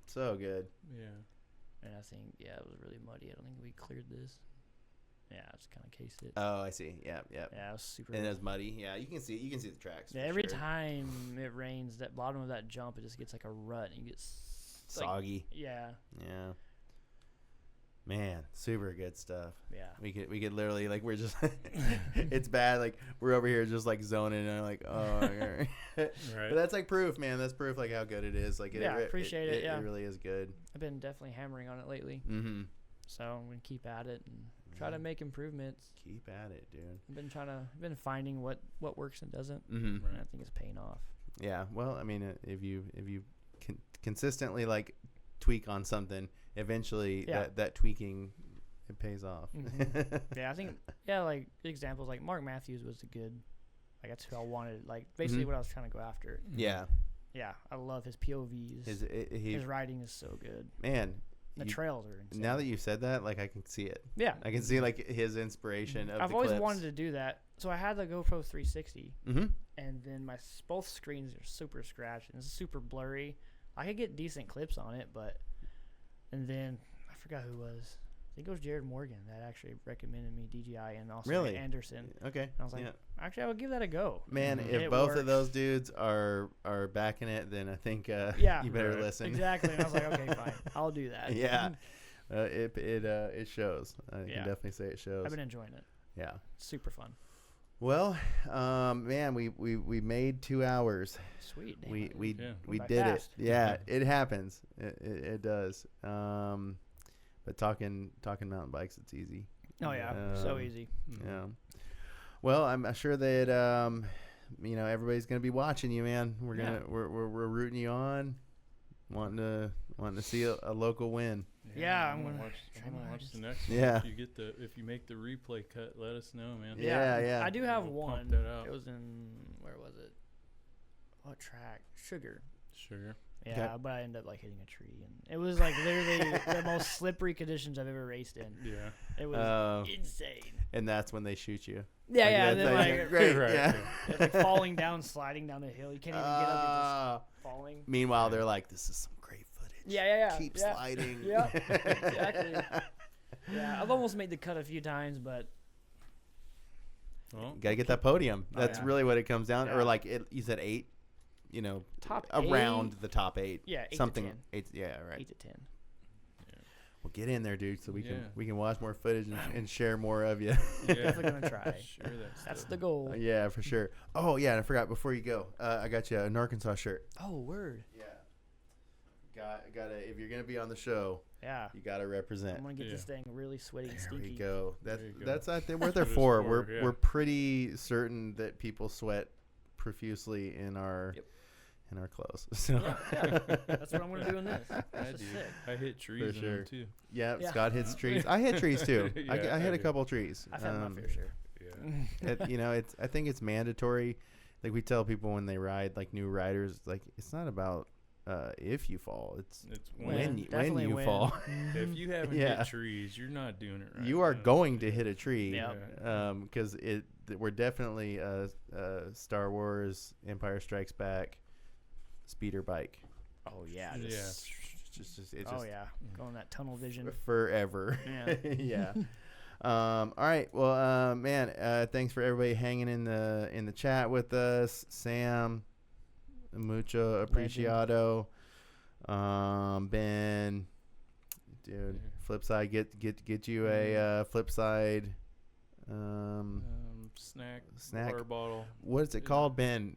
So good. Yeah. And I think it was really muddy. I don't think we cleared this. Yeah, I just kind of cased it. Oh, I see. Yeah. Yeah, it was super. And it was muddy. Yeah, you can see the tracks. Yeah, every time it rains, that bottom of that jump, it just gets like a rut and you get soggy. Yeah. Man, super good stuff. Yeah. We could literally like we're just it's bad, like we're over here just like zoning and I'm like, oh right. But that's like proof, man. That's proof like how good it is. Like I appreciate it. It really is good. I've been definitely hammering on it lately. Mm-hmm. So I'm gonna keep at it and try to make improvements. Keep at it, dude. I've been finding what works and doesn't. Mm-hmm. And I think it's paying off. Yeah. Well, I mean, if you can consistently like tweak on something, eventually that tweaking it pays off. Mm-hmm. Yeah, I think like examples like Mark Matthews was a good, like that's who I wanted, like basically what I was trying to go after. Yeah. Yeah, I love his POVs. His riding is so good. Man, the trails are insane. Now that you said that, like I can see it. Yeah, I can see like his inspiration. I've always wanted to do that. So I had the GoPro 360, and then both screens are super scratched and it's super blurry. I could get decent clips on it, and then I forgot who it was. I think it was Jared Morgan that actually recommended me DJI, and also Anderson. Okay. And I was like, actually, I would give that a go. Man, if both of those dudes are backing it, then I think you better listen. Exactly. And I was like, okay, fine, I'll do that. Yeah. It shows. I can definitely say it shows. I've been enjoying it. Yeah. Super fun. Well, man, we made 2 hours. Sweet. We did fast. It. Yeah, it happens. It does. But talking mountain bikes, it's easy. Oh yeah, so easy. Yeah. Well, I'm sure that everybody's gonna be watching you, man. We're rooting you on, wanting to see a local win. Yeah, I'm gonna watch the next one. Yeah. If you make the replay cut, let us know, man. Yeah. I do have one. Pump that out. It was where was it? What track? Sugar. Yeah, but I ended up hitting a tree, and it was literally the most slippery conditions I've ever raced in. Yeah, it was insane. And that's when they shoot you. Yeah, then great, right? Yeah, it's sliding down the hill. You can't even get up. You're just falling. Meanwhile, they're like, "This is some great footage. Yeah. Keep sliding." Yeah, exactly. Yeah, I've almost made the cut a few times, but gotta get that podium. That's really what it comes down. Yeah. Or you said 8. Top around 8. The top 8. Yeah, 8 something. to 10. 8. Yeah, right. 8 to 10. Yeah. Well, get in there, dude, so we can watch more footage and share more of you. Yeah, definitely gonna try. Sure, that's the goal. Yeah, for sure. Oh yeah, and I forgot before you go, I got you a Gnarkansas shirt. Oh, word. Yeah. Gotta. If you're gonna be on the show, you gotta represent. I'm gonna get this thing really sweaty and stinky. There we go. That's I think what they're for. We're pretty certain that people sweat profusely in our clothes. So that's what I'm gonna do in this. That's sick. I hit trees for sure too. Yeah, Scott hits trees. I hit trees too. I hit a couple trees. I've had my fair share. Yeah. I think it's mandatory. We tell people when they ride, new riders, it's not about if you fall. It's when you fall. If you haven't hit trees, you're not doing it right. You are going to hit a tree. Because we're definitely Star Wars, Empire Strikes Back, speeder bike. Oh yeah. Going that tunnel vision forever. Yeah. All right. Well, man, thanks for everybody hanging in the chat with us. Sam, mucho apreciado. Ben, dude, Flipside, get you a Flipside snack water bottle. What is it called, Ben?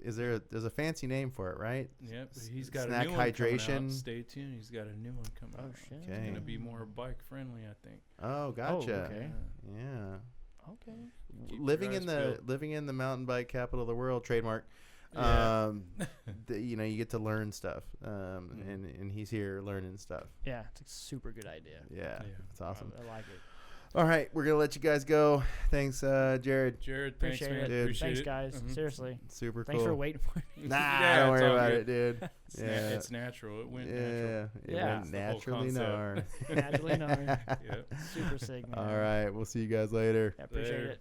There's a fancy name for it, right? Yep. He's got snack a new one hydration. Coming out. Stay tuned. He's got a new one coming out. Oh shit. Okay. It's gonna be more bike friendly, I think. Oh, gotcha. Oh, okay. Yeah. Okay. Living in the mountain bike capital of the world, trademark. Yeah. You get to learn stuff. And he's here learning stuff. Yeah, it's a super good idea. Yeah. It's awesome. I like it. All right, we're gonna let you guys go. Thanks, Jared. Thanks, man. Appreciate Thanks, guys. Seriously. Super cool. Thanks for waiting for me. Nah, don't worry about it, dude. It's natural. It went natural. It went naturally Gnar. Naturally Gnar. Yep. Super sick, man. All right, we'll see you guys later. I appreciate it.